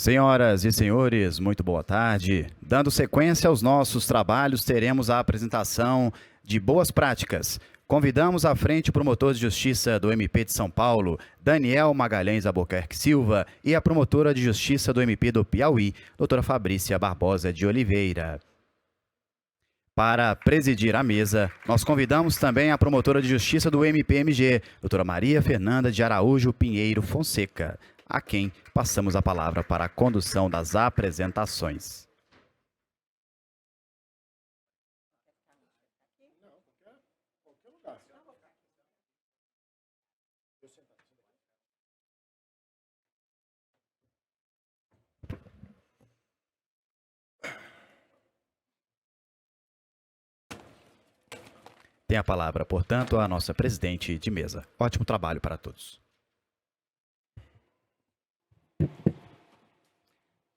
Senhoras e senhores, muito boa tarde. Dando sequência aos nossos trabalhos, teremos a apresentação de boas práticas. Convidamos à frente o promotor de justiça do MP de São Paulo, Daniel Magalhães Albuquerque Silva, e a promotora de justiça do MP do Piauí, doutora Fabrícia Barbosa de Oliveira. Para presidir a mesa, nós convidamos também a promotora de justiça do MPMG, doutora Maria Fernanda de Araújo Pinheiro Fonseca, a quem passamos a palavra para a condução das apresentações. Tem a palavra, portanto, a nossa presidente de mesa. Ótimo trabalho para todos.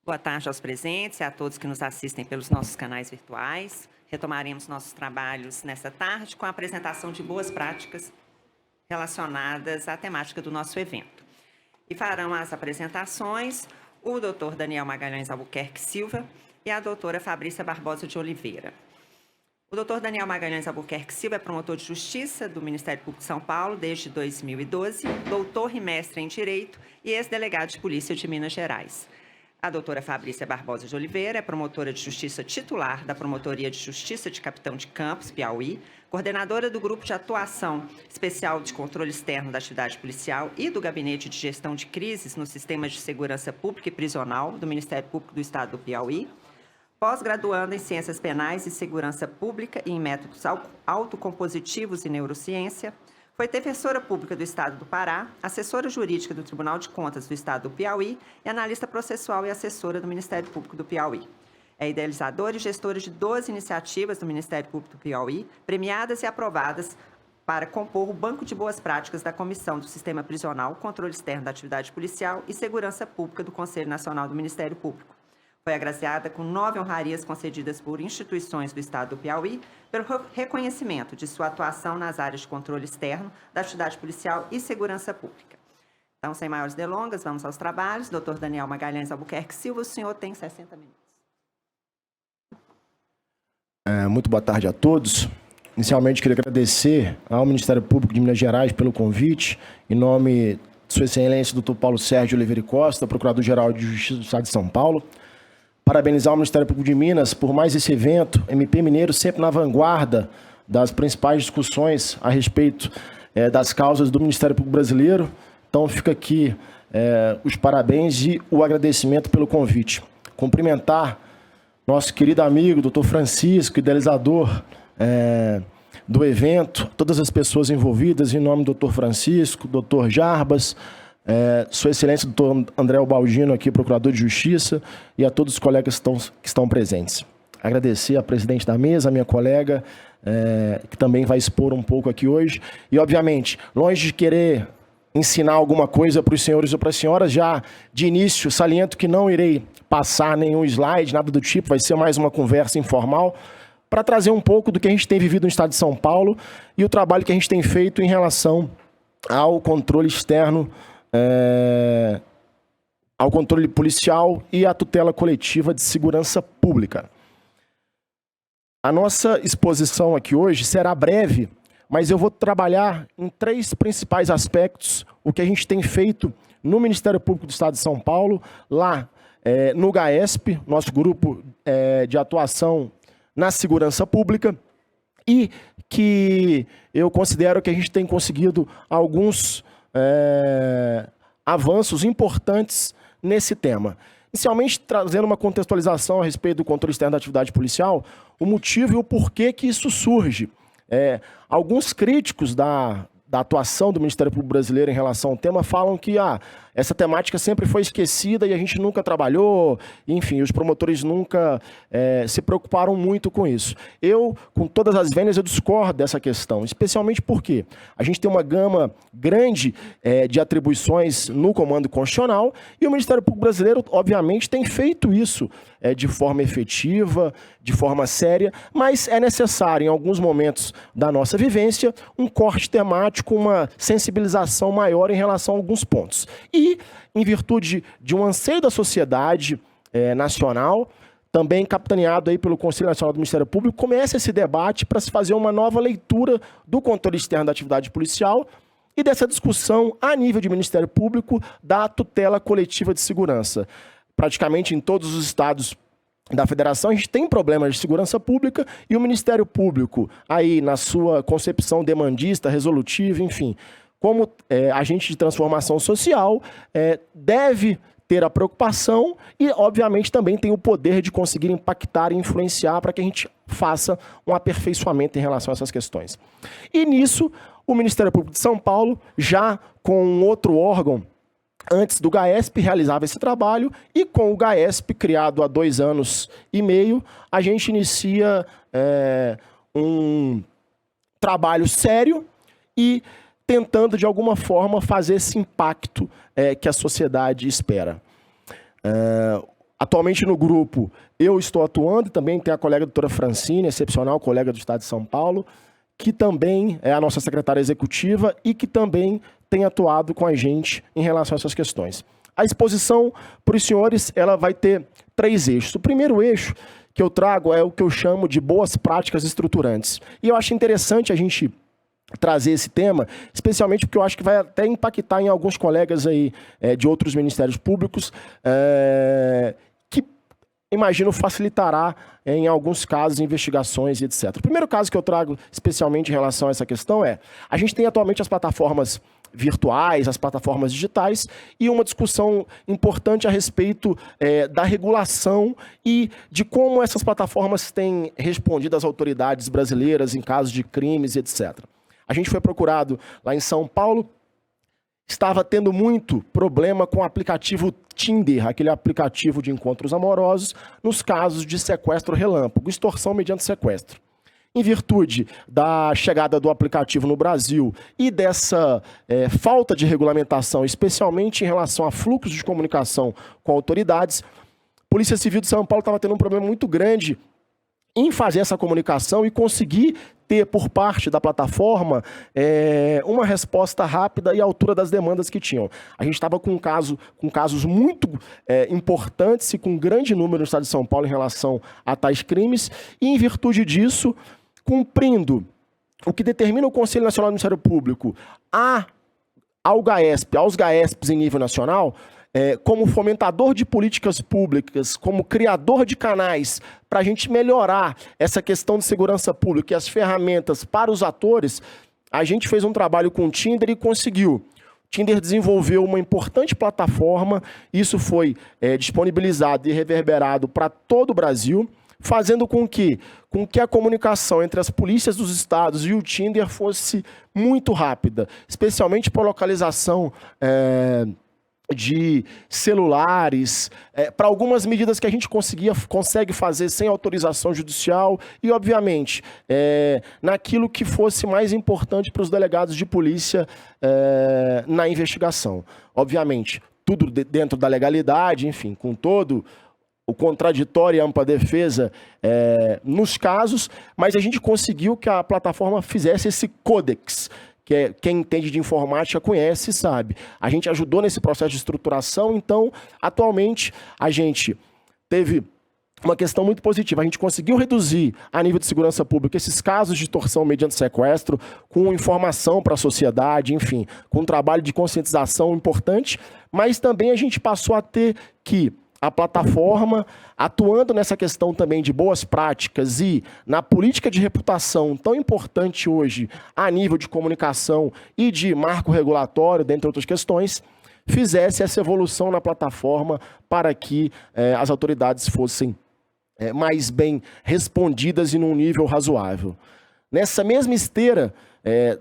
Boa tarde aos presentes e a todos que nos assistem pelos nossos canais virtuais. Retomaremos nossos trabalhos nesta tarde com a apresentação de boas práticas relacionadas à temática do nosso evento. E farão as apresentações o doutor Daniel Magalhães Albuquerque Silva e a doutora Fabrícia Barbosa de Oliveira. O doutor Daniel Magalhães Albuquerque Silva é promotor de justiça do Ministério Público de São Paulo desde 2012, doutor e mestre em Direito e ex-delegado de Polícia de Minas Gerais. A doutora Fabrícia Barbosa de Oliveira é promotora de justiça titular da Promotoria de Justiça de Capitão de Campos, Piauí, coordenadora do Grupo de Atuação Especial de Controle Externo da Atividade Policial e do Gabinete de Gestão de Crises no Sistema de Segurança Pública e Prisional do Ministério Público do Estado do Piauí, pós-graduanda em Ciências Penais e Segurança Pública e em Métodos Autocompositivos e Neurociência, foi defensora pública do Estado do Pará, assessora jurídica do Tribunal de Contas do Estado do Piauí e analista processual e assessora do Ministério Público do Piauí. É idealizadora e gestora de 12 iniciativas do Ministério Público do Piauí, premiadas e aprovadas para compor o Banco de Boas Práticas da Comissão do Sistema Prisional, Controle Externo da Atividade Policial e Segurança Pública do Conselho Nacional do Ministério Público. Foi agraciada com 9 honrarias concedidas por instituições do Estado do Piauí pelo reconhecimento de sua atuação nas áreas de controle externo da atividade policial e segurança pública. Então, sem maiores delongas, vamos aos trabalhos. Doutor Daniel Magalhães Albuquerque Silva, o senhor tem 60 minutos. Muito boa tarde a todos. Inicialmente, queria agradecer ao Ministério Público de Minas Gerais pelo convite, em nome de Sua Excelência, doutor Paulo Sérgio Oliveira Costa, Procurador-Geral de Justiça do Estado de São Paulo. Parabenizar o Ministério Público de Minas por mais esse evento, MP Mineiro sempre na vanguarda das principais discussões a respeito das causas do Ministério Público Brasileiro. Então fica aqui os parabéns e o agradecimento pelo convite. Cumprimentar nosso querido amigo, doutor Francisco, idealizador do evento, todas as pessoas envolvidas, em nome do doutor Francisco, doutor Jarbas, Sua Excelência, doutor André Baldino, aqui, Procurador de Justiça, e a todos os colegas que estão presentes. Agradecer à presidente da mesa, a minha colega, que também vai expor um pouco aqui hoje. E, obviamente, longe de querer ensinar alguma coisa para os senhores ou para as senhoras, já de início saliento que não irei passar nenhum slide, nada do tipo, vai ser mais uma conversa informal, para trazer um pouco do que a gente tem vivido no estado de São Paulo e o trabalho que a gente tem feito em relação ao controle externo, ao controle policial e à tutela coletiva de segurança pública. A nossa exposição aqui hoje será breve, mas eu vou trabalhar em 3 principais aspectos o que a gente tem feito no Ministério Público do Estado de São Paulo, lá no GAESP, nosso grupo de atuação na segurança pública, e que eu considero que a gente tem conseguido alguns avanços importantes nesse tema. Inicialmente, trazendo uma contextualização a respeito do controle externo da atividade policial, o motivo e o porquê que isso surge. Alguns críticos da atuação do Ministério Público Brasileiro em relação ao tema falam que essa temática sempre foi esquecida e a gente nunca trabalhou, enfim, os promotores nunca se preocuparam muito com isso. Eu, com todas as vênias, eu discordo dessa questão, especialmente porque a gente tem uma gama grande de atribuições no comando constitucional e o Ministério Público Brasileiro, obviamente, tem feito isso de forma efetiva, de forma séria, mas é necessário, em alguns momentos da nossa vivência, um corte temático, uma sensibilização maior em relação a alguns pontos. E em virtude de um anseio da sociedade nacional, também capitaneado aí pelo Conselho Nacional do Ministério Público, começa esse debate para se fazer uma nova leitura do controle externo da atividade policial e dessa discussão a nível de Ministério Público da tutela coletiva de segurança. Praticamente em todos os estados da federação, a gente tem problemas de segurança pública e o Ministério Público, aí na sua concepção demandista, resolutiva, enfim, como agente de transformação social, deve ter a preocupação e, obviamente, também tem o poder de conseguir impactar e influenciar para que a gente faça um aperfeiçoamento em relação a essas questões. E nisso, o Ministério Público de São Paulo, já com um outro órgão, antes do GAESP, realizava esse trabalho, e com o GAESP, criado há 2 anos e meio, a gente inicia um trabalho sério e tentando, de alguma forma, fazer esse impacto que a sociedade espera. Atualmente, no grupo, eu estou atuando, e também tem a colega doutora Francine, excepcional colega do Estado de São Paulo, que também é a nossa secretária executiva e que também tem atuado com a gente em relação a essas questões. A exposição para os senhores, ela vai ter 3 eixos. O primeiro eixo que eu trago é o que eu chamo de boas práticas estruturantes. E eu acho interessante a gente trazer esse tema, especialmente porque eu acho que vai até impactar em alguns colegas aí de outros ministérios públicos, que, imagino, facilitará em alguns casos, investigações e etc. O primeiro caso que eu trago especialmente em relação a essa questão a gente tem atualmente as plataformas virtuais, as plataformas digitais, e uma discussão importante a respeito da regulação e de como essas plataformas têm respondido às autoridades brasileiras em casos de crimes, etc. A gente foi procurado lá em São Paulo, estava tendo muito problema com o aplicativo Tinder, aquele aplicativo de encontros amorosos, nos casos de sequestro relâmpago, extorsão mediante sequestro. Em virtude da chegada do aplicativo no Brasil e dessa falta de regulamentação, especialmente em relação a fluxos de comunicação com autoridades, a Polícia Civil de São Paulo estava tendo um problema muito grande em fazer essa comunicação e conseguir ter, por parte da plataforma, uma resposta rápida e à altura das demandas que tinham. A gente estava com casos muito importantes e com grande número no estado de São Paulo em relação a tais crimes, e em virtude disso, cumprindo o que determina o Conselho Nacional do Ministério Público ao GAESP, aos GAESPs em nível nacional, como fomentador de políticas públicas, como criador de canais para a gente melhorar essa questão de segurança pública e as ferramentas para os atores, a gente fez um trabalho com o Tinder e conseguiu. O Tinder desenvolveu uma importante plataforma, isso foi disponibilizado e reverberado para todo o Brasil, fazendo com que a comunicação entre as polícias dos estados e o Tinder fosse muito rápida, especialmente por localização de celulares, para algumas medidas que a gente consegue fazer sem autorização judicial e, obviamente, naquilo que fosse mais importante para os delegados de polícia na investigação. Obviamente, tudo dentro da legalidade, enfim, com todo o contraditório e a ampla defesa nos casos, mas a gente conseguiu que a plataforma fizesse esse códex, que quem entende de informática conhece e sabe. A gente ajudou nesse processo de estruturação, então, atualmente, a gente teve uma questão muito positiva. A gente conseguiu reduzir, a nível de segurança pública, esses casos de extorsão mediante sequestro, com informação para a sociedade, enfim, com um trabalho de conscientização importante, mas também a gente passou a ter que a plataforma, atuando nessa questão também de boas práticas e na política de reputação tão importante hoje a nível de comunicação e de marco regulatório, dentre outras questões, fizesse essa evolução na plataforma para que as autoridades fossem mais bem respondidas e num nível razoável. Nessa mesma esteira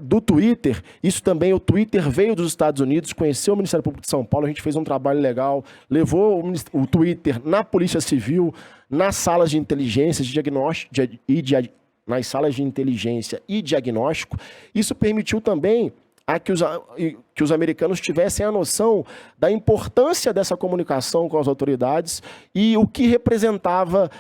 do Twitter, isso também, o Twitter veio dos Estados Unidos, conheceu o Ministério Público de São Paulo, a gente fez um trabalho legal, levou o Twitter na Polícia Civil, nas salas de inteligência, de diagnóstico, nas salas de inteligência e diagnóstico. Isso permitiu também que os americanos tivessem a noção da importância dessa comunicação com as autoridades e o que representava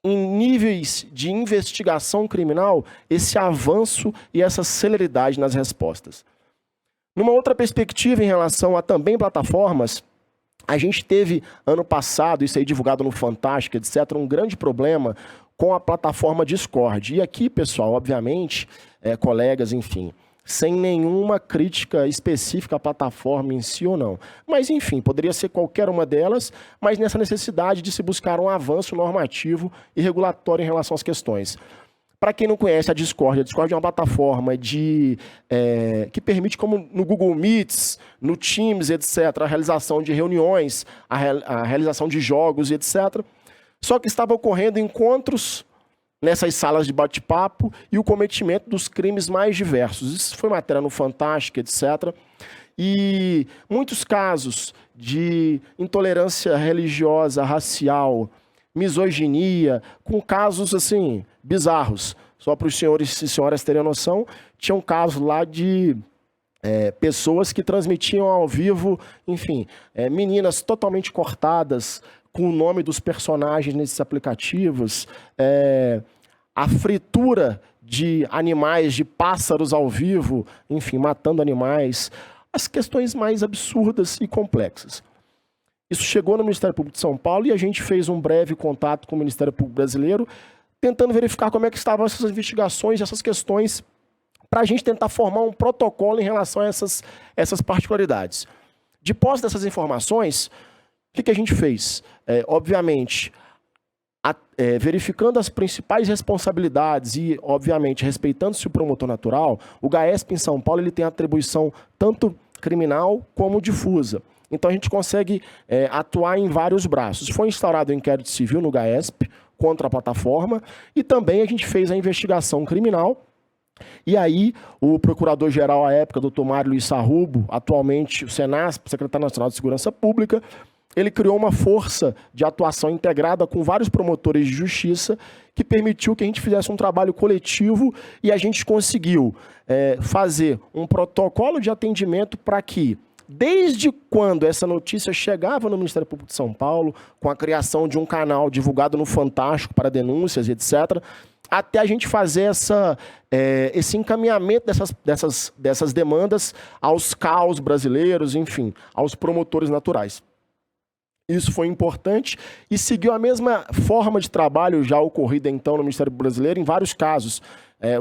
em níveis de investigação criminal, esse avanço e essa celeridade nas respostas. Numa outra perspectiva em relação a também plataformas, a gente teve ano passado, isso aí divulgado no Fantástico, etc., um grande problema com a plataforma Discord. E aqui, pessoal, obviamente, colegas, enfim, sem nenhuma crítica específica à plataforma em si ou não. Mas, enfim, poderia ser qualquer uma delas, mas nessa necessidade de se buscar um avanço normativo e regulatório em relação às questões. Para quem não conhece a Discord é uma plataforma que permite, como no Google Meets, no Teams, etc., a realização de reuniões, a realização de jogos, etc., só que estava ocorrendo encontros nessas salas de bate-papo e o cometimento dos crimes mais diversos. Isso foi matéria no Fantástico, etc. E muitos casos de intolerância religiosa, racial, misoginia, com casos assim bizarros. Só para os senhores e senhoras terem noção, tinha um caso lá de pessoas que transmitiam ao vivo, enfim, meninas totalmente cortadas, com o nome dos personagens nesses aplicativos, a fritura de animais, de pássaros ao vivo, enfim, matando animais, as questões mais absurdas e complexas. Isso chegou no Ministério Público de São Paulo e a gente fez um breve contato com o Ministério Público Brasileiro, tentando verificar como é que estavam essas investigações, essas questões, para a gente tentar formar um protocolo em relação a essas particularidades. De posse dessas informações, o que a gente fez? Obviamente, verificando as principais responsabilidades e, obviamente, respeitando-se o promotor natural, o GAESP em São Paulo ele tem atribuição tanto criminal como difusa. Então, a gente consegue atuar em vários braços. Foi instaurado o inquérito civil no GAESP contra a plataforma e também a gente fez a investigação criminal. E aí, o procurador-geral à época, doutor Mário Luiz Sarrubo, atualmente o SENASP, secretário nacional de Segurança Pública, ele criou uma força de atuação integrada com vários promotores de justiça que permitiu que a gente fizesse um trabalho coletivo e a gente conseguiu fazer um protocolo de atendimento para que, desde quando essa notícia chegava no Ministério Público de São Paulo, com a criação de um canal divulgado no Fantástico para denúncias, etc., até a gente fazer esse encaminhamento dessas demandas aos CAUs brasileiros, enfim, aos promotores naturais. Isso foi importante e seguiu a mesma forma de trabalho já ocorrida então no Ministério Brasileiro em vários casos.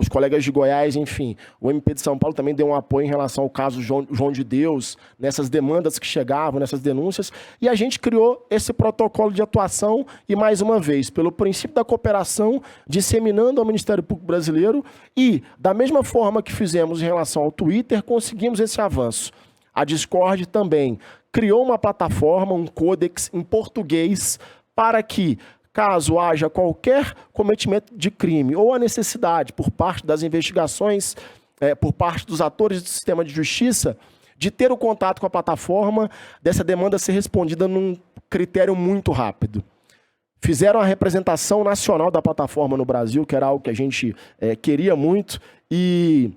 Os colegas de Goiás, enfim, o MP de São Paulo também deu um apoio em relação ao caso João de Deus, nessas demandas que chegavam, nessas denúncias, e a gente criou esse protocolo de atuação e, mais uma vez, pelo princípio da cooperação, disseminando ao Ministério Público Brasileiro e, da mesma forma que fizemos em relação ao Twitter, conseguimos esse avanço. A Discord também criou uma plataforma, um códex em português, para que, caso haja qualquer cometimento de crime ou a necessidade por parte das investigações, por parte dos atores do sistema de justiça, de ter o contato com a plataforma, dessa demanda ser respondida num critério muito rápido. Fizeram a representação nacional da plataforma no Brasil, que era algo que a gente queria muito, e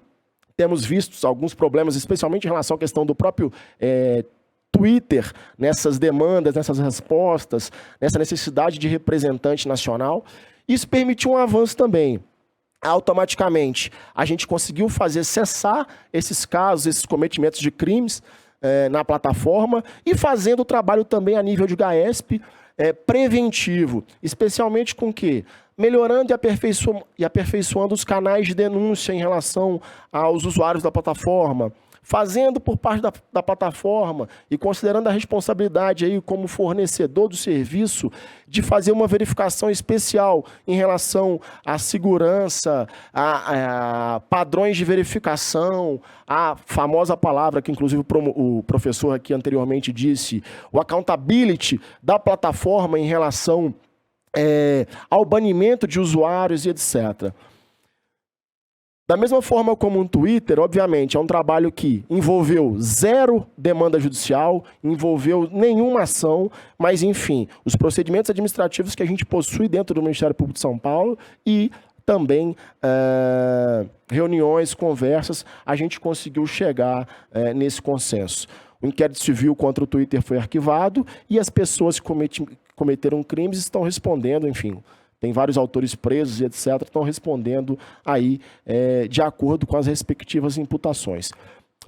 temos visto alguns problemas, especialmente em relação à questão do próprio Twitter, nessas demandas, nessas respostas, nessa necessidade de representante nacional. Isso permitiu um avanço também. Automaticamente, a gente conseguiu fazer cessar esses casos, esses cometimentos de crimes na plataforma e fazendo o trabalho também a nível de GAESP preventivo, especialmente com o quê? Melhorando e aperfeiçoando os canais de denúncia em relação aos usuários da plataforma, fazendo por parte da plataforma e considerando a responsabilidade aí como fornecedor do serviço de fazer uma verificação especial em relação à segurança, a padrões de verificação, a famosa palavra que inclusive o professor aqui anteriormente disse, o accountability da plataforma em relação ao banimento de usuários e etc. Da mesma forma como um Twitter, obviamente, é um trabalho que envolveu zero demanda judicial, envolveu nenhuma ação, mas, enfim, os procedimentos administrativos que a gente possui dentro do Ministério Público de São Paulo e também reuniões, conversas, a gente conseguiu chegar nesse consenso. O inquérito civil contra o Twitter foi arquivado e as pessoas que cometeram crimes estão respondendo, enfim, tem vários autores presos e etc., estão respondendo aí de acordo com as respectivas imputações.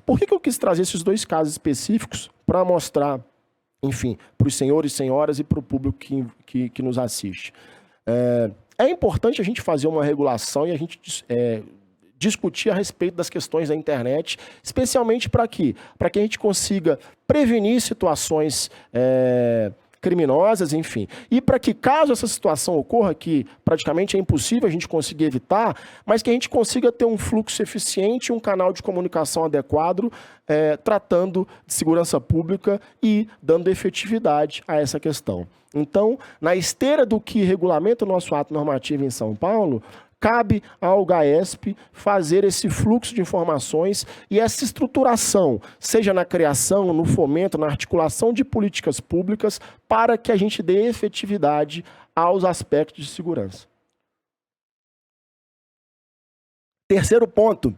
Por que eu quis trazer esses dois casos específicos para mostrar, enfim, para os senhores e senhoras e para o público que nos assiste? É importante a gente fazer uma regulação e a gente discutir a respeito das questões da internet, especialmente para quê? Para que a gente consiga prevenir situações criminosas, enfim. E para que, caso essa situação ocorra, que praticamente é impossível a gente conseguir evitar, mas que a gente consiga ter um fluxo eficiente, um canal de comunicação adequado, tratando de segurança pública e dando efetividade a essa questão. Então, na esteira do que regulamenta o nosso ato normativo em São Paulo, cabe ao GAESP fazer esse fluxo de informações e essa estruturação, seja na criação, no fomento, na articulação de políticas públicas, para que a gente dê efetividade aos aspectos de segurança. Terceiro ponto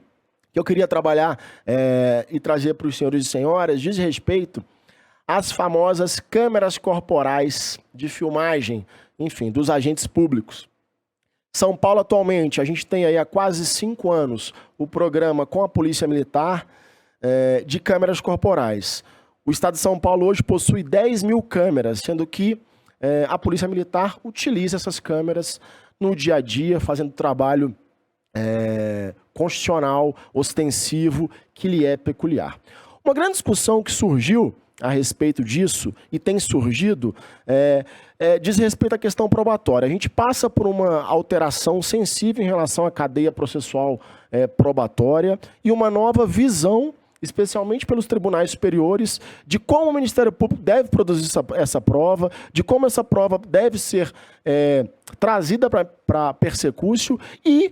que eu queria trabalhar e trazer para os senhores e senhoras diz respeito às famosas câmeras corporais de filmagem, enfim, dos agentes públicos. São Paulo, atualmente, a gente tem aí há quase 5 anos o programa com a Polícia Militar de câmeras corporais. O Estado de São Paulo hoje possui 10 mil câmeras, sendo que a Polícia Militar utiliza essas câmeras no dia a dia, fazendo trabalho constitucional, ostensivo, que lhe é peculiar. Uma grande discussão que surgiu a respeito disso, e tem surgido, diz respeito à questão probatória. A gente passa por uma alteração sensível em relação à cadeia processual probatória e uma nova visão, especialmente pelos tribunais superiores, de como o Ministério Público deve produzir essa prova, de como essa prova deve ser trazida para persecúcio e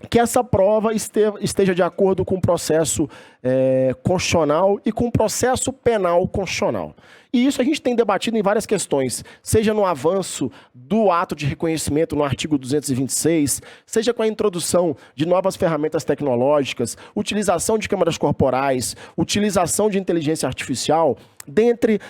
que essa prova esteja de acordo com o processo constitucional e com o processo penal constitucional. E isso a gente tem debatido em várias questões, seja no avanço do ato de reconhecimento no artigo 226, seja com a introdução de novas ferramentas tecnológicas, utilização de câmeras corporais, utilização de inteligência artificial, dentre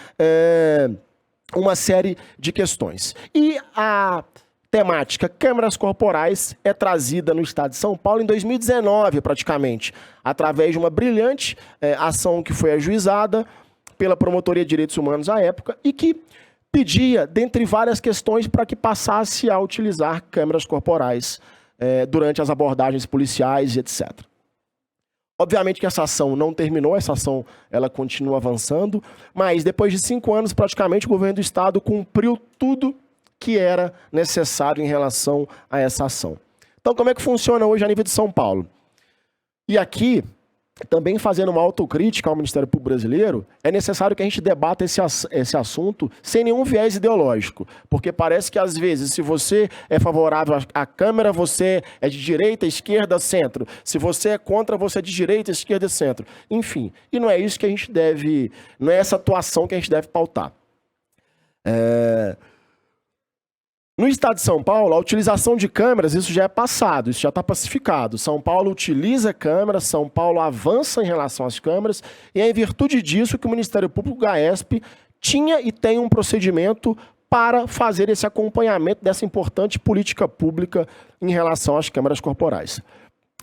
uma série de questões. E a temática câmeras corporais é trazida no Estado de São Paulo em 2019, praticamente, através de uma brilhante ação que foi ajuizada pela Promotoria de Direitos Humanos à época e que pedia, dentre várias questões, para que passasse a utilizar câmeras corporais durante as abordagens policiais e etc. Obviamente que essa ação não terminou, essa ação ela continua avançando, mas depois de 5 anos, praticamente, o governo do Estado cumpriu tudo que era necessário em relação a essa ação. Então, como é que funciona hoje a nível de São Paulo? E aqui, também fazendo uma autocrítica ao Ministério Público Brasileiro, é necessário que a gente debata esse assunto sem nenhum viés ideológico, porque parece que, às vezes, se você é favorável à Câmara, você é de direita, esquerda, centro. Se você é contra, você é de direita, esquerda, centro. Enfim, e não é isso que a gente deve, não é essa atuação que a gente deve pautar. No Estado de São Paulo, a utilização de câmeras, isso já é passado, isso já está pacificado. São Paulo utiliza câmeras, São Paulo avança em relação às câmeras, e é em virtude disso que o Ministério Público, GAESP, tinha e tem um procedimento para fazer esse acompanhamento dessa importante política pública em relação às câmeras corporais.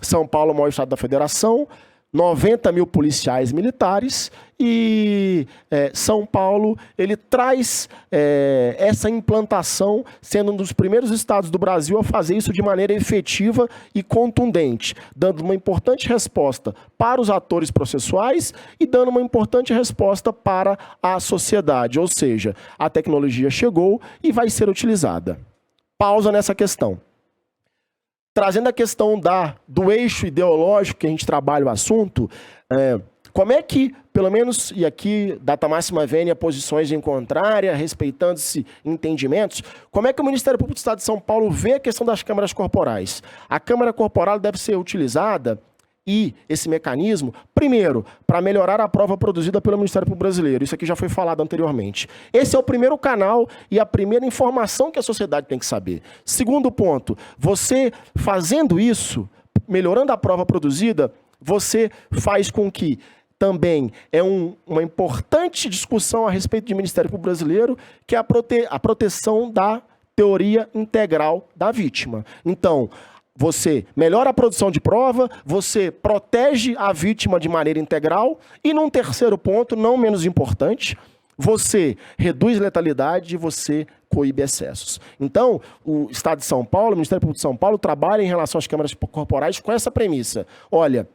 São Paulo é o maior estado da federação, 90 mil policiais militares e São Paulo ele traz essa implantação sendo um dos primeiros estados do Brasil a fazer isso de maneira efetiva e contundente, dando uma importante resposta para os atores processuais e dando uma importante resposta para a sociedade, ou seja, a tecnologia chegou e vai ser utilizada. Pausa nessa questão. Trazendo a questão do eixo ideológico que a gente trabalha o assunto, como é que, pelo menos, e aqui, data máxima vênia, posições em contrária, respeitando-se entendimentos, como é que o Ministério Público do Estado de São Paulo vê a questão das câmeras corporais? A câmera corporal deve ser utilizada, e esse mecanismo, primeiro, para melhorar a prova produzida pelo Ministério Público Brasileiro. Isso aqui já foi falado anteriormente. Esse é o primeiro canal e a primeira informação que a sociedade tem que saber. Segundo ponto, você fazendo isso, melhorando a prova produzida, você faz com que também uma importante discussão a respeito do Ministério Público Brasileiro, que é a proteção da teoria integral da vítima. Então, você melhora a produção de prova, você protege a vítima de maneira integral e, num terceiro ponto, não menos importante, você reduz letalidade e você coíbe excessos. Então, o Estado de São Paulo, o Ministério Público de São Paulo, trabalha em relação às câmaras corporais com essa premissa. Olha,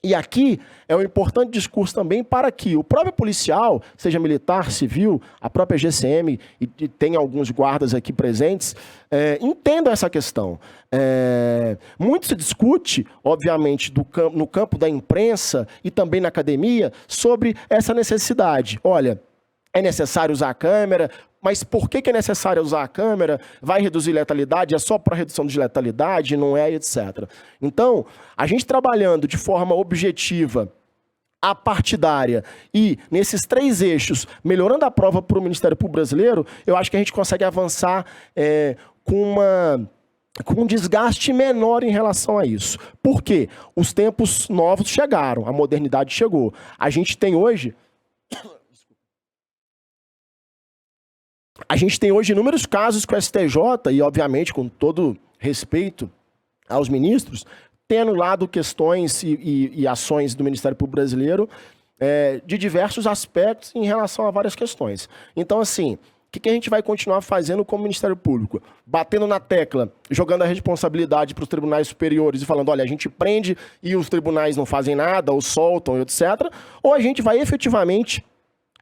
e aqui é um importante discurso também para que o próprio policial, seja militar, civil, a própria GCM, e tem alguns guardas aqui presentes, entendam essa questão. Muito se discute, obviamente, no campo da imprensa e também na academia, sobre essa necessidade. Olha, é necessário usar a câmera, mas por que é necessário usar a câmera? Vai reduzir letalidade? É só para redução de letalidade? Não é, etc. Então, a gente trabalhando de forma objetiva, apartidária e nesses 3 eixos, melhorando a prova para o Ministério Público Brasileiro, eu acho que a gente consegue avançar com um desgaste menor em relação a isso. Por quê? Os tempos novos chegaram, a modernidade chegou. A gente tem hoje inúmeros casos com o STJ, e obviamente com todo respeito aos ministros, tem anulado questões e ações do Ministério Público Brasileiro de diversos aspectos em relação a várias questões. Então, assim, o que a gente vai continuar fazendo como Ministério Público? Batendo na tecla, jogando a responsabilidade para os tribunais superiores e falando, olha, a gente prende e os tribunais não fazem nada, ou soltam, etc. Ou a gente vai efetivamente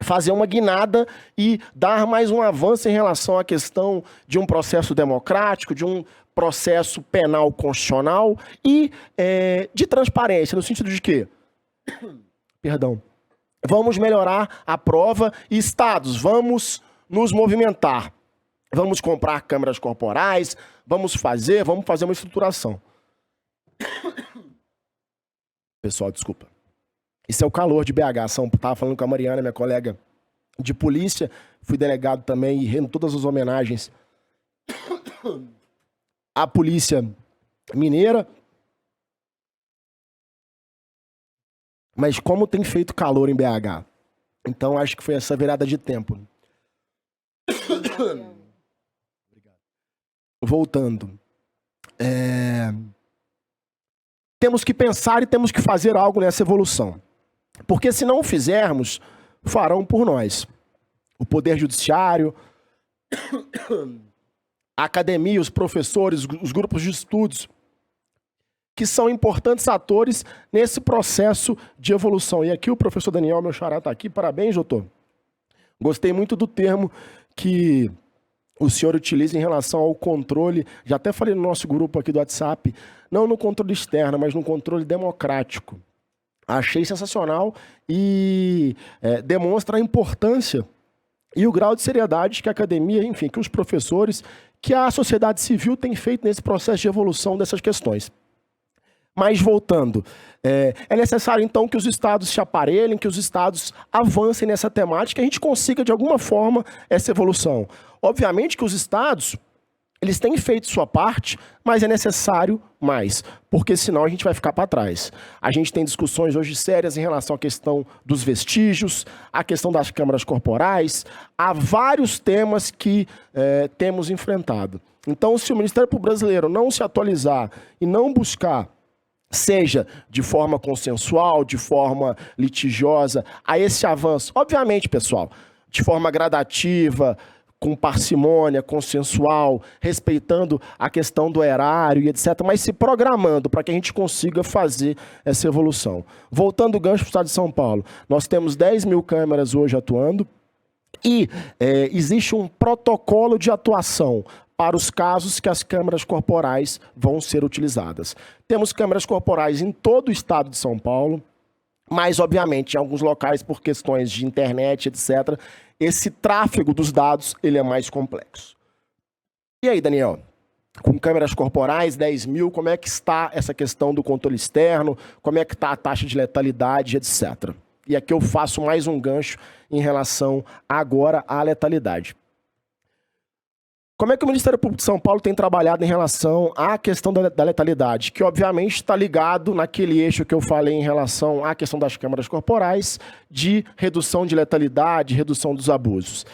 fazer uma guinada e dar mais um avanço em relação à questão de um processo democrático, de um processo penal constitucional e de transparência, no sentido de que, perdão, vamos melhorar a prova e estados, vamos nos movimentar, vamos comprar câmeras corporais, vamos fazer uma estruturação. Pessoal, desculpa. Isso é o calor de BH. Estava falando com a Mariana, minha colega de polícia. Fui delegado também e rendo todas as homenagens à polícia mineira. Mas como tem feito calor em BH? Então acho que foi essa virada de tempo. Voltando. Temos que pensar e temos que fazer algo nessa evolução. Porque se não o fizermos, farão por nós. O Poder Judiciário, a academia, os professores, os grupos de estudos, que são importantes atores nesse processo de evolução. E aqui o professor Daniel, meu xará, está aqui. Parabéns, doutor. Gostei muito do termo que o senhor utiliza em relação ao controle. Já até falei no nosso grupo aqui do WhatsApp, não no controle externo, mas no controle democrático. Achei sensacional e demonstra a importância e o grau de seriedade que a academia, enfim, que os professores, que a sociedade civil tem feito nesse processo de evolução dessas questões. Mas voltando, é necessário então que os estados se aparelhem, que os estados avancem nessa temática, que a gente consiga de alguma forma essa evolução. Obviamente que os estados, eles têm feito sua parte, mas é necessário mais, porque senão a gente vai ficar para trás. A gente tem discussões hoje sérias em relação à questão dos vestígios, à questão das câmaras corporais, há vários temas que temos enfrentado. Então, se o Ministério Público Brasileiro não se atualizar e não buscar, seja de forma consensual, de forma litigiosa, a esse avanço, obviamente, pessoal, de forma gradativa, com parcimônia, consensual, respeitando a questão do erário e etc., mas se programando para que a gente consiga fazer essa evolução. Voltando o gancho para o Estado de São Paulo, nós temos 10 mil câmeras hoje atuando e existe um protocolo de atuação para os casos que as câmeras corporais vão ser utilizadas. Temos câmeras corporais em todo o Estado de São Paulo, mas, obviamente, em alguns locais, por questões de internet, etc., esse tráfego dos dados ele é mais complexo. E aí, Daniel? Com câmeras corporais, 10 mil, como é que está essa questão do controle externo? Como é que está a taxa de letalidade, etc.? E aqui eu faço mais um gancho em relação agora à letalidade. Como é que o Ministério Público de São Paulo tem trabalhado em relação à questão da letalidade? Que, obviamente, está ligado naquele eixo que eu falei em relação à questão das câmaras corporais, de redução de letalidade, redução dos abusos.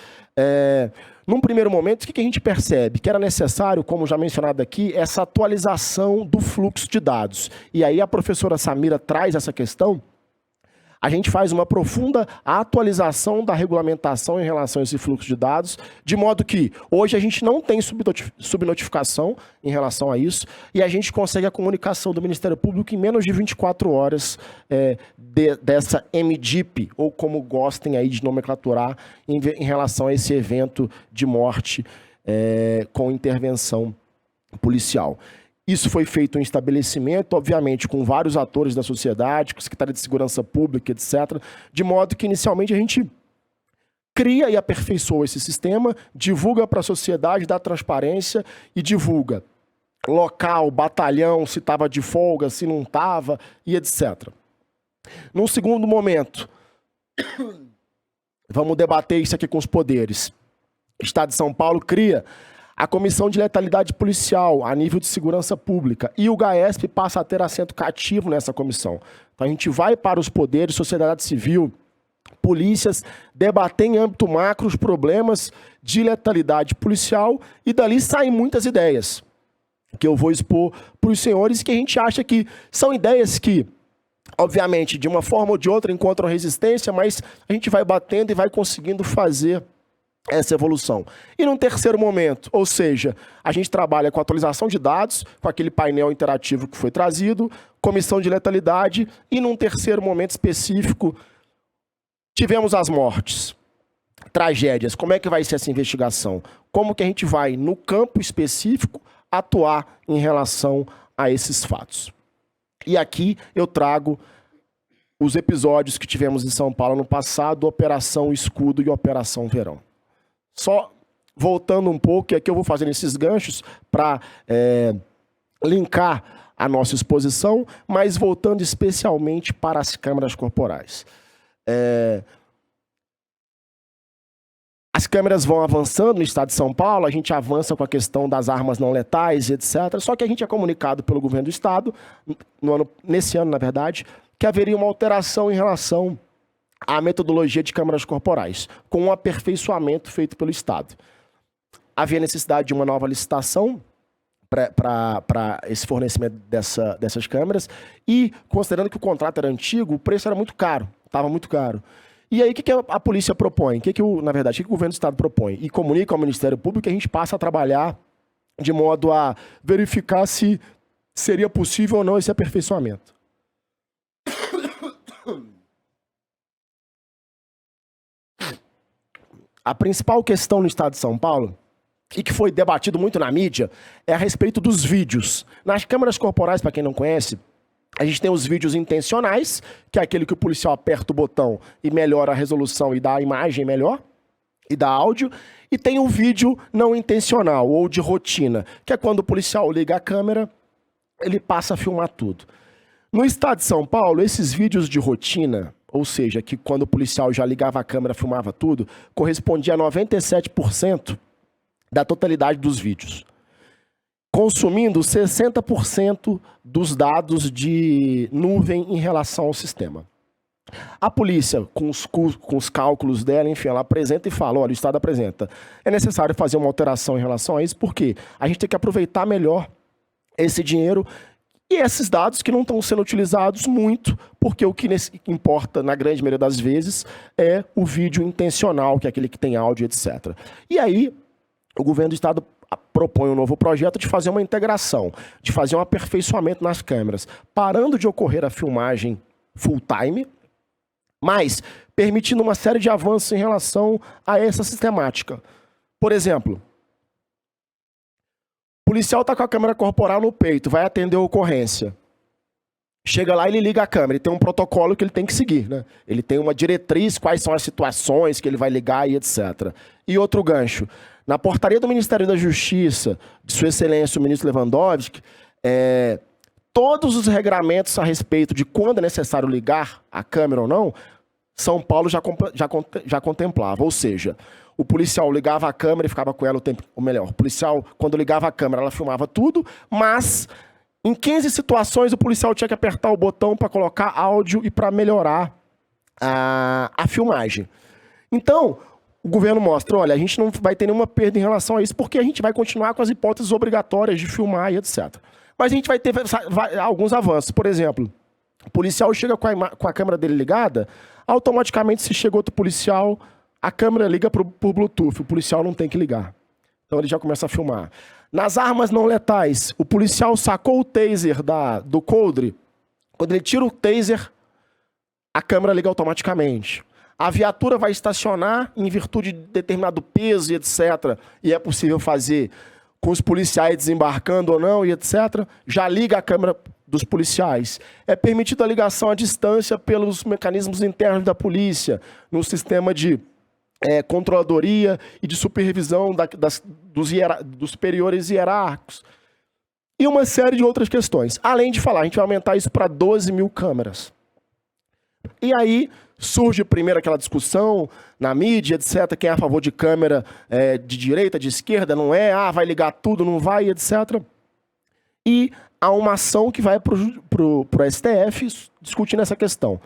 Num primeiro momento, o que a gente percebe? Que era necessário, como já mencionado aqui, essa atualização do fluxo de dados. E aí a professora Samira traz essa questão. A gente faz uma profunda atualização da regulamentação em relação a esse fluxo de dados, de modo que hoje a gente não tem subnotificação em relação a isso, e a gente consegue a comunicação do Ministério Público em menos de 24 horas dessa MDIP, ou como gostem aí de nomenclaturar, em relação a esse evento de morte com intervenção policial. Isso foi feito em estabelecimento, obviamente, com vários atores da sociedade, com Secretaria de Segurança Pública, etc., de modo que, inicialmente, a gente cria e aperfeiçoa esse sistema, divulga para a sociedade, dá transparência e divulga local, batalhão, se estava de folga, se não estava, e etc. Num segundo momento, vamos debater isso aqui com os poderes. O Estado de São Paulo cria a Comissão de Letalidade Policial, a nível de segurança pública, e o GAESP passa a ter assento cativo nessa comissão. Então a gente vai para os poderes, sociedade civil, polícias, debater em âmbito macro os problemas de letalidade policial, e dali saem muitas ideias, que eu vou expor para os senhores, que a gente acha que são ideias que, obviamente, de uma forma ou de outra encontram resistência, mas a gente vai batendo e vai conseguindo fazer essa evolução. E num terceiro momento, ou seja, a gente trabalha com atualização de dados, com aquele painel interativo que foi trazido, comissão de letalidade, e num terceiro momento específico, tivemos as mortes, tragédias. Como é que vai ser essa investigação? Como que a gente vai, no campo específico, atuar em relação a esses fatos? E aqui eu trago os episódios que tivemos em São Paulo no passado, Operação Escudo e Operação Verão. Só voltando um pouco, e aqui eu vou fazendo esses ganchos para linkar a nossa exposição, mas voltando especialmente para as câmeras corporais. As câmeras vão avançando no estado de São Paulo, a gente avança com a questão das armas não letais, etc. Só que a gente é comunicado pelo governo do estado, nesse ano, na verdade, que haveria uma alteração em relação à metodologia de câmeras corporais, com um aperfeiçoamento feito pelo Estado. Havia necessidade de uma nova licitação para esse fornecimento dessas câmeras, e, considerando que o contrato era antigo, o preço era muito caro, estava muito caro. E aí, o que a polícia propõe? Na verdade, o que o governo do Estado propõe? E comunica ao Ministério Público que a gente passa a trabalhar de modo a verificar se seria possível ou não esse aperfeiçoamento. A principal questão no estado de São Paulo, e que foi debatido muito na mídia, é a respeito dos vídeos. Nas câmeras corporais, para quem não conhece, a gente tem os vídeos intencionais, que é aquele que o policial aperta o botão e melhora a resolução e dá a imagem melhor, e dá áudio, e tem o vídeo não intencional, ou de rotina, que é quando o policial liga a câmera, ele passa a filmar tudo. No estado de São Paulo, esses vídeos de rotina, ou seja, que quando o policial já ligava a câmera, filmava tudo, correspondia a 97% da totalidade dos vídeos, consumindo 60% dos dados de nuvem em relação ao sistema. A polícia, com os cálculos dela, enfim, ela apresenta e fala, olha, o Estado apresenta. É necessário fazer uma alteração em relação a isso, porque a gente tem que aproveitar melhor esse dinheiro e esses dados que não estão sendo utilizados muito, porque o que importa, na grande maioria das vezes, é o vídeo intencional, que é aquele que tem áudio, etc. E aí, o governo do Estado propõe um novo projeto de fazer uma integração, de fazer um aperfeiçoamento nas câmeras, parando de ocorrer a filmagem full-time, mas permitindo uma série de avanços em relação a essa sistemática. Por exemplo, o policial está com a câmera corporal no peito, vai atender a ocorrência. Chega lá e ele liga a câmera, ele tem um protocolo que ele tem que seguir, né? Ele tem uma diretriz, quais são as situações que ele vai ligar e etc. E outro gancho, na portaria do Ministério da Justiça, de Sua Excelência o ministro Lewandowski, todos os regramentos a respeito de quando é necessário ligar a câmera ou não, São Paulo já contemplava, ou seja, o policial ligava a câmera e ficava com ela o tempo... Ou melhor, o policial, quando ligava a câmera, ela filmava tudo, mas em 15 situações o policial tinha que apertar o botão para colocar áudio e para melhorar a filmagem. Então, o governo mostra, olha, a gente não vai ter nenhuma perda em relação a isso, porque a gente vai continuar com as hipóteses obrigatórias de filmar e etc. Mas a gente vai ter alguns avanços. Por exemplo, o policial chega com a câmera dele ligada, automaticamente, se chega outro policial, a câmera liga por Bluetooth, o policial não tem que ligar. Então ele já começa a filmar. Nas armas não letais, o policial sacou o taser do coldre, quando ele tira o taser, a câmera liga automaticamente. A viatura vai estacionar em virtude de determinado peso e etc. E é possível fazer com os policiais desembarcando ou não e etc. Já liga a câmera dos policiais. É permitida a ligação à distância pelos mecanismos internos da polícia, no sistema de controladoria e de supervisão dos superiores hierárquicos. E uma série de outras questões. Além de falar, a gente vai aumentar isso para 12 mil câmeras. E aí surge primeiro aquela discussão na mídia, etc. Quem é a favor de câmera de direita, de esquerda, não é? Vai ligar tudo, não vai, etc. E há uma ação que vai para o STF discutindo essa questão.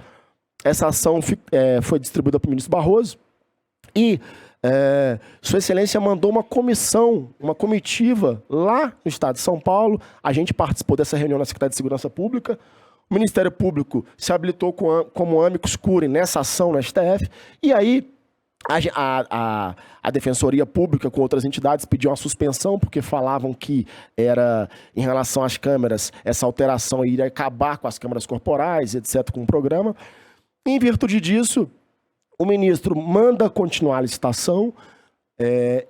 Essa ação foi distribuída para o ministro Barroso e Sua Excelência mandou uma comissão, uma comitiva lá no estado de São Paulo. A gente participou dessa reunião na Secretaria de Segurança Pública. O Ministério Público se habilitou como amicus curiae nessa ação no STF. E aí, a Defensoria Pública, com outras entidades, pediu uma suspensão, porque falavam que era, em relação às câmeras, essa alteração iria acabar com as câmeras corporais, etc., com o programa. Em virtude disso, o ministro manda continuar a licitação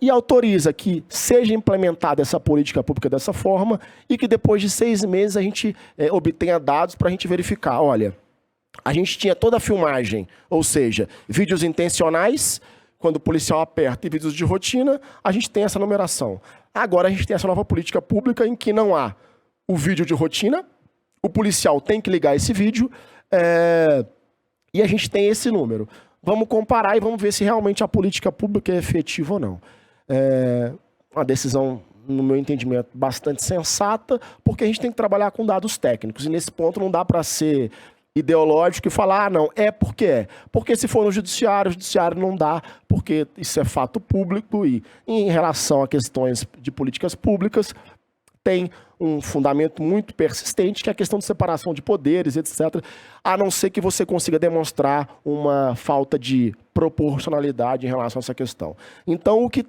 e autoriza que seja implementada essa política pública dessa forma e que depois de 6 meses a gente obtenha dados para a gente verificar. Olha, a gente tinha toda a filmagem, ou seja, vídeos intencionais, quando o policial aperta, e vídeos de rotina, a gente tem essa numeração. Agora a gente tem essa nova política pública em que não há o vídeo de rotina, o policial tem que ligar esse vídeo e a gente tem esse número. Vamos comparar e vamos ver se realmente a política pública é efetiva ou não. Uma decisão, no meu entendimento, bastante sensata, porque a gente tem que trabalhar com dados técnicos. E nesse ponto não dá para ser ideológico e falar, não, porque é. Porque se for no judiciário, o judiciário não dá, porque isso é fato público e em relação a questões de políticas públicas, tem um fundamento muito persistente, que é a questão de separação de poderes, etc., a não ser que você consiga demonstrar uma falta de proporcionalidade em relação a essa questão. Então, o que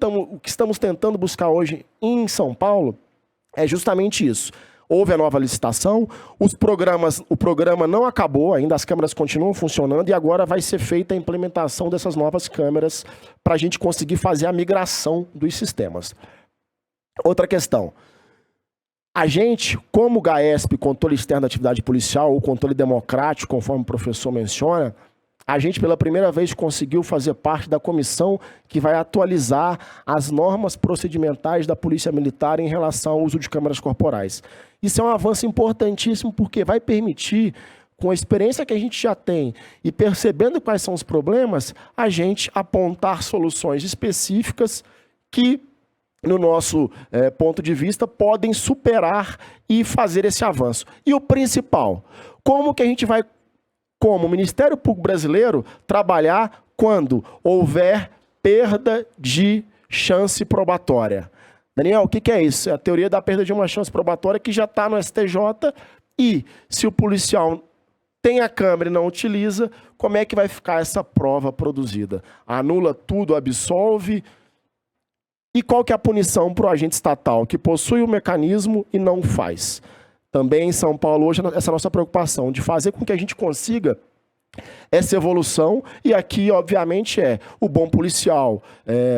estamos tentando buscar hoje em São Paulo é justamente isso. Houve a nova licitação, o programa não acabou ainda, as câmeras continuam funcionando e agora vai ser feita a implementação dessas novas câmeras para a gente conseguir fazer a migração dos sistemas. Outra questão. A gente, como GAESP, Controle Externo da Atividade Policial, ou Controle Democrático, conforme o professor menciona, a gente pela primeira vez conseguiu fazer parte da comissão que vai atualizar as normas procedimentais da Polícia Militar em relação ao uso de câmeras corporais. Isso é um avanço importantíssimo porque vai permitir, com a experiência que a gente já tem e percebendo quais são os problemas, a gente apontar soluções específicas que, no nosso ponto de vista, podem superar e fazer esse avanço. E o principal, como que a gente vai, como Ministério Público Brasileiro, trabalhar quando houver perda de chance probatória? Daniel, o que é isso? É a teoria da perda de uma chance probatória que já está no STJ e se o policial tem a câmera e não utiliza, como é que vai ficar essa prova produzida? Anula tudo, absolve? E qual que é a punição para o agente estatal que possui o mecanismo e não faz? Também em São Paulo hoje essa nossa preocupação de fazer com que a gente consiga essa evolução, e aqui, obviamente, o bom policial,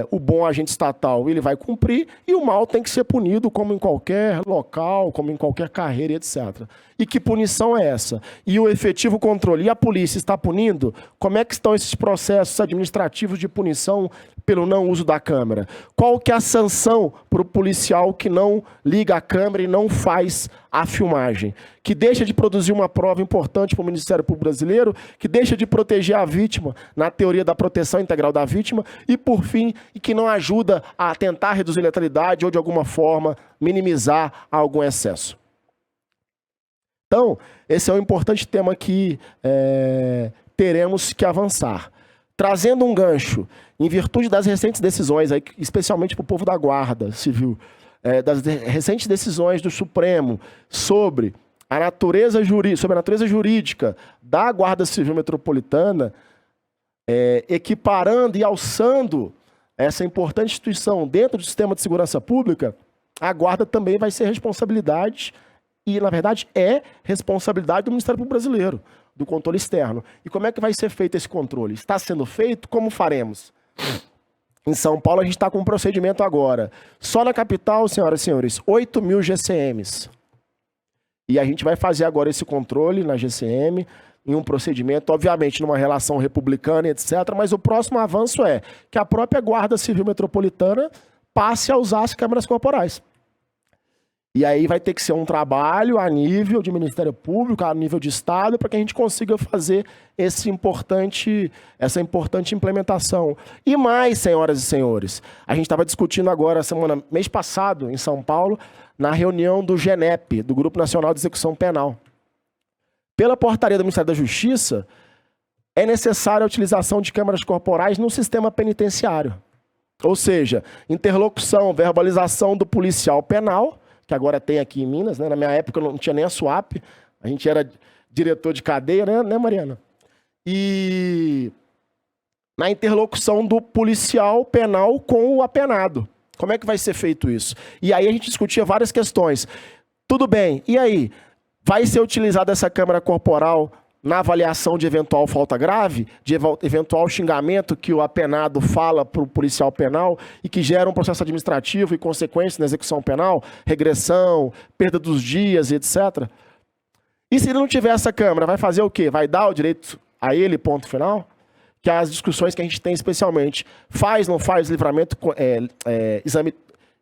o bom agente estatal, ele vai cumprir, e o mal tem que ser punido, como em qualquer local, como em qualquer carreira, etc. E que punição é essa? E o efetivo controle? E a polícia está punindo? Como é que estão esses processos administrativos de punição pelo não uso da câmera? Qual que é a sanção para o policial que não liga a câmera e não faz a filmagem? Que deixa de produzir uma prova importante para o Ministério Público Brasileiro, que deixa de proteger a vítima na teoria da proteção integral da vítima e, por fim, que não ajuda a tentar reduzir a letalidade ou, de alguma forma, minimizar algum excesso. Então, esse é um importante tema que teremos que avançar. trazendo um gancho, em virtude das recentes decisões, aí, especialmente para o povo da Guarda Civil, das recentes decisões do Supremo sobre a natureza jurídica da Guarda Civil Metropolitana, equiparando e alçando essa importante instituição dentro do sistema de segurança pública, a Guarda também vai ser responsabilidade, e na verdade é responsabilidade do Ministério Público Brasileiro, do controle externo. E como é que vai ser feito esse controle? Está sendo feito? Como faremos? Em São Paulo a gente está com um procedimento agora. Só na capital, senhoras e senhores, 8.000 GCMs. E a gente vai fazer agora esse controle na GCM, em um procedimento, obviamente, numa relação republicana, etc. Mas o próximo avanço é que a própria Guarda Civil Metropolitana passe a usar as câmeras corporais. E aí vai ter que ser um trabalho a nível de Ministério Público, a nível de Estado, para que a gente consiga fazer essa importante implementação. E mais, senhoras e senhores, a gente estava discutindo agora, mês passado, em São Paulo, na reunião do GENEP, do Grupo Nacional de Execução Penal. Pela portaria do Ministério da Justiça, é necessária a utilização de câmeras corporais no sistema penitenciário. Ou seja, interlocução, verbalização do policial penal, que agora tem aqui em Minas, né? Na minha época não tinha nem a SUAP, a gente era diretor de cadeia, né, Mariana? E na interlocução do policial penal com o apenado. Como é que vai ser feito isso? E aí a gente discutia várias questões. Tudo bem, e aí? Vai ser utilizada essa câmera corporal na avaliação de eventual falta grave, de eventual xingamento que o apenado fala para o policial penal e que gera um processo administrativo e consequências na execução penal, regressão, perda dos dias, etc. E se ele não tiver essa câmera, vai fazer o quê? Vai dar o direito a ele, ponto final? Que as discussões que a gente tem especialmente, faz, não faz livramento, exame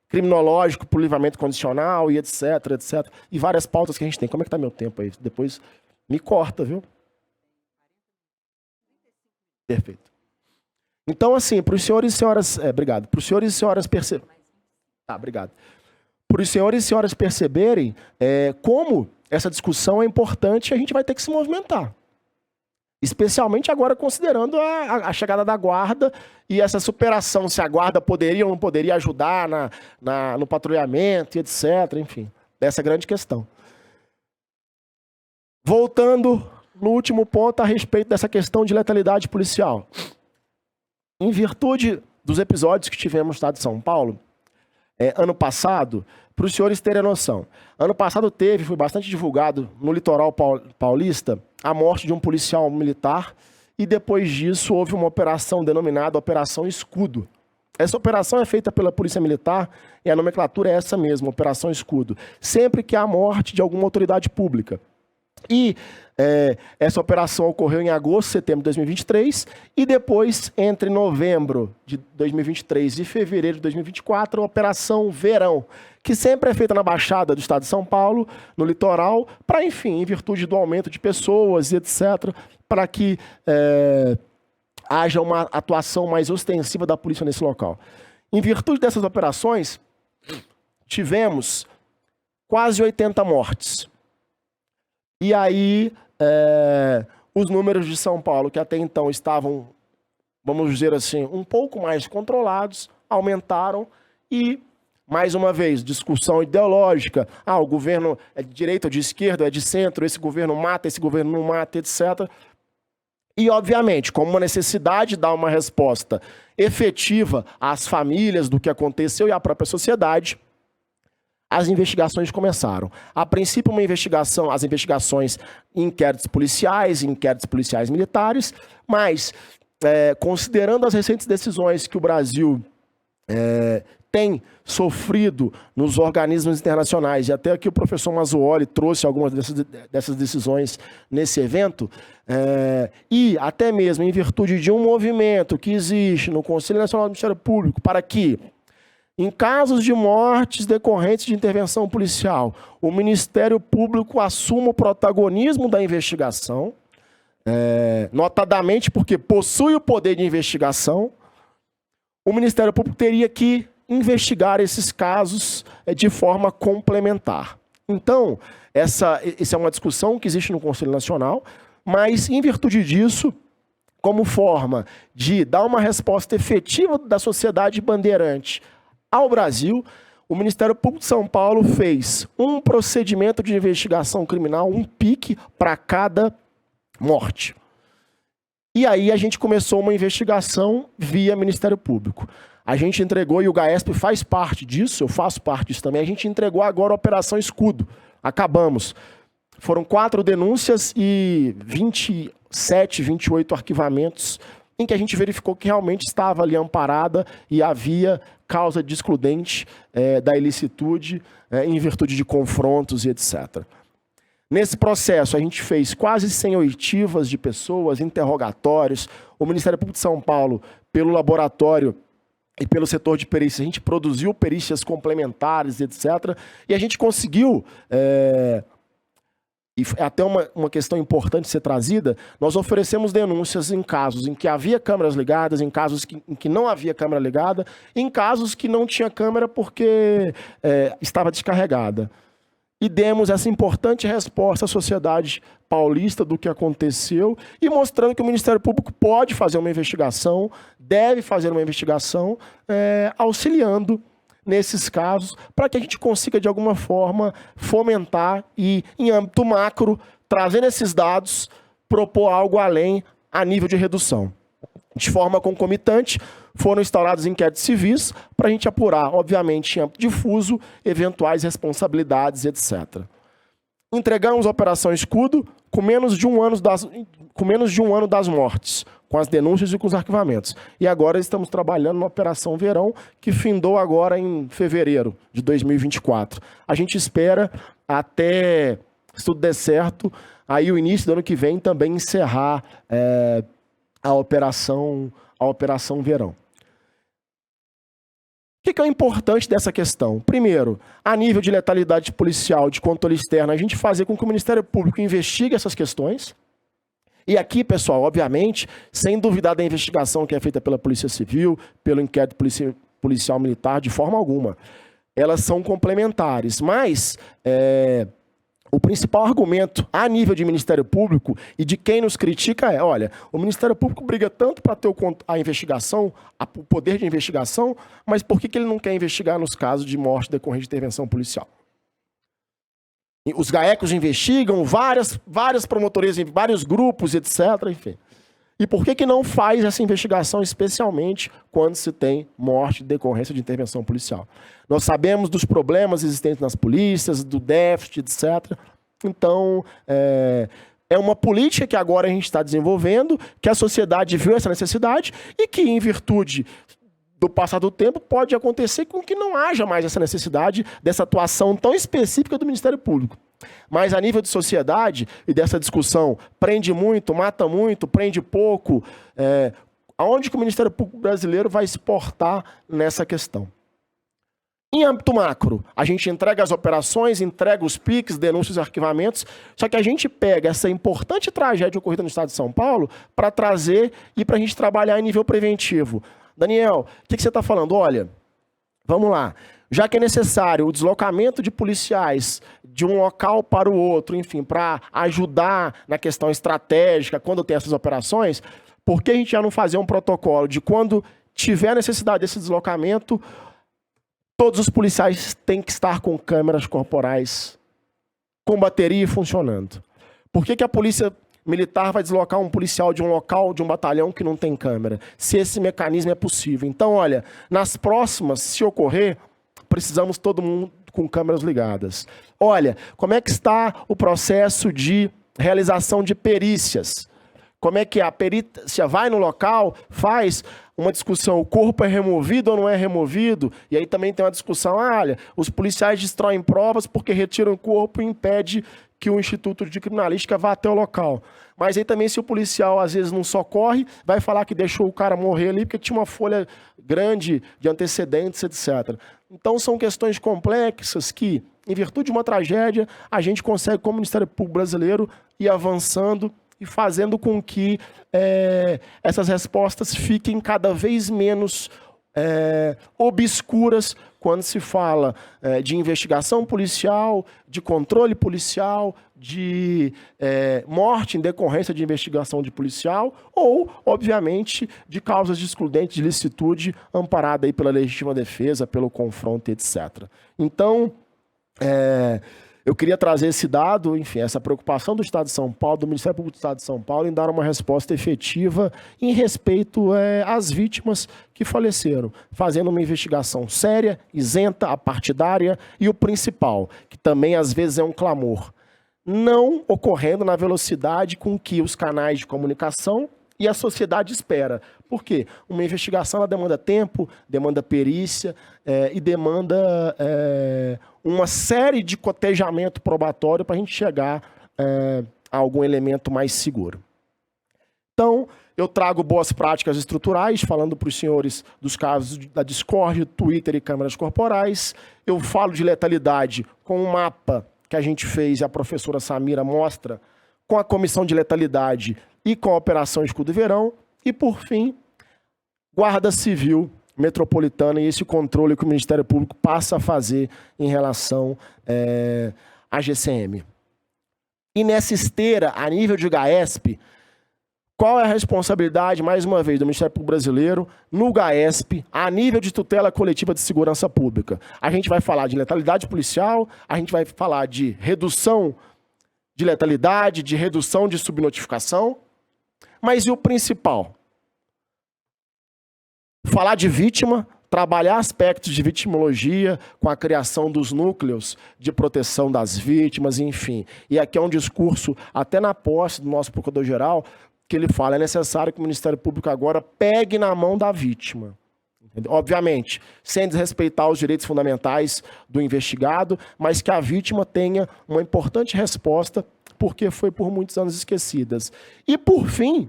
criminológico por livramento condicional e etc, etc. E várias pautas que a gente tem. Como é que está meu tempo aí? Depois me corta, viu? Perfeito. Então, assim, para os senhores e senhoras... obrigado. Para os senhores e senhoras perceberem... Tá, obrigado. Para os senhores e senhoras perceberem como essa discussão é importante, a gente vai ter que se movimentar. Especialmente agora considerando a chegada da Guarda e essa superação, se a Guarda poderia ou não poderia ajudar no patrulhamento, etc. Enfim, essa grande questão. Voltando no último ponto a respeito dessa questão de letalidade policial. Em virtude dos episódios que tivemos no estado de São Paulo, ano passado, para os senhores terem noção, ano passado foi bastante divulgado no litoral paulista, a morte de um policial militar e depois disso houve uma operação denominada Operação Escudo. Essa operação é feita pela Polícia Militar e a nomenclatura é essa mesma, Operação Escudo, sempre que há morte de alguma autoridade pública. E essa operação ocorreu em agosto, setembro de 2023, e depois, entre novembro de 2023 e fevereiro de 2024, a Operação Verão, que sempre é feita na Baixada do Estado de São Paulo, no litoral, para, enfim, em virtude do aumento de pessoas e etc., para que haja uma atuação mais ostensiva da polícia nesse local. Em virtude dessas operações, tivemos quase 80 mortes. E aí, os números de São Paulo, que até então estavam, vamos dizer assim, um pouco mais controlados, aumentaram e, mais uma vez, discussão ideológica. O governo é de direita ou de esquerda, é de centro, esse governo mata, esse governo não mata, etc. E, obviamente, como uma necessidade de dar uma resposta efetiva às famílias do que aconteceu e à própria sociedade, as investigações começaram. A princípio, as investigações em inquéritos policiais militares, mas, considerando as recentes decisões que o Brasil tem sofrido nos organismos internacionais, e até aqui o professor Mazzuoli trouxe algumas dessas decisões nesse evento, e até mesmo em virtude de um movimento que existe no Conselho Nacional do Ministério Público para que, em casos de mortes decorrentes de intervenção policial, o Ministério Público assuma o protagonismo da investigação, notadamente porque possui o poder de investigação, o Ministério Público teria que investigar esses casos de forma complementar. Então, essa é uma discussão que existe no Conselho Nacional, mas, em virtude disso, como forma de dar uma resposta efetiva da sociedade bandeirante ao Brasil, o Ministério Público de São Paulo fez um procedimento de investigação criminal, um PIC para cada morte. E aí a gente começou uma investigação via Ministério Público. A gente entregou, e o GAESP faz parte disso, eu faço parte disso também, a gente entregou agora a Operação Escudo. Acabamos. Foram 4 denúncias e 27, 28 arquivamentos em que a gente verificou que realmente estava ali amparada e havia causa de excludente da ilicitude em virtude de confrontos e etc. Nesse processo, a gente fez quase 100 oitivas de pessoas, interrogatórios. O Ministério Público de São Paulo, pelo laboratório e pelo setor de perícia, a gente produziu perícias complementares, etc. E a gente conseguiu... E até uma questão importante ser trazida, nós oferecemos denúncias em casos em que havia câmeras ligadas, em casos em que não havia câmera ligada, em casos que não tinha câmera porque estava descarregada. E demos essa importante resposta à sociedade paulista do que aconteceu e mostrando que o Ministério Público pode fazer uma investigação, deve fazer uma investigação, auxiliando nesses casos, para que a gente consiga, de alguma forma, fomentar e, em âmbito macro, trazendo esses dados, propor algo além a nível de redução. De forma concomitante, foram instaurados inquéritos civis para a gente apurar, obviamente, em âmbito difuso, eventuais responsabilidades, etc. Entregamos a Operação Escudo com menos de um ano das mortes, com as denúncias e com os arquivamentos. E agora estamos trabalhando na Operação Verão, que findou agora em fevereiro de 2024. A gente espera, até, se tudo der certo, aí o início do ano que vem também encerrar a Operação Verão. O que é importante dessa questão? Primeiro, a nível de letalidade policial, de controle externo, a gente fazer com que o Ministério Público investigue essas questões. E aqui, pessoal, obviamente, sem duvidar da investigação que é feita pela Polícia Civil, pelo inquérito policial militar, de forma alguma. Elas são complementares, mas o principal argumento a nível de Ministério Público e de quem nos critica é, olha, o Ministério Público briga tanto para ter a investigação, o poder de investigação, mas por que ele não quer investigar nos casos de morte decorrente de intervenção policial? Os GAECos investigam, várias promotorias, vários grupos, etc. Enfim. E por que não faz essa investigação, especialmente quando se tem morte de decorrência de intervenção policial? Nós sabemos dos problemas existentes nas polícias, do déficit, etc. Então, é uma política que agora a gente está desenvolvendo, que a sociedade viu essa necessidade e que, em virtude do passar do tempo, pode acontecer com que não haja mais essa necessidade dessa atuação tão específica do Ministério Público. Mas a nível de sociedade e dessa discussão, prende muito, mata muito, prende pouco, aonde que o Ministério Público brasileiro vai se portar nessa questão? Em âmbito macro, a gente entrega as operações, entrega os PICs, denúncias e arquivamentos, só que a gente pega essa importante tragédia ocorrida no estado de São Paulo para trazer e para a gente trabalhar em nível preventivo. Daniel, o que você está falando? Olha, vamos lá. Já que é necessário o deslocamento de policiais de um local para o outro, enfim, para ajudar na questão estratégica, quando tem essas operações, por que a gente já não fazer um protocolo de quando tiver necessidade desse deslocamento, todos os policiais têm que estar com câmeras corporais, com bateria funcionando? Por que a polícia militar vai deslocar um policial de um local, de um batalhão que não tem câmera, se esse mecanismo é possível? Então, olha, nas próximas, se ocorrer, precisamos todo mundo com câmeras ligadas. Olha, como é que está o processo de realização de perícias? Como é que a perícia vai no local, faz uma discussão, o corpo é removido ou não é removido? E aí também tem uma discussão, olha, os policiais destroem provas porque retiram o corpo e impede que o Instituto de Criminalística vá até o local. Mas aí também, se o policial às vezes não socorre, vai falar que deixou o cara morrer ali porque tinha uma folha grande de antecedentes, etc. Então são questões complexas que, em virtude de uma tragédia, a gente consegue, como Ministério Público brasileiro, ir avançando e fazendo com que essas respostas fiquem cada vez menos obscuras quando se fala de investigação policial, de controle policial, de morte em decorrência de investigação de policial ou, obviamente, de causas de excludente de licitude amparada aí pela legítima defesa, pelo confronto, etc. Então, eu queria trazer esse dado, enfim, essa preocupação do Estado de São Paulo, do Ministério Público do Estado de São Paulo, em dar uma resposta efetiva em respeito às vítimas que faleceram, fazendo uma investigação séria, isenta, apartidária e o principal, que também às vezes é um clamor, não ocorrendo na velocidade com que os canais de comunicação e a sociedade espera. Por quê? Uma investigação ela demanda tempo, demanda perícia e demanda uma série de cotejamento probatório para a gente chegar a algum elemento mais seguro. Então, eu trago boas práticas estruturais, falando para os senhores dos casos da Discord, Twitter e câmeras corporais. Eu falo de letalidade com um mapa que a gente fez e a professora Samira mostra com a Comissão de Letalidade e com a Operação Escudo e Verão. E, por fim, Guarda Civil Metropolitana e esse controle que o Ministério Público passa a fazer em relação à GCM. E nessa esteira, a nível de GAESP, qual é a responsabilidade, mais uma vez, do Ministério Público Brasileiro no GAESP, a nível de tutela coletiva de segurança pública? A gente vai falar de letalidade policial, a gente vai falar de redução de letalidade, de redução de subnotificação, mas e o principal? Falar de vítima, trabalhar aspectos de vitimologia com a criação dos núcleos de proteção das vítimas, enfim. E aqui é um discurso, até na posse do nosso Procurador-Geral, que ele fala, é necessário que o Ministério Público agora pegue na mão da vítima. Obviamente, sem desrespeitar os direitos fundamentais do investigado, mas que a vítima tenha uma importante resposta, porque foi por muitos anos esquecidas. E, por fim,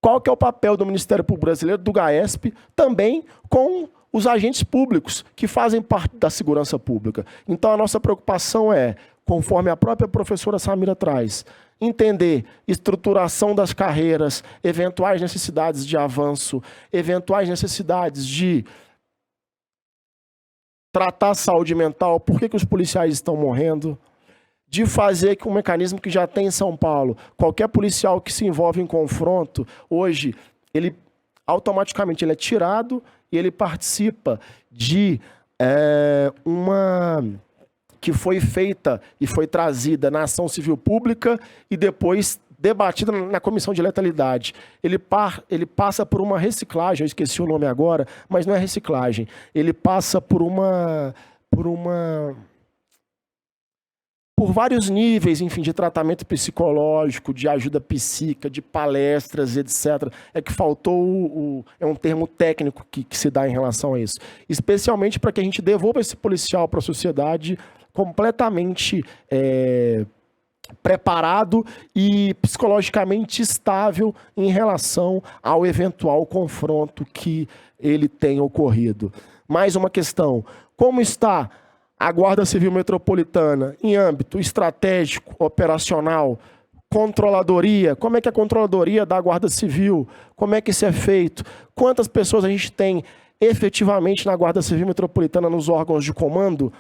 qual que é o papel do Ministério Público Brasileiro, do GAESP, também com os agentes públicos que fazem parte da segurança pública? Então, a nossa preocupação é, conforme a própria professora Samira traz, entender estruturação das carreiras, eventuais necessidades de avanço, eventuais necessidades de tratar a saúde mental, por que os policiais estão morrendo, de fazer que um mecanismo que já tem em São Paulo, qualquer policial que se envolve em confronto, hoje, ele automaticamente ele é tirado e ele participa de uma que foi feita e foi trazida na ação civil pública e depois debatida na comissão de letalidade. Ele passa por uma reciclagem, eu esqueci o nome agora, mas não é reciclagem. Ele passa por vários níveis, enfim, de tratamento psicológico, de ajuda psíquica, de palestras, etc. É que faltou é um termo técnico que se dá em relação a isso. Especialmente para que a gente devolva esse policial para a sociedade completamente preparado e psicologicamente estável em relação ao eventual confronto que ele tenha ocorrido. Mais uma questão, como está a Guarda Civil Metropolitana em âmbito estratégico, operacional, controladoria? Como é que a controladoria da Guarda Civil, como é que isso é feito? Quantas pessoas a gente tem efetivamente na Guarda Civil Metropolitana nos órgãos de comando,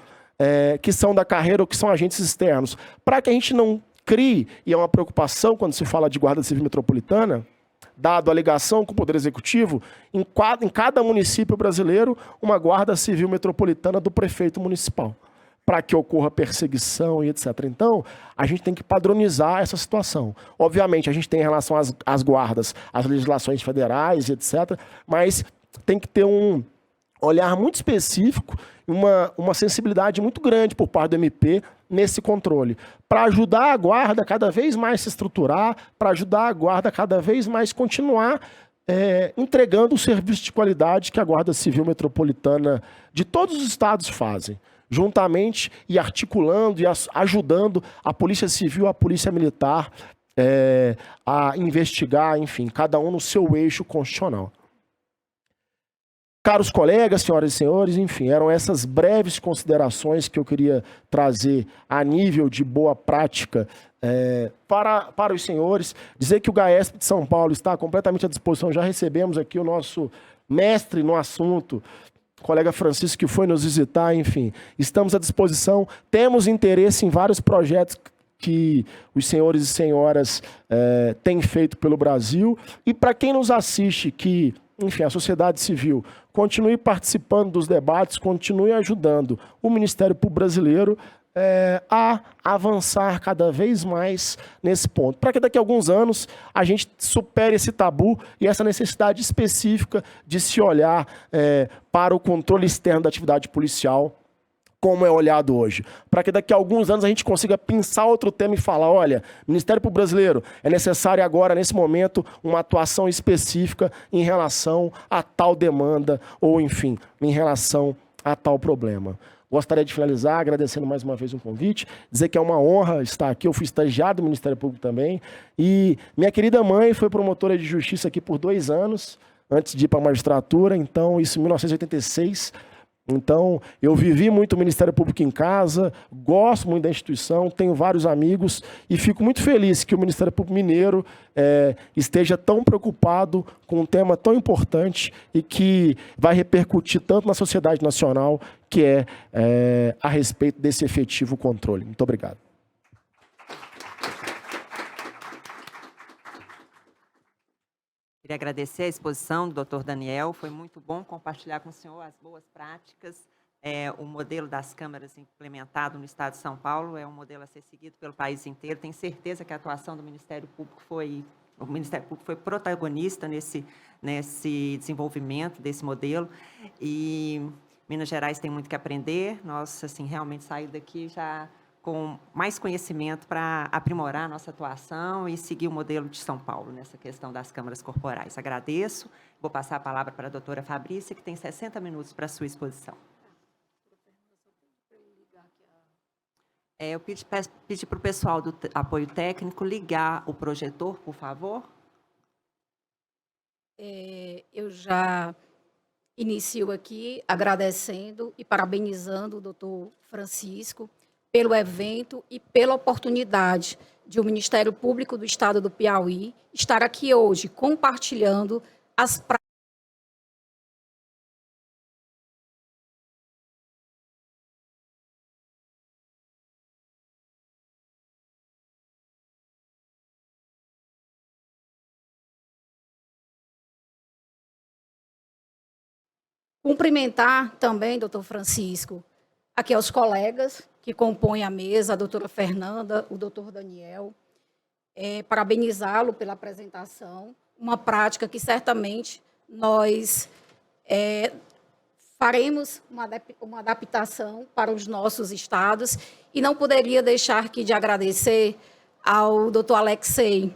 que são da carreira ou que são agentes externos? Para que a gente não crie, e é uma preocupação quando se fala de Guarda Civil Metropolitana, dado a ligação com o Poder Executivo, em cada município brasileiro, uma Guarda Civil Metropolitana do prefeito municipal, para que ocorra perseguição e etc. Então, a gente tem que padronizar essa situação. Obviamente, a gente tem em relação às guardas, as legislações federais e etc., mas tem que ter um olhar muito específico, uma sensibilidade muito grande por parte do MP nesse controle, para ajudar a guarda cada vez mais se estruturar, para ajudar a guarda cada vez mais continuar entregando o serviço de qualidade que a Guarda Civil Metropolitana de todos os estados fazem, juntamente e articulando e ajudando a Polícia Civil, a Polícia Militar a investigar, enfim, cada um no seu eixo constitucional. Caros colegas, senhoras e senhores, enfim, eram essas breves considerações que eu queria trazer a nível de boa prática para os senhores. Dizer que o GAESP de São Paulo está completamente à disposição. Já recebemos aqui o nosso mestre no assunto, o colega Francisco, que foi nos visitar, enfim. Estamos à disposição. Temos interesse em vários projetos que os senhores e senhoras têm feito pelo Brasil. E para quem nos assiste, que, enfim, a sociedade civil, continue participando dos debates, continue ajudando o Ministério Público Brasileiro a avançar cada vez mais nesse ponto, para que daqui a alguns anos a gente supere esse tabu e essa necessidade específica de se olhar para o controle externo da atividade policial, como é olhado hoje. Para que daqui a alguns anos a gente consiga pensar outro tema e falar, olha, Ministério Público Brasileiro, é necessário agora, nesse momento, uma atuação específica em relação a tal demanda ou, enfim, em relação a tal problema. Gostaria de finalizar agradecendo mais uma vez o convite, dizer que é uma honra estar aqui. Eu fui estagiário do Ministério Público também. E minha querida mãe foi promotora de justiça aqui por 2 anos, antes de ir para a magistratura, então isso em 1986. Então, eu vivi muito o Ministério Público em casa, gosto muito da instituição, tenho vários amigos e fico muito feliz que o Ministério Público Mineiro esteja tão preocupado com um tema tão importante e que vai repercutir tanto na sociedade nacional, que é a respeito desse efetivo controle. Muito obrigado. Queria agradecer a exposição do Dr. Daniel, foi muito bom compartilhar com o senhor as boas práticas. O modelo das câmaras implementado no Estado de São Paulo é um modelo a ser seguido pelo país inteiro. Tenho certeza que a atuação do Ministério Público foi protagonista nesse desenvolvimento desse modelo. E Minas Gerais tem muito que aprender. Nós, assim, realmente saímos daqui já com mais conhecimento para aprimorar a nossa atuação e seguir o modelo de São Paulo nessa questão das câmaras corporais. Agradeço. Vou passar a palavra para a doutora Fabrícia, que tem 60 minutos para a sua exposição. Eu pedi para o pessoal do apoio técnico ligar o projetor, por favor. Eu já inicio aqui agradecendo e parabenizando o doutor Francisco pelo evento e pela oportunidade de o Ministério Público do Estado do Piauí estar aqui hoje compartilhando as práticas Cumprimentar também, doutor Francisco, aqui aos colegas que compõem a mesa, a doutora Fernanda, o doutor Daniel, parabenizá-lo pela apresentação, uma prática que certamente nós faremos uma adaptação para os nossos estados e não poderia deixar aqui de agradecer ao doutor Alexei,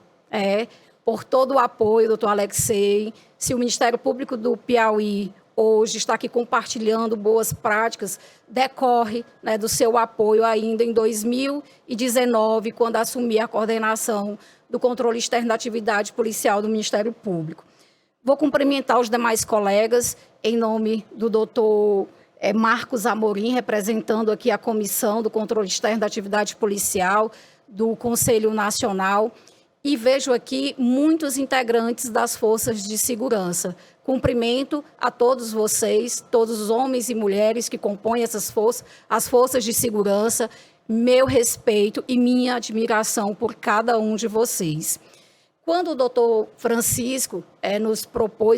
por todo o apoio, doutor Alexei. Se o Ministério Público do Piauí hoje está aqui compartilhando boas práticas, decorre do seu apoio ainda em 2019, quando assumi a coordenação do controle externo da atividade policial do Ministério Público. Vou cumprimentar os demais colegas, em nome do doutor Marcos Amorim, representando aqui a Comissão do Controle Externo da Atividade Policial do Conselho Nacional, e vejo aqui muitos integrantes das forças de segurança. Cumprimento a todos vocês, todos os homens e mulheres que compõem essas forças, as forças de segurança, meu respeito e minha admiração por cada um de vocês. Quando o doutor Francisco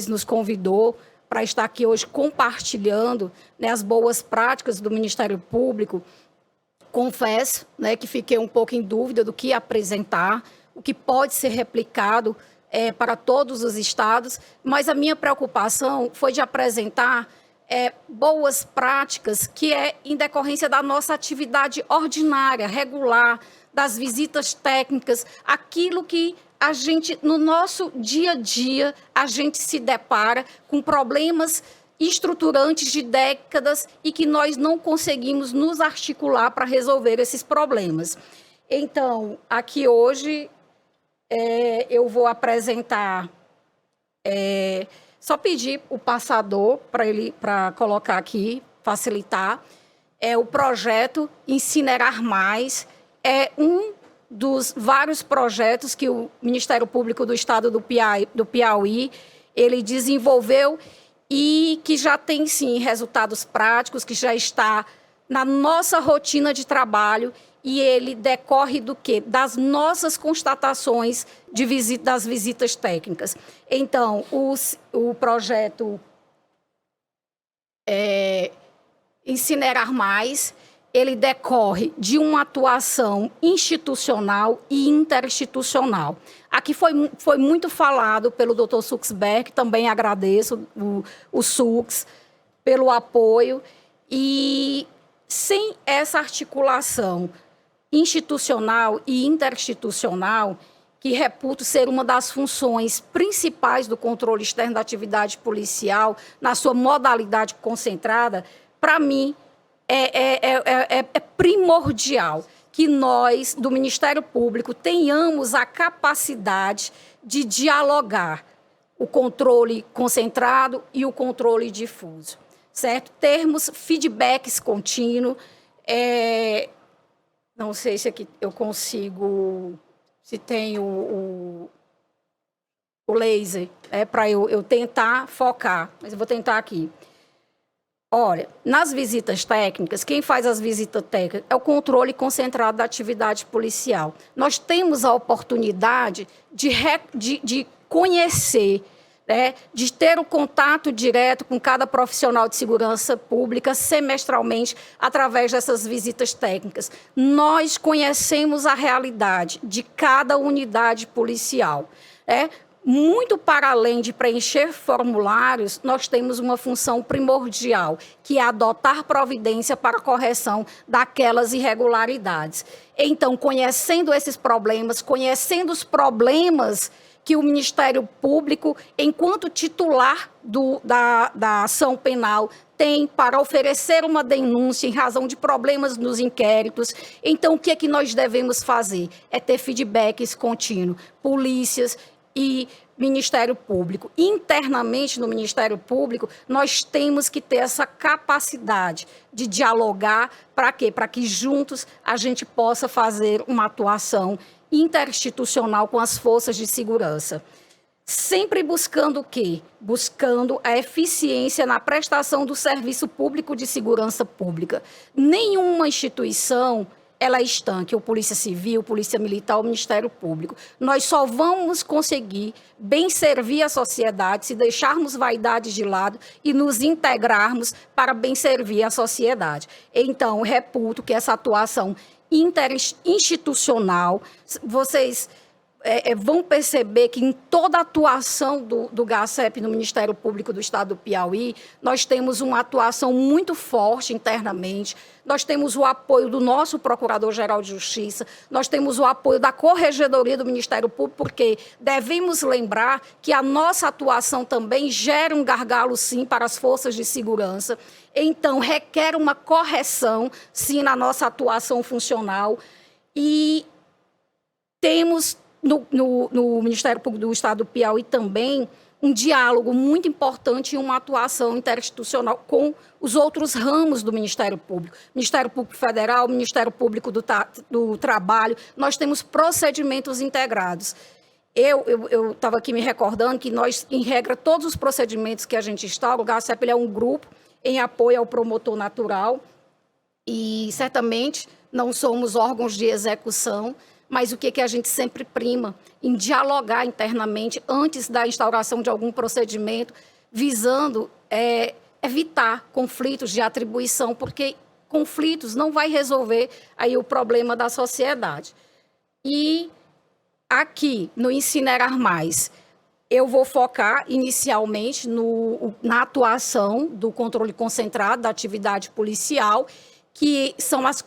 nos convidou para estar aqui hoje compartilhando as boas práticas do Ministério Público, confesso que fiquei um pouco em dúvida do que apresentar, o que pode ser replicado para todos os estados, mas a minha preocupação foi de apresentar boas práticas que em decorrência da nossa atividade ordinária, regular, das visitas técnicas, aquilo que a gente, no nosso dia a dia, a gente se depara com problemas estruturantes de décadas e que nós não conseguimos nos articular para resolver esses problemas. Então, aqui hoje, eu vou apresentar, só pedir o passador para colocar aqui, facilitar, o projeto Incinerar Mais, um dos vários projetos que o Ministério Público do Estado do Piauí ele desenvolveu e que já tem, sim, resultados práticos, que já está na nossa rotina de trabalho e ele decorre do quê? Das nossas constatações das visitas técnicas. Então, o projeto Incinerar Mais, ele decorre de uma atuação institucional e interinstitucional. Aqui foi muito falado pelo Dr. Suxberg, também agradeço o Sux pelo apoio, e sem essa articulação institucional e interinstitucional, que reputo ser uma das funções principais do controle externo da atividade policial, na sua modalidade concentrada, para mim, é primordial que nós, do Ministério Público, tenhamos a capacidade de dialogar o controle concentrado e o controle difuso, certo? Termos feedbacks contínuos. Não sei se aqui eu consigo, se tem o laser, para eu tentar focar, mas eu vou tentar aqui. Olha, nas visitas técnicas, quem faz as visitas técnicas é o controle concentrado da atividade policial. Nós temos a oportunidade de conhecer, né, de ter o contato direto com cada profissional de segurança pública semestralmente através dessas visitas técnicas. Nós conhecemos a realidade de cada unidade policial, né? Muito para além de preencher formulários, nós temos uma função primordial, que é adotar providência para a correção daquelas irregularidades. Então, conhecendo esses problemas, conhecendo os problemas que o Ministério Público, enquanto titular da ação penal, tem para oferecer uma denúncia em razão de problemas nos inquéritos. Então, o que é que nós devemos fazer? É ter feedbacks contínuos, polícias e Ministério Público. Internamente no Ministério Público, nós temos que ter essa capacidade de dialogar. Para quê? Para que juntos a gente possa fazer uma atuação interinstitucional com as forças de segurança. Sempre buscando o quê? Buscando a eficiência na prestação do serviço público de segurança pública. Nenhuma instituição ela é estanque, o Polícia Civil, Polícia Militar, o Ministério Público. Nós só vamos conseguir bem servir a sociedade se deixarmos vaidades de lado e nos integrarmos para bem servir a sociedade. Então, reputo que essa atuação interinstitucional, vocês vão perceber que em toda a atuação do GACEP no Ministério Público do Estado do Piauí, nós temos uma atuação muito forte internamente, nós temos o apoio do nosso Procurador-Geral de Justiça, nós temos o apoio da Corregedoria do Ministério Público, porque devemos lembrar que a nossa atuação também gera um gargalo, sim, para as forças de segurança. Então, requer uma correção, sim, na nossa atuação funcional. E temos no Ministério Público do Estado do Piauí também um diálogo muito importante e uma atuação interinstitucional com os outros ramos do Ministério Público. Ministério Público Federal, Ministério Público do Trabalho, nós temos procedimentos integrados. Eu estava aqui me recordando que nós, em regra, todos os procedimentos que a gente instaura, o GACEP ele é um grupo em apoio ao promotor natural e, certamente, não somos órgãos de execução, mas o que a gente sempre prima em dialogar internamente antes da instauração de algum procedimento, visando evitar conflitos de atribuição, porque conflitos não vai resolver aí o problema da sociedade. E aqui, no Incinerar Mais, eu vou focar inicialmente na atuação do controle concentrado da atividade policial, que são as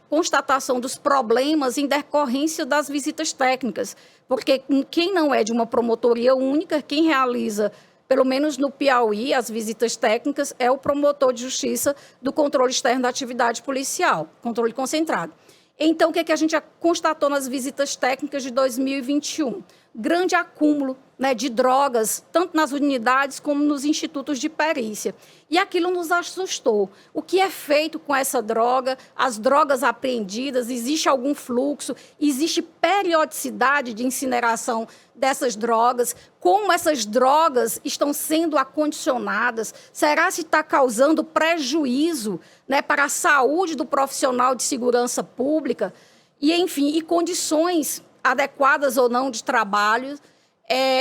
constatação dos problemas em decorrência das visitas técnicas, porque quem não é de uma promotoria única, quem realiza, pelo menos no Piauí, as visitas técnicas é o promotor de justiça do controle externo da atividade policial, controle concentrado. Então, o que a gente já constatou nas visitas técnicas de 2021? grande acúmulo, né, de drogas, tanto nas unidades como nos institutos de perícia. E aquilo nos assustou. O que é feito com essa droga? As drogas apreendidas, existe algum fluxo? Existe periodicidade de incineração dessas drogas? Como essas drogas estão sendo acondicionadas? Será se está causando prejuízo, né, para a saúde do profissional de segurança pública? E, enfim, e condições adequadas ou não de trabalho,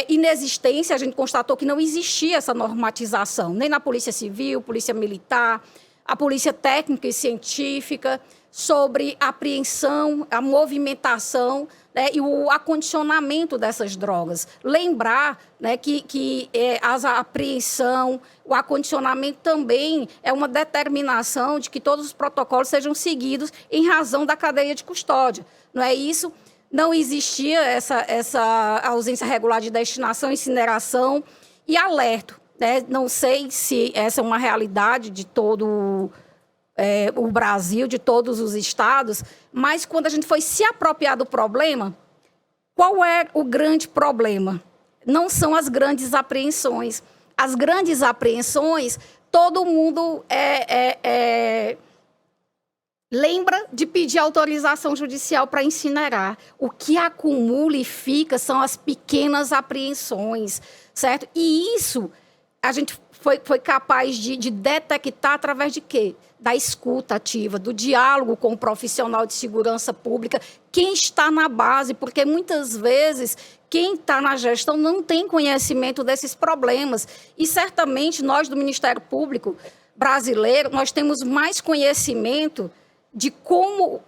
inexistência, a gente constatou que não existia essa normatização, nem na Polícia Civil, Polícia Militar, a Polícia Técnica e Científica, sobre a apreensão, a movimentação, né, e o acondicionamento dessas drogas. Lembrar, né, que a apreensão, o acondicionamento também é uma determinação de que todos os protocolos sejam seguidos em razão da cadeia de custódia. Não é isso? Não existia essa ausência regular de destinação, incineração e alerto, né? Não sei se essa é uma realidade de todo o Brasil, de todos os estados, mas quando a gente foi se apropriar do problema, qual é o grande problema? Não são as grandes apreensões. As grandes apreensões, todo mundo lembra de pedir autorização judicial para incinerar. O que acumula e fica são as pequenas apreensões, certo? E isso a gente foi capaz de detectar através de quê? Da escuta ativa, do diálogo com o profissional de segurança pública, quem está na base, porque muitas vezes quem está na gestão não tem conhecimento desses problemas. E certamente nós do Ministério Público brasileiro, nós temos mais conhecimento de como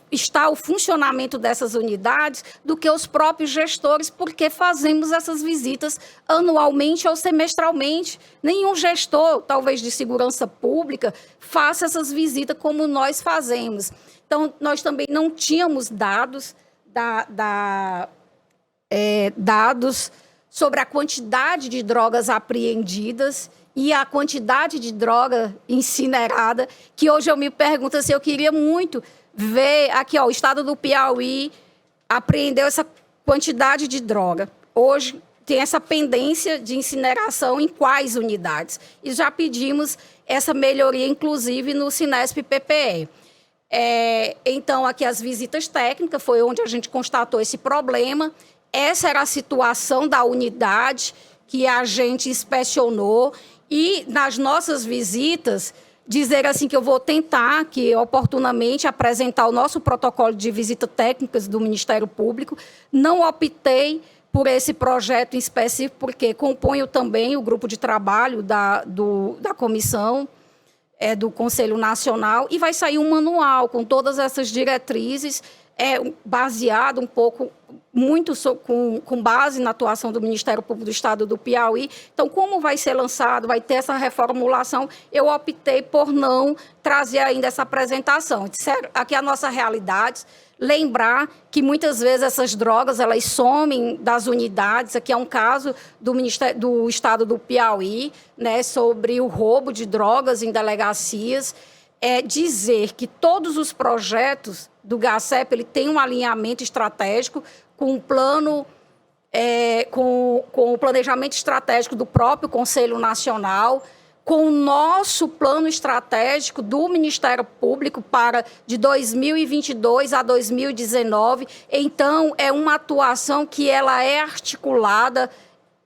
está o funcionamento dessas unidades do que os próprios gestores, porque fazemos essas visitas anualmente ou semestralmente. Nenhum gestor, talvez de segurança pública, faça essas visitas como nós fazemos. Então, nós também não tínhamos dados sobre a quantidade de drogas apreendidas e a quantidade de droga incinerada, que hoje eu me pergunto assim, eu queria muito ver aqui, ó, o estado do Piauí apreendeu essa quantidade de droga. Hoje tem essa pendência de incineração em quais unidades? E já pedimos essa melhoria, inclusive, no Cinesp PPE. Então, aqui as visitas técnicas, foi onde a gente constatou esse problema. Essa era a situação da unidade que a gente inspecionou. E nas nossas visitas, dizer assim que eu vou tentar, que oportunamente, apresentar o nosso protocolo de visita técnicas do Ministério Público. Não optei por esse projeto em específico, porque componho também o grupo de trabalho da comissão do Conselho Nacional, e vai sair um manual com todas essas diretrizes, baseado um pouco, muito com base na atuação do Ministério Público do Estado do Piauí. Então, como vai ser lançado, vai ter essa reformulação, eu optei por não trazer ainda essa apresentação. Aqui é a nossa realidade, lembrar que muitas vezes essas drogas, elas somem das unidades. Aqui é um caso do Estado do Piauí, né, sobre o roubo de drogas em delegacias. Dizer que todos os projetos do GACEP, ele tem um alinhamento estratégico com o plano, com o planejamento estratégico do próprio Conselho Nacional, com o nosso plano estratégico do Ministério Público de 2022 a 2019. Então, é uma atuação que ela é articulada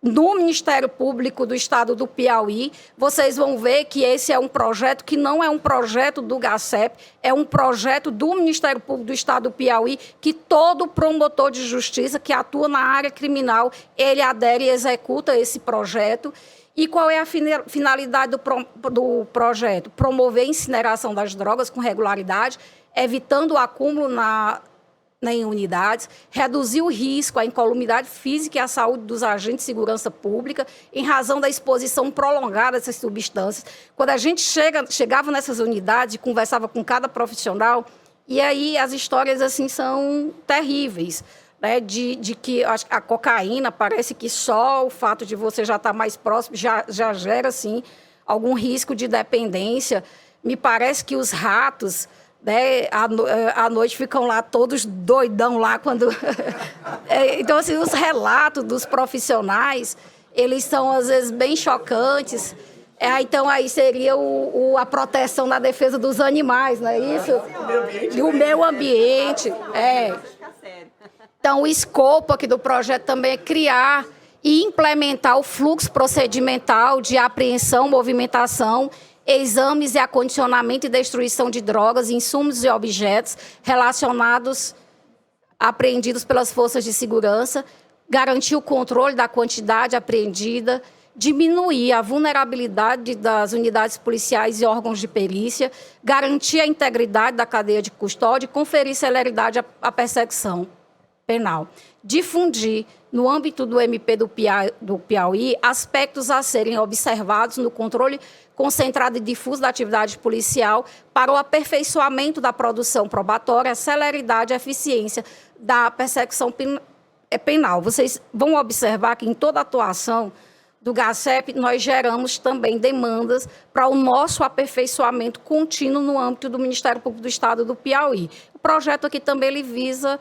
no Ministério Público do Estado do Piauí. Vocês vão ver que esse é um projeto que não é um projeto do GACEP, é um projeto do Ministério Público do Estado do Piauí, que todo promotor de justiça que atua na área criminal, ele adere e executa esse projeto. E qual é a finalidade do projeto? Promover a incineração das drogas com regularidade, evitando o acúmulo em unidades, reduzir o risco à incolumidade física e à saúde dos agentes de segurança pública, em razão da exposição prolongada dessas substâncias. Quando a gente chegava nessas unidades e conversava com cada profissional, e aí as histórias assim são terríveis, né, de que a cocaína, parece que só o fato de você já estar mais próximo já gera assim, algum risco de dependência. Me parece que os ratos, né? À noite ficam lá todos doidão lá quando... Então, assim, os relatos dos profissionais, eles são, às vezes, bem chocantes. Então, aí seria a proteção na defesa dos animais, não é isso? E o meio ambiente. Então, o escopo aqui do projeto também é criar e implementar o fluxo procedimental de apreensão, movimentação, exames e acondicionamento e destruição de drogas, insumos e objetos relacionados, apreendidos pelas forças de segurança, garantir o controle da quantidade apreendida, diminuir a vulnerabilidade das unidades policiais e órgãos de perícia, garantir a integridade da cadeia de custódia e conferir celeridade à perseguição penal. Difundir, no âmbito do MP do Piauí, aspectos a serem observados no controle concentrado e difuso da atividade policial para o aperfeiçoamento da produção probatória, a celeridade e eficiência da persecução penal. Vocês vão observar que em toda a atuação do GACEP, nós geramos também demandas para o nosso aperfeiçoamento contínuo no âmbito do Ministério Público do Estado do Piauí. O projeto aqui também ele visa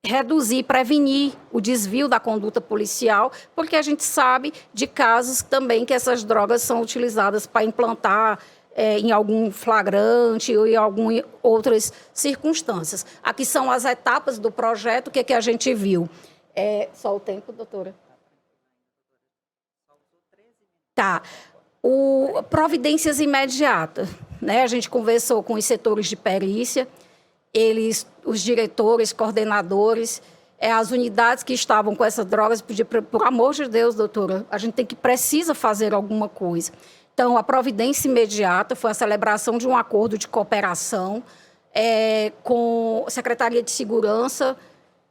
reduzir, prevenir o desvio da conduta policial, porque a gente sabe de casos também que essas drogas são utilizadas para implantar em algum flagrante ou em algumas outras circunstâncias. Aqui são as etapas do projeto, o que a gente viu. Só o tempo, doutora? Tá. Providências imediatas, né? A gente conversou com os setores de perícia, os diretores, coordenadores, as unidades que estavam com essas drogas, pediram, por amor de Deus, doutora, a gente precisa fazer alguma coisa. Então, a providência imediata foi a celebração de um acordo de cooperação com a Secretaria de Segurança,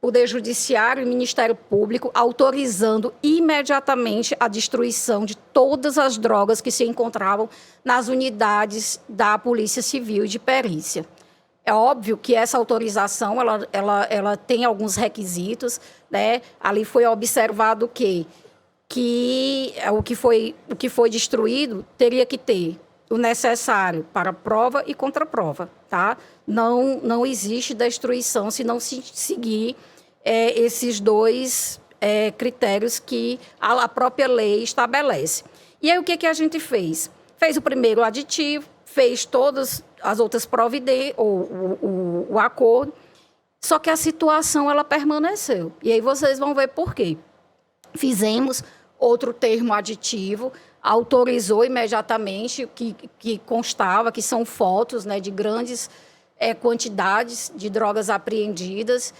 Poder Judiciário e Ministério Público, autorizando imediatamente a destruição de todas as drogas que se encontravam nas unidades da Polícia Civil e de Perícia. É óbvio que essa autorização ela tem alguns requisitos, né? Ali foi observado que o que foi destruído teria que ter o necessário para prova e contraprova, tá? Não existe destruição se não se seguir esses dois critérios que a própria lei estabelece. E aí o que a gente fez? Fez o primeiro aditivo, fez todas as outras providências, o acordo, só que a situação ela permaneceu. E aí vocês vão ver por quê. Fizemos outro termo aditivo, autorizou imediatamente que constava, que são fotos, né, de grandes quantidades de drogas apreendidas.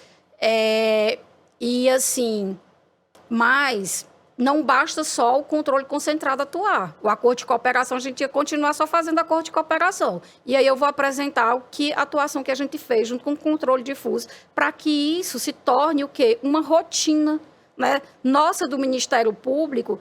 E assim, mas não basta só o controle concentrado atuar. O acordo de cooperação, a gente ia continuar só fazendo acordo de cooperação. E aí eu vou apresentar a atuação que a gente fez junto com o controle difuso, para que isso se torne o quê? Uma rotina, né, nossa do Ministério Público,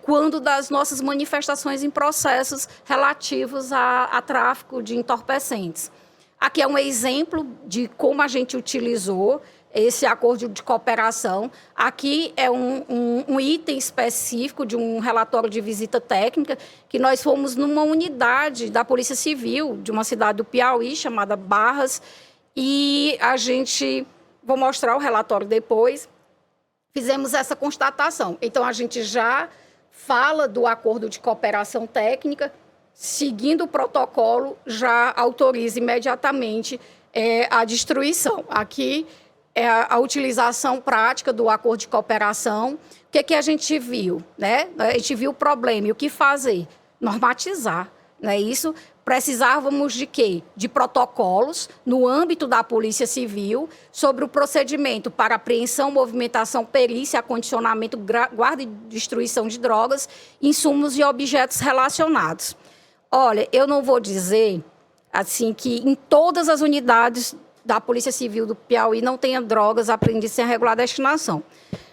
quando das nossas manifestações em processos relativos a tráfico de entorpecentes. Aqui é um exemplo de como a gente utilizou esse acordo de cooperação. Aqui é um item específico de um relatório de visita técnica, que nós fomos numa unidade da Polícia Civil, de uma cidade do Piauí, chamada Barras, e vou mostrar o relatório depois, fizemos essa constatação. Então, a gente já fala do acordo de cooperação técnica, seguindo o protocolo, já autoriza imediatamente a destruição. Aqui é a utilização prática do acordo de cooperação. O que a gente viu? Né? A gente viu o problema. E o que fazer? Normatizar. Não é isso? Precisávamos de quê? De protocolos no âmbito da Polícia Civil sobre o procedimento para apreensão, movimentação, perícia, acondicionamento, guarda e destruição de drogas, insumos e objetos relacionados. Olha, eu não vou dizer assim que em todas as unidades da Polícia Civil do Piauí não tenha drogas apreendidas sem a regular destinação.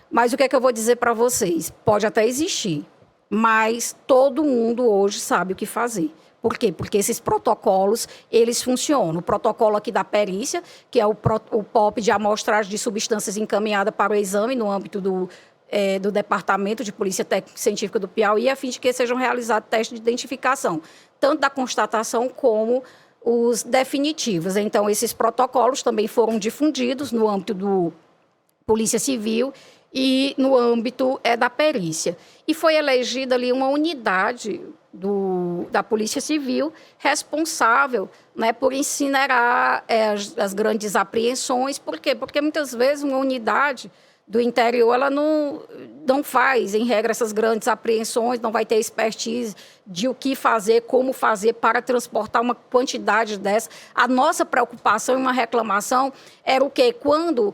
Mas o que eu vou dizer para vocês? Pode até existir, mas todo mundo hoje sabe o que fazer. Por quê? Porque esses protocolos, eles funcionam. O protocolo aqui da perícia, que é o POP de amostragem de substâncias encaminhada para o exame no âmbito do Departamento de Polícia Técnica e Científica do Piauí, a fim de que sejam realizados testes de identificação, tanto da constatação como os definitivos. Então, esses protocolos também foram difundidos no âmbito do Polícia Civil e no âmbito da perícia. E foi elegida ali uma unidade da Polícia Civil responsável, né, por incinerar as grandes apreensões. Por quê? Porque muitas vezes uma unidade do interior ela não faz, em regra, essas grandes apreensões, não vai ter expertise de o que fazer, como fazer para transportar uma quantidade dessa. A nossa preocupação e uma reclamação era o quê? Quando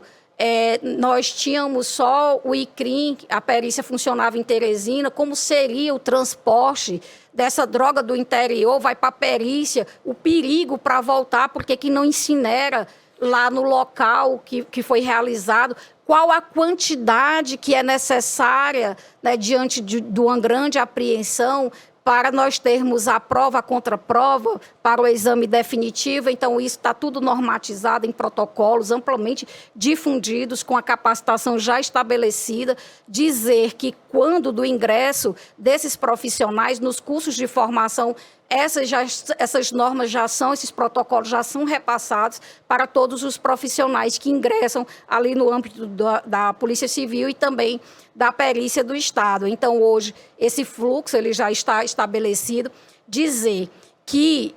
nós tínhamos só o ICRIM, a perícia funcionava em Teresina, como seria o transporte dessa droga do interior, vai para a perícia, o perigo para voltar, porque que não incinera lá no local que foi realizado, qual a quantidade que é necessária, né, diante de uma grande apreensão, para nós termos a prova, a contraprova, para o exame definitivo. Então, isso está tudo normatizado em protocolos amplamente difundidos, com a capacitação já estabelecida. Dizer que, quando do ingresso desses profissionais nos cursos de formação, essas normas já são, esses protocolos já são repassados para todos os profissionais que ingressam ali no âmbito da Polícia Civil e também da perícia do Estado. Então, hoje, esse fluxo ele já está estabelecido. Dizer que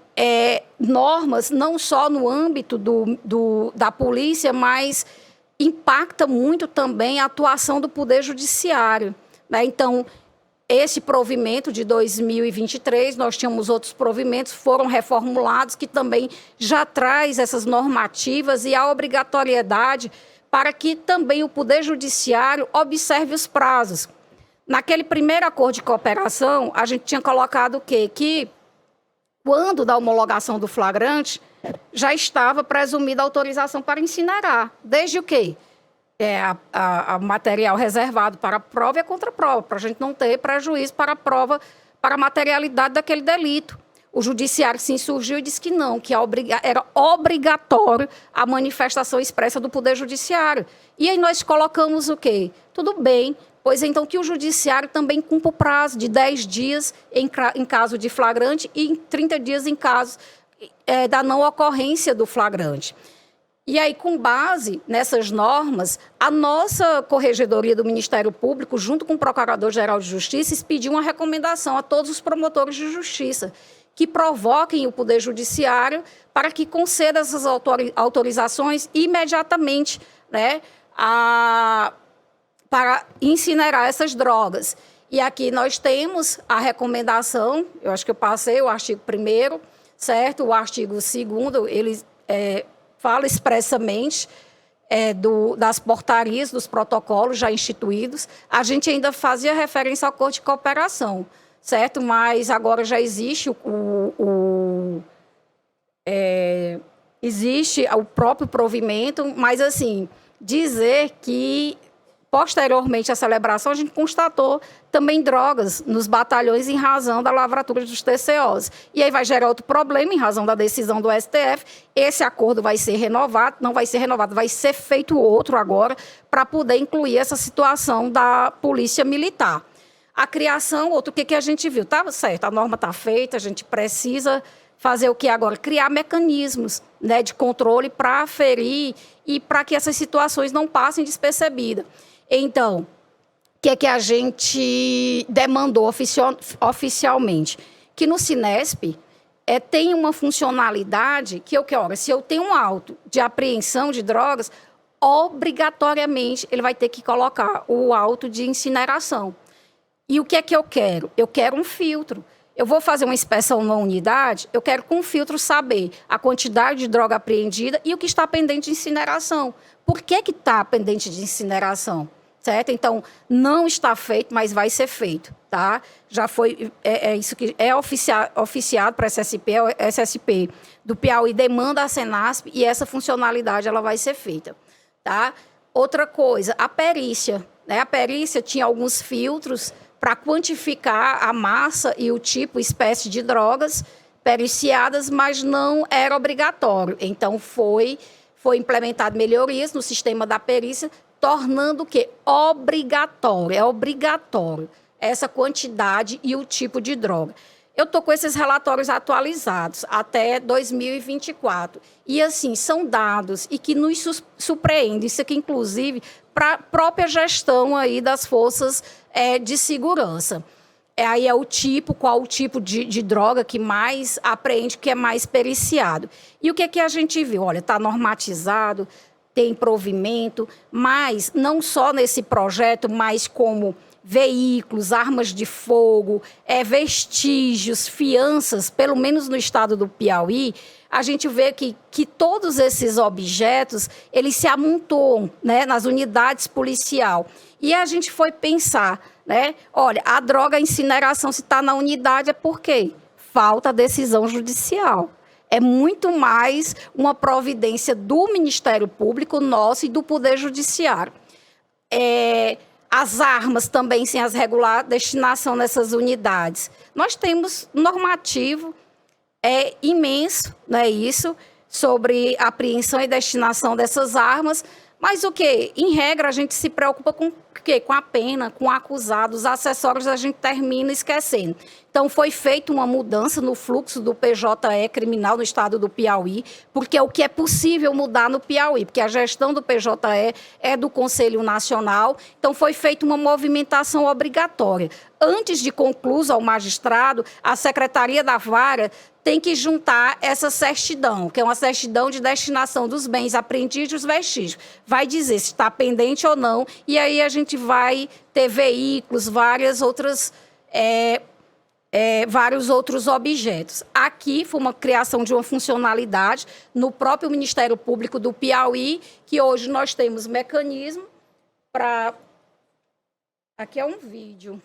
normas, não só no âmbito da polícia, mas impacta muito também a atuação do Poder Judiciário, né? Então, esse provimento de 2023, nós tínhamos outros provimentos, foram reformulados, que também já traz essas normativas e a obrigatoriedade para que também o Poder Judiciário observe os prazos. Naquele primeiro acordo de cooperação, a gente tinha colocado o quê? Que, quando da homologação do flagrante, já estava presumida a autorização para incinerar. Desde o quê? A material reservado para a prova e a contraprova, para a gente não ter prejuízo para a prova, para a materialidade daquele delito. O judiciário se insurgiu e disse que não, que era obrigatório a manifestação expressa do Poder Judiciário. E aí nós colocamos o quê? Tudo bem, pois então que o judiciário também cumpra o prazo de 10 dias em caso de flagrante e em 30 dias em caso da não ocorrência do flagrante. E aí, com base nessas normas, a nossa Corregedoria do Ministério Público, junto com o Procurador-Geral de Justiça, expediu uma recomendação a todos os promotores de justiça que provoquem o Poder Judiciário para que conceda essas autorizações imediatamente, né, para incinerar essas drogas. E aqui nós temos a recomendação, eu acho que eu passei o artigo 1º, certo? O artigo 2º, ele fala expressamente das portarias, dos protocolos já instituídos. A gente ainda fazia referência ao acordo de cooperação, certo? Mas agora já existe existe o próprio provimento, mas, assim, dizer que, posteriormente à celebração, a gente constatou também drogas nos batalhões em razão da lavratura dos TCOs. E aí vai gerar outro problema em razão da decisão do STF. Esse acordo vai ser renovado, não vai ser renovado, vai ser feito outro agora para poder incluir essa situação da Polícia Militar. A criação, outro, o que a gente viu? Tá certo, a norma está feita, a gente precisa fazer o que agora? Criar mecanismos, né, de controle para aferir e para que essas situações não passem despercebidas. Então, o que a gente demandou oficialmente? Que no Cinesp tem uma funcionalidade que se eu tenho um auto de apreensão de drogas, obrigatoriamente ele vai ter que colocar o auto de incineração. E o que é que eu quero? Eu quero um filtro. Eu vou fazer uma inspeção na unidade, eu quero com o filtro saber a quantidade de droga apreendida e o que está pendente de incineração. Por que está pendente de incineração? Certo? Então, não está feito, mas vai ser feito, tá? Já foi, isso que é oficiado para a SSP, a SSP do Piauí demanda a Senasp e essa funcionalidade ela vai ser feita, tá? Outra coisa, a perícia, né? A perícia tinha alguns filtros para quantificar a massa e o tipo, espécie de drogas periciadas, mas não era obrigatório. Então, foi implementado melhorias no sistema da perícia, tornando o quê? Obrigatório, é obrigatório essa quantidade e o tipo de droga. Eu estou com esses relatórios atualizados até 2024. E, assim, são dados e que nos surpreendem. Isso aqui, inclusive, para a própria gestão aí das forças de segurança. Aí é o tipo, qual o tipo de droga que mais apreende, que é mais periciado. E o que a gente viu? Olha, está normatizado, tem provimento, mas não só nesse projeto, mas como veículos, armas de fogo, vestígios, fianças, pelo menos no estado do Piauí, a gente vê que todos esses objetos, eles se amontoam, né, nas unidades policial. E a gente foi pensar, né, olha, a droga, a incineração, se está na unidade é por quê? Falta decisão judicial. É muito mais uma providência do Ministério Público, nosso, e do Poder Judiciário. As armas também, sem as regular destinação nessas unidades. Nós temos normativo imenso, não é isso, sobre apreensão e destinação dessas armas, mas o quê? Em regra, a gente se preocupa com o quê? Com a pena, com o acusado, os acessórios a gente termina esquecendo. Então, foi feita uma mudança no fluxo do PJE criminal no estado do Piauí, porque é o que é possível mudar no Piauí, porque a gestão do PJE é do Conselho Nacional, então foi feita uma movimentação obrigatória. Antes de concluso ao magistrado, a Secretaria da Vara tem que juntar essa certidão, que é uma certidão de destinação dos bens apreendidos e os vestígios. Vai dizer se está pendente ou não, e aí a gente vai ter veículos, vários outros objetos. Aqui foi uma criação de uma funcionalidade no próprio Ministério Público do Piauí, que hoje nós temos mecanismo para... Aqui é um vídeo.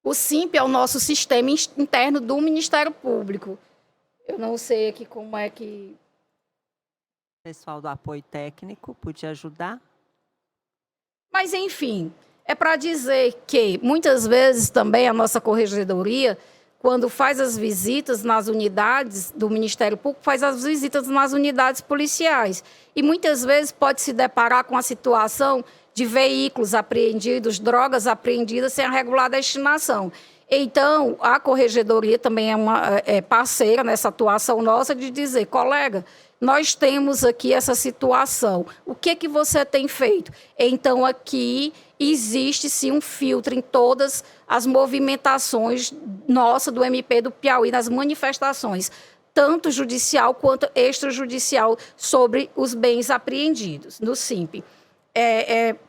O SIMP é o nosso sistema interno do Ministério Público. Eu não sei aqui como é que... O pessoal do apoio técnico podia ajudar? Mas, enfim, é para dizer que, muitas vezes, também a nossa corregedoria, quando faz as visitas nas unidades do Ministério Público, faz as visitas nas unidades policiais. E, muitas vezes, pode se deparar com a situação de veículos apreendidos, drogas apreendidas sem a regular destinação. Então, a corregedoria também é parceira nessa atuação nossa de dizer, colega, nós temos aqui essa situação, o que você tem feito? Então, aqui existe, sim, um filtro em todas as movimentações nossa do MP do Piauí, nas manifestações, tanto judicial quanto extrajudicial, sobre os bens apreendidos no SIMP.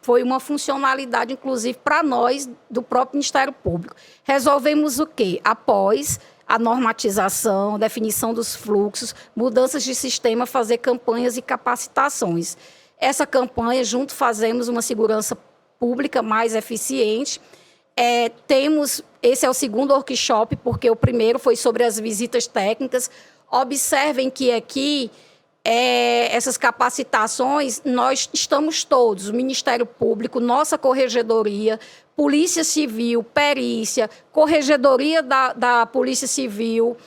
Foi uma funcionalidade, inclusive, para nós, do próprio Ministério Público. Resolvemos o quê? Após a normatização, definição dos fluxos, mudanças de sistema, fazer campanhas e capacitações. Essa campanha, junto, fazemos uma segurança pública mais eficiente. Esse é o segundo workshop, porque o primeiro foi sobre as visitas técnicas. Observem que aqui... essas capacitações, nós estamos todos, o Ministério Público, nossa corregedoria, Polícia Civil, Perícia, Corregedoria da Polícia Civil,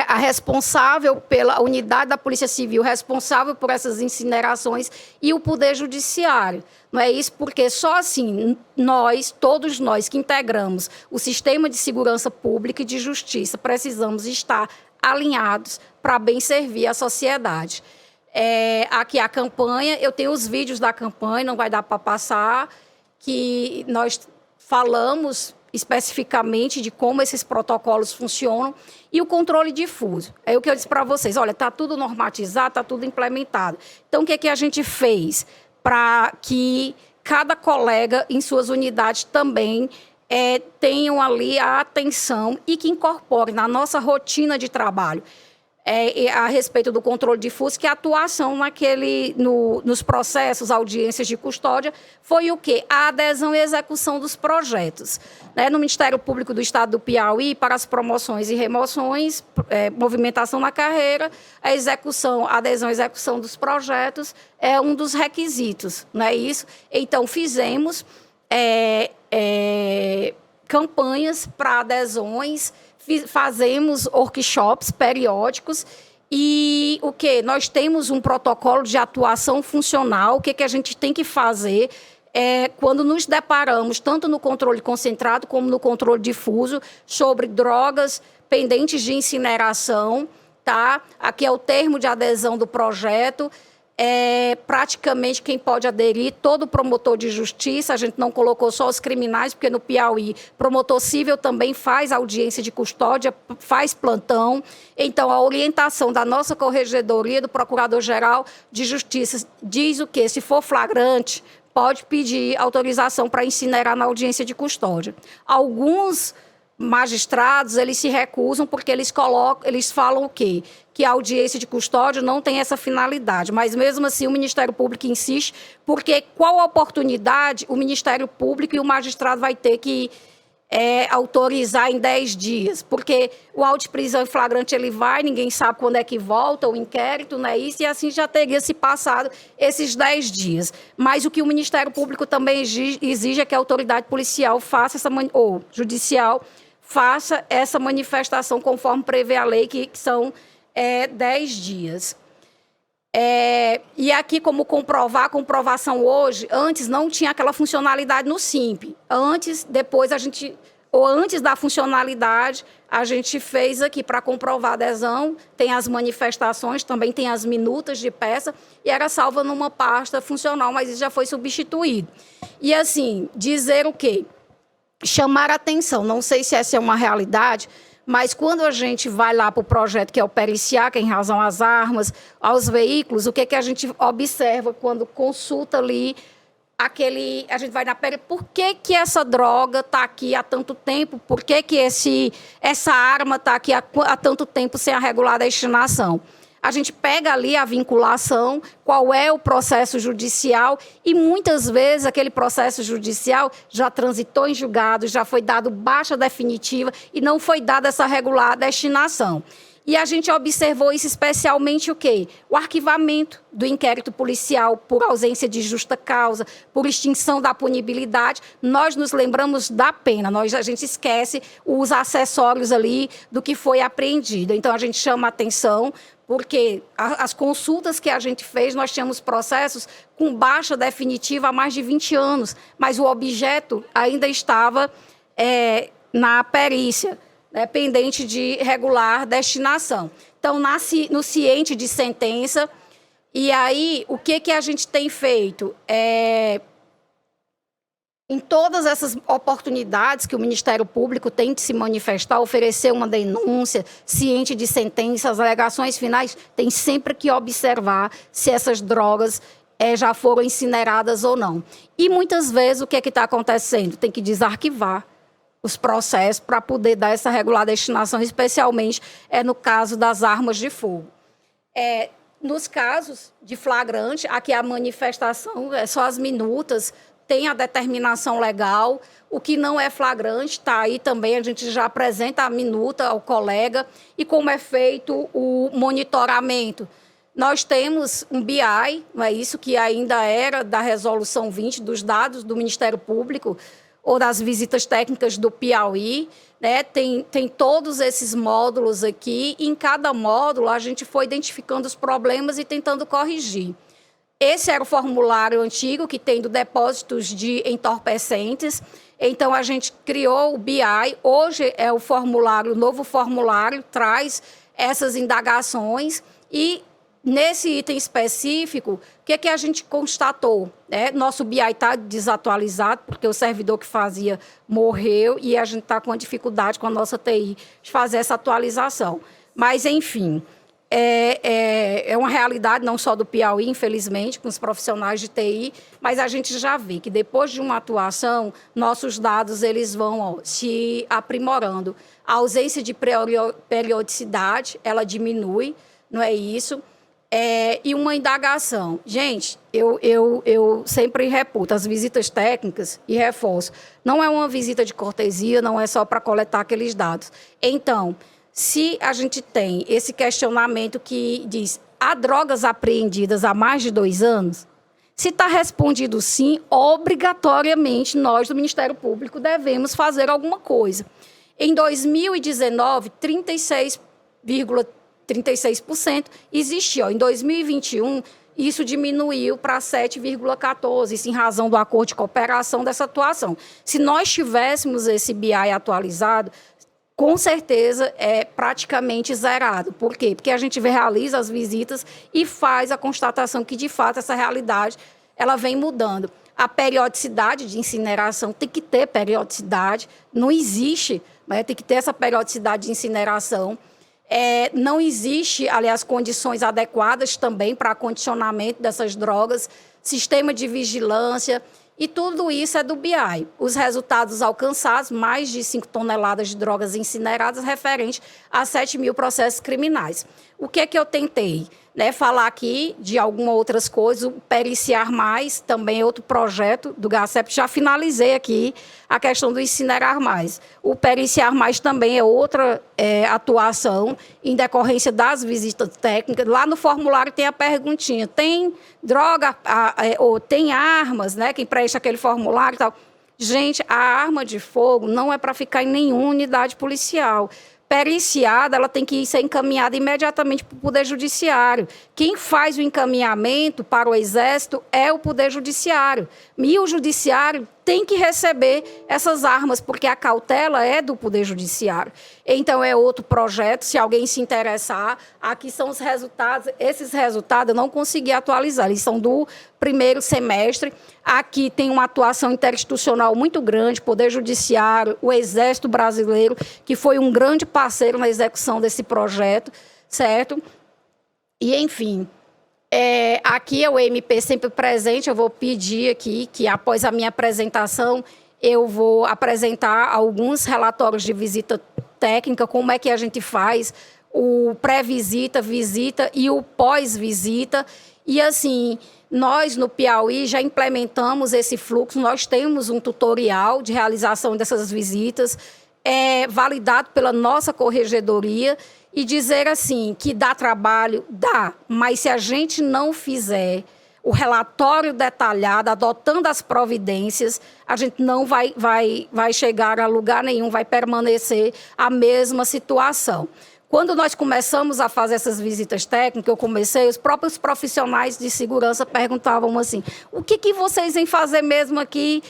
a responsável pela unidade da Polícia Civil, responsável por essas incinerações, e o Poder Judiciário. Não é isso? Porque só assim, todos nós que integramos o sistema de segurança pública e de justiça, precisamos estar alinhados para bem servir a sociedade. Aqui a campanha, eu tenho os vídeos da campanha, não vai dar para passar, que nós falamos especificamente de como esses protocolos funcionam e o controle difuso. É o que eu disse para vocês, olha, está tudo normatizado, está tudo implementado. Então, o que a gente fez para que cada colega em suas unidades também tenham ali a atenção e que incorporem na nossa rotina de trabalho a respeito do controle difuso, que a atuação nos processos, audiências de custódia, foi o quê? A adesão e execução dos projetos. No Ministério Público do Estado do Piauí, para as promoções e remoções, movimentação na carreira, a adesão e execução dos projetos é um dos requisitos, não é isso? Então, fizemos campanhas para adesões, fazemos workshops periódicos E o que? Nós temos um protocolo de atuação funcional. O que a gente tem que fazer quando nos deparamos, tanto no controle concentrado como no controle difuso, sobre drogas pendentes de incineração, tá? Aqui é o termo de adesão do projeto. Praticamente quem pode aderir, todo promotor de justiça, a gente não colocou só os criminais, porque no Piauí, promotor civil também faz audiência de custódia, faz plantão. Então, a orientação da nossa corregedoria, do Procurador-Geral de Justiça, diz o quê? Se for flagrante, pode pedir autorização para incinerar na audiência de custódia. Alguns magistrados, eles se recusam porque eles falam o quê? Que a audiência de custódia não tem essa finalidade, mas mesmo assim o Ministério Público insiste, porque qual oportunidade o Ministério Público e o magistrado vai ter que autorizar em 10 dias? Porque o auto de prisão em flagrante ele vai, ninguém sabe quando é que volta o inquérito, não é isso? E assim já teria se passado esses 10 dias. Mas o que o Ministério Público também exige é que a autoridade policial faça ou judicial faça essa manifestação conforme prevê a lei, que são 10 dias. E aqui, como comprovar, a comprovação hoje, antes não tinha aquela funcionalidade no SIMP. Antes da funcionalidade, a gente fez aqui para comprovar a adesão, tem as manifestações, também tem as minutas de peça, e era salva numa pasta funcional, mas isso já foi substituído. E assim, dizer o quê? Chamar a atenção, não sei se essa é uma realidade, mas quando a gente vai lá para o projeto que é o periciar, que é em razão às armas, aos veículos, o que a gente observa quando consulta ali a gente vai na por que essa droga está aqui há tanto tempo? Por que essa arma está aqui há tanto tempo sem a regular destinação? A gente pega ali a vinculação, qual é o processo judicial, e muitas vezes aquele processo judicial já transitou em julgado, já foi dado baixa definitiva e não foi dada essa regular destinação. E a gente observou isso especialmente o quê? O arquivamento do inquérito policial por ausência de justa causa, por extinção da punibilidade. Nós nos lembramos da pena, a gente esquece os acessórios ali do que foi apreendido. Então, a gente chama a atenção, porque as consultas que a gente fez, nós tínhamos processos com baixa definitiva há mais de 20 anos, mas o objeto ainda estava na perícia, pendente de regular destinação. Então, no ciente de sentença, e aí, o que a gente tem feito? Em todas essas oportunidades que o Ministério Público tem de se manifestar, oferecer uma denúncia, ciente de sentença, as alegações finais, tem sempre que observar se essas drogas já foram incineradas ou não. E muitas vezes o que está acontecendo? Tem que desarquivar os processos para poder dar essa regular destinação, especialmente no caso das armas de fogo. Nos casos de flagrante, aqui a manifestação, só as minutas, tem a determinação legal, o que não é flagrante, está aí também, a gente já apresenta a minuta ao colega, e como é feito o monitoramento. Nós temos um BI, não é isso, que ainda era da Resolução 20, dos dados do Ministério Público, ou das visitas técnicas do Piauí, tem todos esses módulos aqui, e em cada módulo a gente foi identificando os problemas e tentando corrigir. Esse era o formulário antigo, que tem do depósitos de entorpecentes, então a gente criou o BI, hoje é o novo formulário, traz essas indagações, e nesse item específico, o que a gente constatou? Nosso BI está desatualizado, porque o servidor que fazia morreu e a gente está com a dificuldade com a nossa TI de fazer essa atualização. Mas, enfim, é uma realidade não só do Piauí, infelizmente, com os profissionais de TI, mas a gente já vê que depois de uma atuação, nossos dados eles vão se aprimorando. A ausência de periodicidade, ela diminui, não é isso? E uma indagação. Gente, eu sempre reputo as visitas técnicas e reforço. Não é uma visita de cortesia, não é só para coletar aqueles dados. Então, se a gente tem esse questionamento que diz há drogas apreendidas há mais de 2 anos, se está respondido sim, obrigatoriamente nós do Ministério Público devemos fazer alguma coisa. Em 2019, 36,3 36% existia. Em 2021, isso diminuiu para 7,14%, isso em razão do acordo de cooperação dessa atuação. Se nós tivéssemos esse BI atualizado, com certeza é praticamente zerado. Por quê? Porque a gente realiza as visitas e faz a constatação que, de fato, essa realidade ela vem mudando. A periodicidade de incineração tem que ter periodicidade, não existe, mas tem que ter essa periodicidade de incineração. Não existe, aliás, condições adequadas também para acondicionamento dessas drogas, sistema de vigilância, e tudo isso é do BI. Os resultados alcançados, mais de 5 toneladas de drogas incineradas, referente a 7 mil processos criminais. O que é que eu tentei? Falar aqui de algumas outras coisas, o Periciar Mais, também é outro projeto do GACEP, já finalizei aqui a questão do Incinerar Mais. O Periciar Mais também é outra atuação em decorrência das visitas técnicas. Lá no formulário tem a perguntinha, tem droga ou tem armas, quem preenche aquele formulário e tal. Gente, a arma de fogo não é para ficar em nenhuma unidade policial. Periciada, ela tem que ser encaminhada imediatamente para o Poder Judiciário. Quem faz o encaminhamento para o Exército é o Poder Judiciário. E o Judiciário tem que receber essas armas, porque a cautela é do Poder Judiciário. Então, é outro projeto, se alguém se interessar, aqui são os resultados. Esses resultados eu não consegui atualizar, eles são do primeiro semestre. Aqui tem uma atuação interinstitucional muito grande, Poder Judiciário, o Exército Brasileiro, que foi um grande parceiro na execução desse projeto, certo? E, enfim, aqui é o MP sempre presente. Eu vou pedir aqui que, após a minha apresentação, eu vou apresentar alguns relatórios de visita técnica, como é que a gente faz o pré-visita, visita e o pós-visita. E, assim, nós, no Piauí, já implementamos esse fluxo, nós temos um tutorial de realização dessas visitas, validado pela nossa corregedoria, e dizer assim, que dá trabalho, dá, mas se a gente não fizer o relatório detalhado, adotando as providências, a gente não vai chegar a lugar nenhum, vai permanecer a mesma situação. Quando nós começamos a fazer essas visitas técnicas, eu comecei, os próprios profissionais de segurança perguntavam assim, o que vocês vêm fazer mesmo aqui?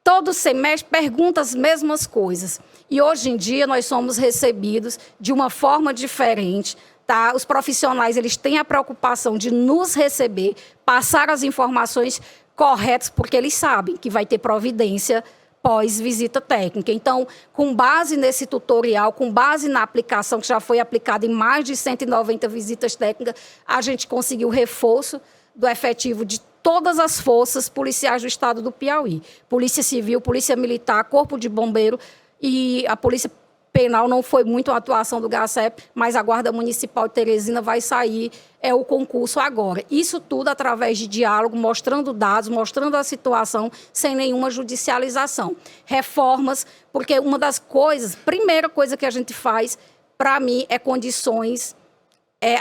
Todo semestre perguntam as mesmas coisas. E hoje em dia nós somos recebidos de uma forma diferente. Tá? Os profissionais eles têm a preocupação de nos receber, passar as informações corretas, porque eles sabem que vai ter providência pós-visita técnica. Então, com base nesse tutorial, com base na aplicação, que já foi aplicada em mais de 190 visitas técnicas, a gente conseguiu reforço do efetivo de todas as forças policiais do estado do Piauí. Polícia Civil, Polícia Militar, Corpo de Bombeiro e a Polícia Penal. Não foi muito a atuação do GACEP, mas a Guarda Municipal de Teresina vai sair o concurso agora. Isso tudo através de diálogo, mostrando dados, mostrando a situação, sem nenhuma judicialização. Reformas, porque uma das coisas, primeira coisa que a gente faz, para mim, é condições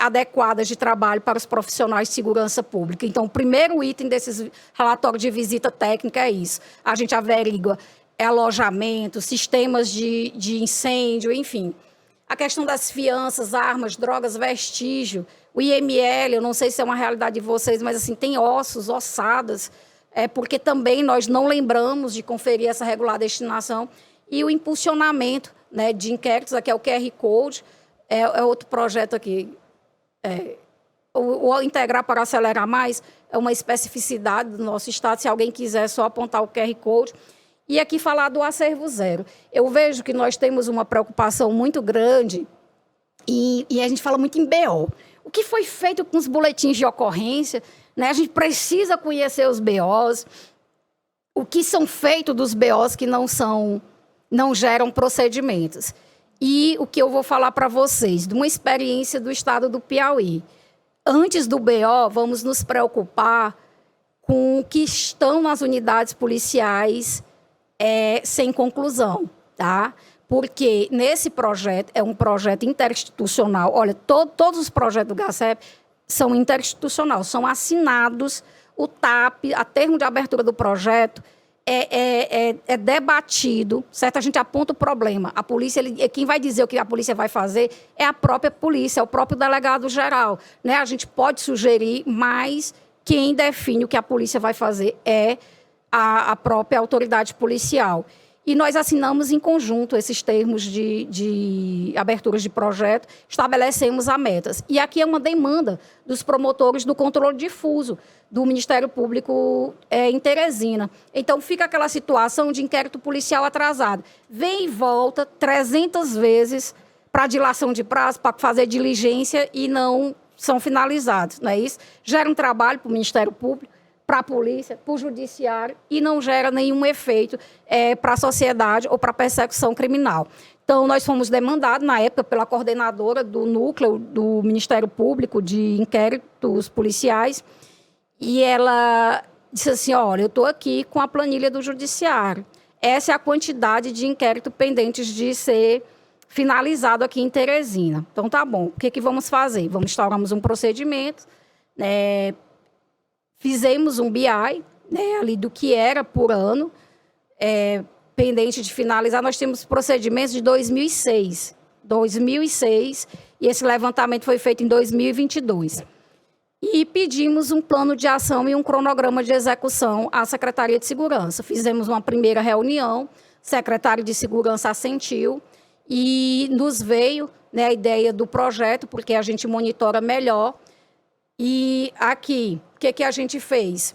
adequadas de trabalho para os profissionais de segurança pública. Então, o primeiro item desses relatórios de visita técnica é isso. A gente averigua alojamento, sistemas de incêndio, enfim. A questão das fianças, armas, drogas, vestígio, o IML, eu não sei se é uma realidade de vocês, mas assim, tem ossadas, porque também nós não lembramos de conferir essa regular destinação. E o impulsionamento de inquéritos, aqui é o QR Code, é outro projeto aqui. O Integrar para Acelerar Mais é uma especificidade do nosso estado, se alguém quiser só apontar o QR Code. E aqui falar do acervo zero. Eu vejo que nós temos uma preocupação muito grande e a gente fala muito em BO. O que foi feito com os boletins de ocorrência? A gente precisa conhecer os BOs. O que são feitos dos BOs que não geram procedimentos. E o que eu vou falar para vocês, de uma experiência do estado do Piauí. Antes do BO, vamos nos preocupar com o que estão nas unidades policiais sem conclusão, tá? Porque nesse projeto, é um projeto interinstitucional. Olha, todos os projetos do GACEP são interinstitucionais, são assinados, o TAP, a termo de abertura do projeto, é debatido, certo? A gente aponta o problema. A polícia, quem vai dizer o que a polícia vai fazer é a própria polícia, é o próprio delegado-geral, né? A gente pode sugerir, mas quem define o que a polícia vai fazer é a própria autoridade policial. E nós assinamos em conjunto esses termos de aberturas de projeto, estabelecemos as metas. E aqui é uma demanda dos promotores do controle difuso do Ministério Público em Teresina. Então, fica aquela situação de inquérito policial atrasado. Vem e volta 300 vezes para dilação de prazo, para fazer diligência e não são finalizados, não é isso? Gera um trabalho para o Ministério Público, para a polícia, para o judiciário e não gera nenhum efeito para a sociedade ou para a persecução criminal. Então, nós fomos demandados, na época, pela coordenadora do núcleo do Ministério Público de inquéritos policiais, e ela disse assim, olha, eu estou aqui com a planilha do judiciário. Essa é a quantidade de inquéritos pendentes de ser finalizado aqui em Teresina. Então, tá bom. O que vamos fazer? Instauramos um procedimento, fizemos um BI, ali do que era por ano, pendente de finalizar. Nós temos procedimentos de 2006, e esse levantamento foi feito em 2022. E pedimos um plano de ação e um cronograma de execução à Secretaria de Segurança. Fizemos uma primeira reunião, o secretário de Segurança assentiu e nos veio a ideia do projeto, porque a gente monitora melhor. E aqui, o que a gente fez?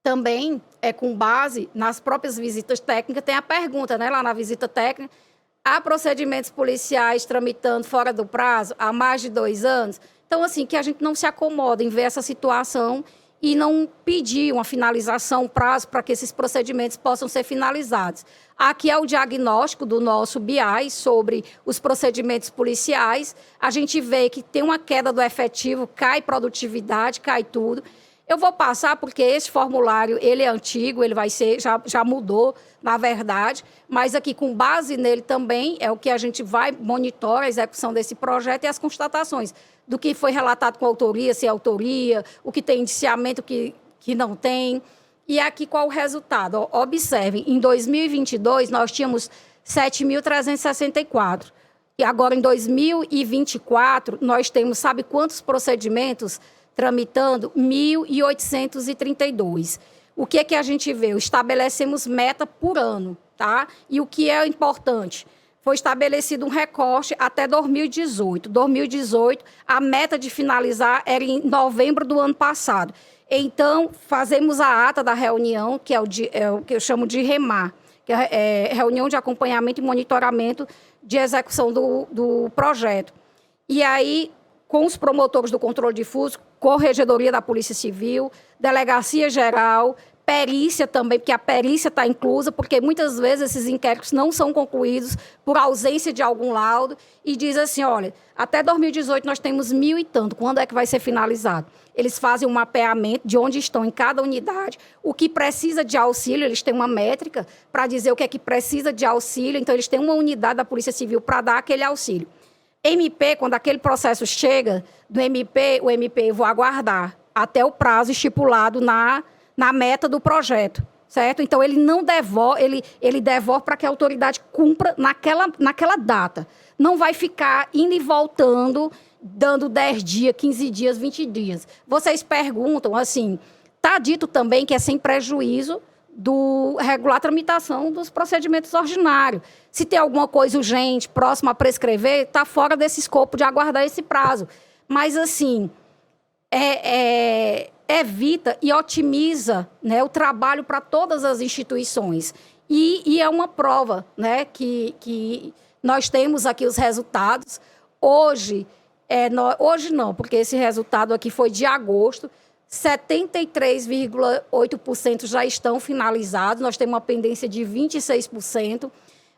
Também com base nas próprias visitas técnicas, tem a pergunta, lá na visita técnica, há procedimentos policiais tramitando fora do prazo há mais de 2 anos? Então, assim, que a gente não se acomoda em ver essa situação e não pedir uma finalização, um prazo para que esses procedimentos possam ser finalizados. Aqui é o diagnóstico do nosso BI sobre os procedimentos policiais. A gente vê que tem uma queda do efetivo, cai produtividade, cai tudo. Eu vou passar porque esse formulário, ele é antigo, ele vai ser, já mudou, na verdade, mas aqui com base nele também é o que a gente vai monitorar a execução desse projeto e as constatações do que foi relatado com autoria, sem autoria, o que tem indiciamento, o que não tem. E aqui qual o resultado? Observem, em 2022 nós tínhamos 7.364. E agora em 2024 nós temos, sabe quantos procedimentos tramitando? 1.832. O que a gente vê? Estabelecemos meta por ano, tá? E o que é importante? Foi estabelecido um recorte até 2018. 2018, a meta de finalizar era em novembro do ano passado. Então, fazemos a ata da reunião, que é o que eu chamo de REMAR, que é reunião de acompanhamento e monitoramento de execução do projeto. E aí, com os promotores do controle difuso, Corregedoria da Polícia Civil, Delegacia Geral, perícia também, porque a perícia está inclusa, porque muitas vezes esses inquéritos não são concluídos por ausência de algum laudo, e diz assim, olha, até 2018 nós temos 1.000 e tanto, quando é que vai ser finalizado? Eles fazem um mapeamento de onde estão em cada unidade, o que precisa de auxílio, eles têm uma métrica para dizer o que é que precisa de auxílio, então eles têm uma unidade da Polícia Civil para dar aquele auxílio. MP, quando aquele processo chega do MP, o MP eu vou aguardar até o prazo estipulado na meta do projeto, certo? Então, ele não devolve, ele devolve para que a autoridade cumpra naquela data. Não vai ficar indo e voltando, dando 10 dias, 15 dias, 20 dias. Vocês perguntam, assim, está dito também que é sem prejuízo do regular a tramitação dos procedimentos ordinários. Se tem alguma coisa urgente, próxima a prescrever, está fora desse escopo de aguardar esse prazo. Mas, assim, evita e otimiza, o trabalho para todas as instituições. E é uma prova, que nós temos aqui os resultados. Hoje não, porque esse resultado aqui foi de agosto, 73,8% já estão finalizados, nós temos uma pendência de 26%.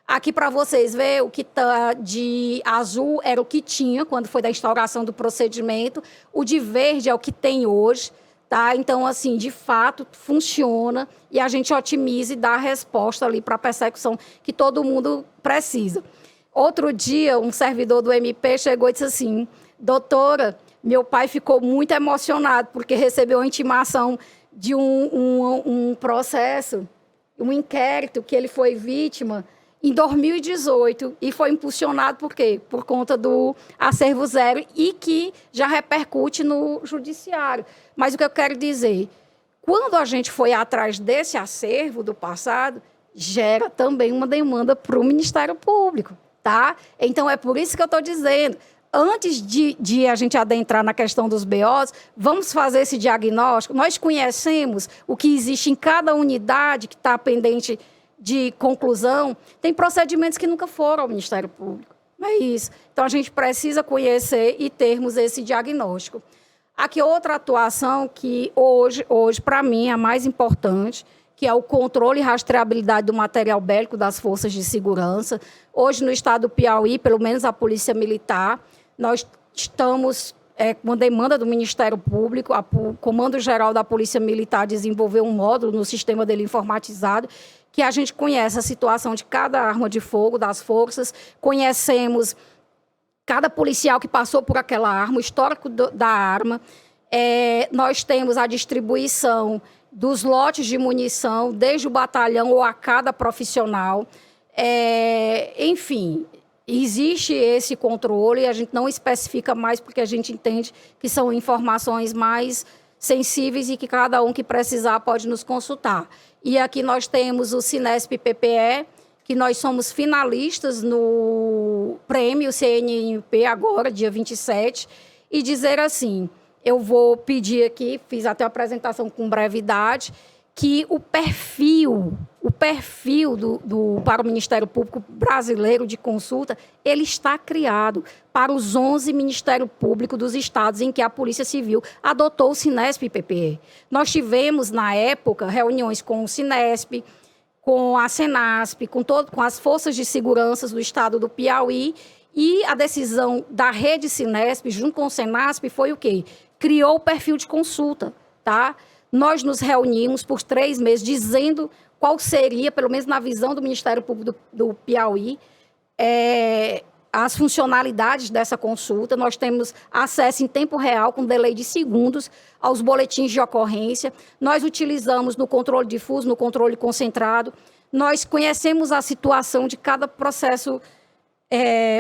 Aqui para vocês verem, o que está de azul era o que tinha quando foi da instauração do procedimento, o de verde é o que tem hoje, tá? Então, assim, de fato, funciona e a gente otimiza e dá a resposta ali para a persecução que todo mundo precisa. Outro dia, um servidor do MP chegou e disse assim, doutora, meu pai ficou muito emocionado porque recebeu a intimação de um processo um inquérito que ele foi vítima em 2018 e foi impulsionado por quê? Por conta do acervo zero e que já repercute no judiciário. Mas o que eu quero dizer, quando a gente foi atrás desse acervo do passado, gera também uma demanda para o Ministério Público, tá? Então, é por isso que eu estou dizendo, antes de a gente adentrar na questão dos BOs, vamos fazer esse diagnóstico. Nós conhecemos o que existe em cada unidade que está pendente de conclusão. Tem procedimentos que nunca foram ao Ministério Público. É isso. Então, a gente precisa conhecer e termos esse diagnóstico. Aqui, outra atuação que hoje para mim, é a mais importante, que é o controle e rastreabilidade do material bélico das forças de segurança. Hoje, no estado do Piauí, pelo menos a Polícia Militar, nós estamos com demanda do Ministério Público, o Comando Geral da Polícia Militar desenvolveu um módulo no sistema dele informatizado, que a gente conhece a situação de cada arma de fogo das forças, conhecemos cada policial que passou por aquela arma, o histórico da arma. Nós temos a distribuição dos lotes de munição, desde o batalhão ou a cada profissional. Enfim, existe esse controle, a gente não especifica mais porque a gente entende que são informações mais sensíveis e que cada um que precisar pode nos consultar. E aqui nós temos o Cinesp-PPE, que nós somos finalistas no prêmio CNMP agora, dia 27, e dizer assim, eu vou pedir aqui, fiz até a apresentação com brevidade, que o perfil para o Ministério Público Brasileiro de consulta, ele está criado para os 11 Ministérios Públicos dos estados em que a Polícia Civil adotou o Cinesp-PPE. Nós tivemos, na época, reuniões com o Cinesp, com a Senasp, com as forças de segurança do estado do Piauí, e a decisão da rede Cinesp, junto com o Senasp, foi o quê? Criou o perfil de consulta, tá? Nós nos reunimos por 3 meses dizendo qual seria, pelo menos na visão do Ministério Público do Piauí, as funcionalidades dessa consulta. Nós temos acesso em tempo real, com delay de segundos, aos boletins de ocorrência. Nós utilizamos no controle difuso, no controle concentrado. Nós conhecemos a situação de cada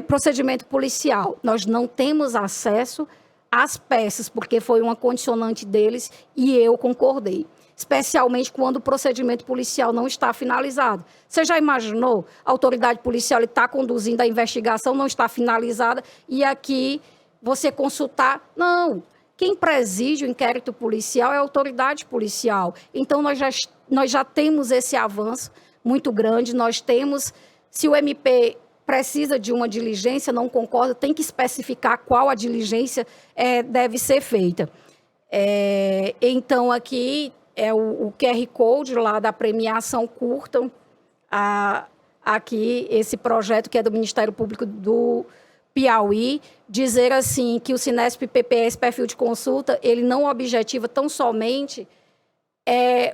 procedimento policial. Nós não temos acesso às peças, porque foi uma condicionante deles e eu concordei. Especialmente quando o procedimento policial não está finalizado. Você já imaginou? A autoridade policial está conduzindo a investigação, não está finalizada, e aqui você consultar... Não, quem preside o inquérito policial é a autoridade policial. Então, nós já temos esse avanço muito grande, nós temos... Se o MP precisa de uma diligência, não concorda, tem que especificar qual a diligência deve ser feita. Então, aqui... o QR Code lá da premiação, curtam aqui esse projeto que é do Ministério Público do Piauí, dizer assim que o Cinesp-PPE, esse perfil de consulta, ele não objetiva tão somente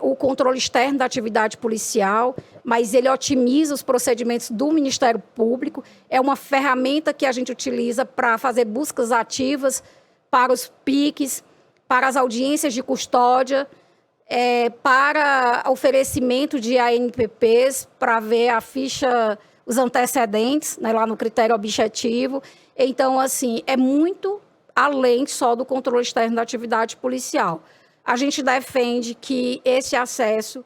o controle externo da atividade policial, mas ele otimiza os procedimentos do Ministério Público, é uma ferramenta que a gente utiliza para fazer buscas ativas para os PICs, para as audiências de custódia, para oferecimento de ANPPs, para ver a ficha, os antecedentes, né, lá no critério objetivo. Então, assim, é muito além só do controle externo da atividade policial. A gente defende que esse acesso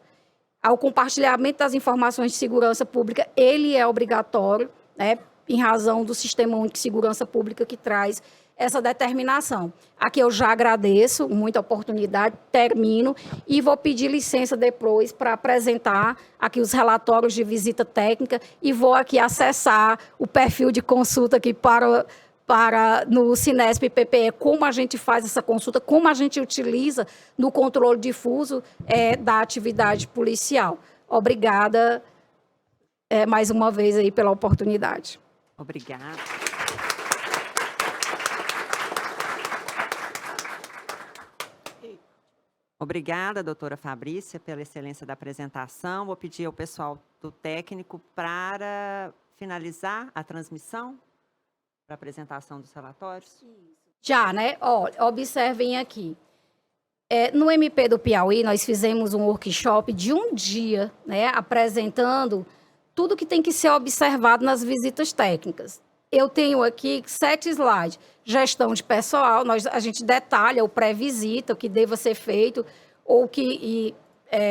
ao compartilhamento das informações de segurança pública, ele é obrigatório, né, em razão do Sistema Único de Segurança Pública que traz essa determinação. Aqui eu já agradeço muita oportunidade, termino e vou pedir licença depois para apresentar aqui os relatórios de visita técnica e vou aqui acessar o perfil de consulta aqui no Cinesp-PPE, como a gente faz essa consulta, como a gente utiliza no controle difuso da atividade policial. Obrigada mais uma vez aí pela oportunidade. Obrigada. Obrigada, doutora Fabrícia, pela excelência da apresentação. Vou pedir ao pessoal do técnico para finalizar a transmissão para a apresentação dos relatórios. Já, né? Ó, observem aqui. No MP do Piauí, nós fizemos um workshop de um dia, né, apresentando tudo que tem que ser observado nas visitas técnicas. Eu tenho aqui 7 slides. Gestão de pessoal, a gente detalha o pré-visita, o que deva ser feito,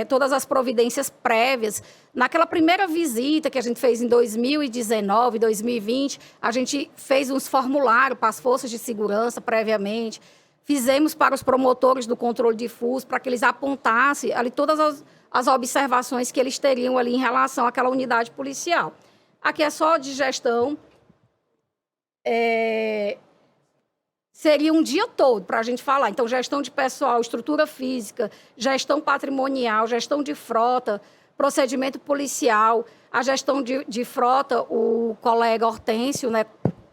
todas as providências prévias. Naquela primeira visita que a gente fez em 2019, 2020, a gente fez uns formulários para as forças de segurança previamente, fizemos para os promotores do controle difuso, para que eles apontassem ali todas as observações que eles teriam ali em relação àquela unidade policial. Aqui é só de gestão. Seria um dia todo para a gente falar. Então, gestão de pessoal, estrutura física, gestão patrimonial, gestão de frota, procedimento policial, a gestão de frota, o colega Hortêncio, né,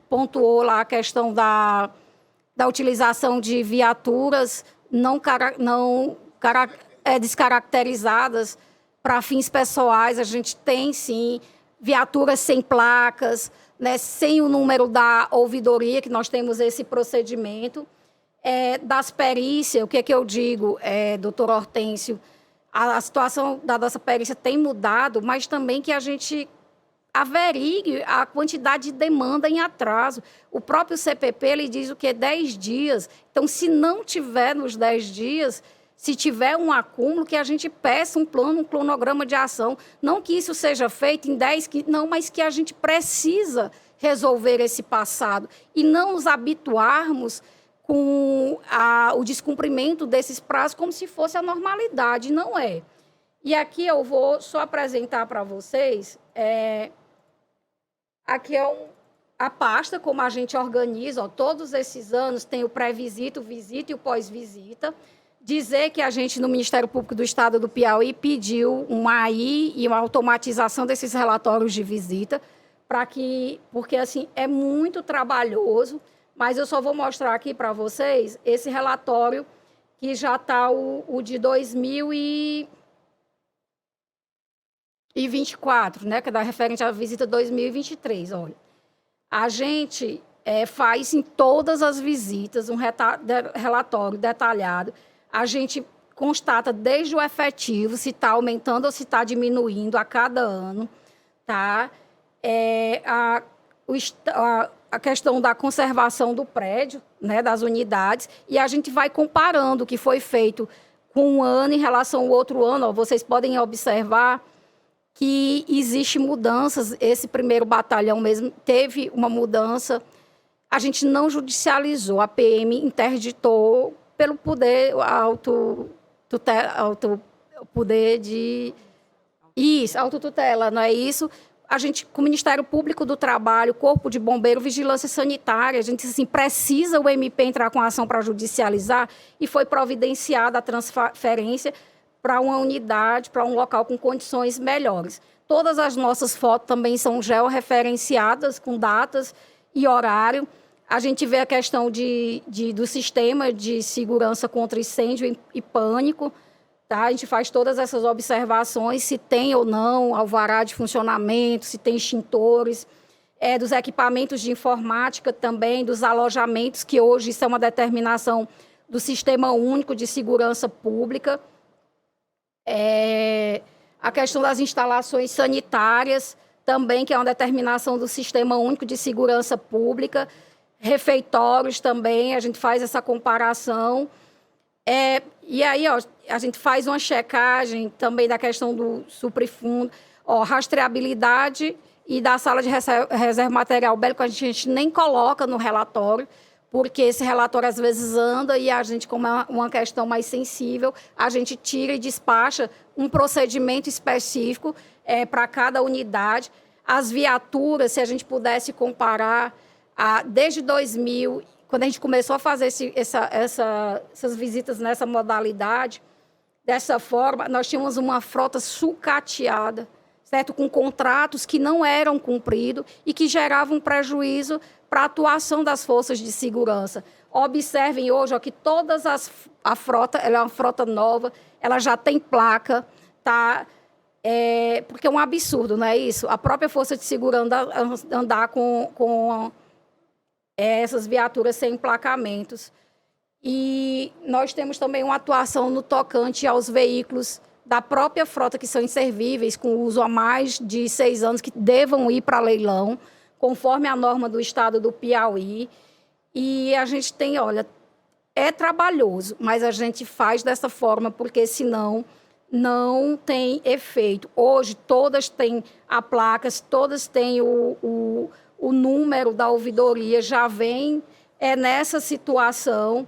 pontuou lá a questão da utilização de viaturas descaracterizadas para fins pessoais. A gente tem, sim, viaturas sem placas, né, sem o número da ouvidoria, que nós temos esse procedimento. Das perícias, o que é que eu digo, doutor Hortêncio? A situação da nossa perícia tem mudado, mas também que a gente averigue a quantidade de demanda em atraso. O próprio CPP, ele diz o que? 10 dias. Então, se não tiver nos 10 dias, se tiver um acúmulo, que a gente peça um cronograma de ação. Não que isso seja feito em 10, não, mas que a gente precisa resolver esse passado e não nos habituarmos com o descumprimento desses prazos como se fosse a normalidade. Não é. E aqui eu vou só apresentar para vocês... Aqui é a pasta, como a gente organiza, ó, todos esses anos tem o pré-visita, o visita e o pós-visita. Dizer que a gente, no Ministério Público do Estado do Piauí, pediu uma AI e uma automatização desses relatórios de visita, porque assim, é muito trabalhoso, mas eu só vou mostrar aqui para vocês esse relatório que já está o de 2024, né, que dá referente à visita 2023. Olha, a gente faz em todas as visitas um relatório detalhado. A gente constata desde o efetivo se está aumentando ou se está diminuindo a cada ano, tá? A questão da conservação do prédio, né, das unidades, e a gente vai comparando o que foi feito com um ano em relação ao outro ano. Ó, vocês podem observar que existe mudanças. Esse primeiro batalhão mesmo teve uma mudança. A gente não judicializou, a PM interditou pelo poder poder de... Isso, autotutela, não é isso? A gente, com o Ministério Público do Trabalho, Corpo de Bombeiro, Vigilância Sanitária, a gente assim, precisa o MP entrar com ação para judicializar, e foi providenciada a transferência para uma unidade, para um local com condições melhores. Todas as nossas fotos também são georreferenciadas, com datas e horário. A gente vê a questão do sistema de segurança contra incêndio e pânico. Tá? A gente faz todas essas observações, se tem ou não alvará de funcionamento, se tem extintores, dos equipamentos de informática também, dos alojamentos, que hoje isso é uma determinação do Sistema Único de Segurança Pública. A questão das instalações sanitárias também, que é uma determinação do Sistema Único de Segurança Pública. Refeitórios também, a gente faz essa comparação. E aí, ó, a gente faz uma checagem também da questão do suprifundo, rastreabilidade e da sala de reserva material bélico, a gente nem coloca no relatório, porque esse relatório às vezes anda e a gente, como é uma questão mais sensível, a gente tira e despacha um procedimento específico para cada unidade. As viaturas, se a gente pudesse comparar, desde 2000, quando a gente começou a fazer essas visitas nessa modalidade, dessa forma, nós tínhamos uma frota sucateada, certo? Com contratos que não eram cumpridos e que geravam prejuízo para a atuação das forças de segurança. Observem hoje, ó, que a frota, ela é uma frota nova, ela já tem placa, tá? Porque é um absurdo, não é isso? A própria força de segurança andar com essas viaturas sem emplacamentos. E nós temos também uma atuação no tocante aos veículos da própria frota que são inservíveis, com uso há mais de 6 anos, que devam ir para leilão, conforme a norma do estado do Piauí. E a gente tem, olha, é trabalhoso, mas a gente faz dessa forma, porque senão não tem efeito. Hoje, todas têm a placas, todas têm o número da ouvidoria, já vem nessa situação.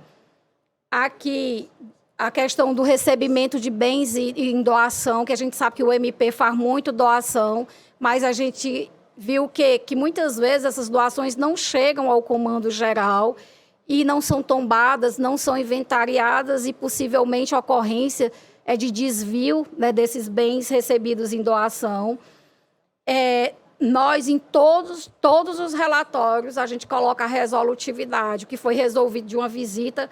Aqui, a questão do recebimento de bens em doação, que a gente sabe que o MP faz muito doação, mas a gente viu que muitas vezes essas doações não chegam ao comando geral e não são tombadas, não são inventariadas e possivelmente a ocorrência é de desvio, né, desses bens recebidos em doação. Nós, em todos os relatórios, a gente coloca a resolutividade, o que foi resolvido de uma visita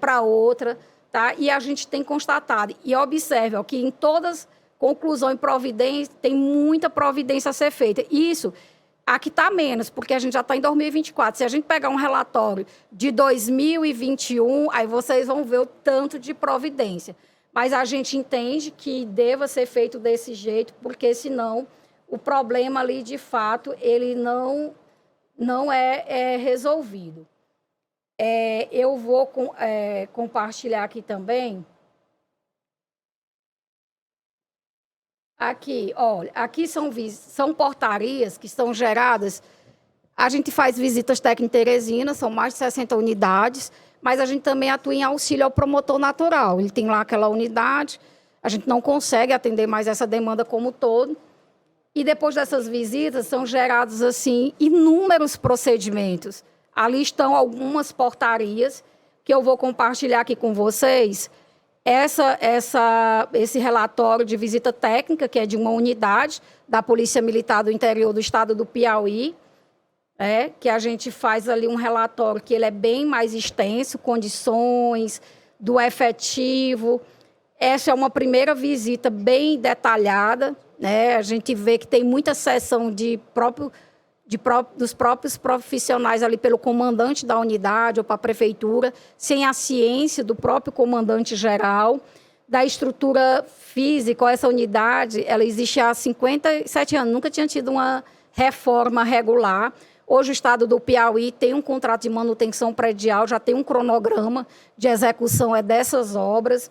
para outra, tá? E a gente tem constatado. E observe ó, que em todas conclusão e providência, tem muita providência a ser feita. Isso, aqui está menos, porque a gente já está em 2024. Se a gente pegar um relatório de 2021, aí vocês vão ver o tanto de providência. Mas a gente entende que deva ser feito desse jeito, porque senão o problema ali, de fato, ele não é resolvido. Eu vou compartilhar aqui também. Aqui, olha, aqui são portarias que são geradas. A gente faz visitas técnicas em Teresina, são mais de 60 unidades, mas a gente também atua em auxílio ao promotor natural. Ele tem lá aquela unidade, a gente não consegue atender mais essa demanda como todo. E depois dessas visitas são gerados assim inúmeros procedimentos. Ali estão algumas portarias que eu vou compartilhar aqui com vocês. Esse relatório de visita técnica, que é de uma unidade da Polícia Militar do Interior do Estado do Piauí, que a gente faz ali um relatório que ele é bem mais extenso, condições do efetivo. Essa é uma primeira visita bem detalhada, né? A gente vê que tem muita sessão dos próprios profissionais ali pelo comandante da unidade ou para a prefeitura, sem a ciência do próprio comandante geral, da estrutura física. Essa unidade, ela existe há 57 anos, nunca tinha tido uma reforma regular. Hoje o estado do Piauí tem um contrato de manutenção predial, já tem um cronograma de execução dessas obras.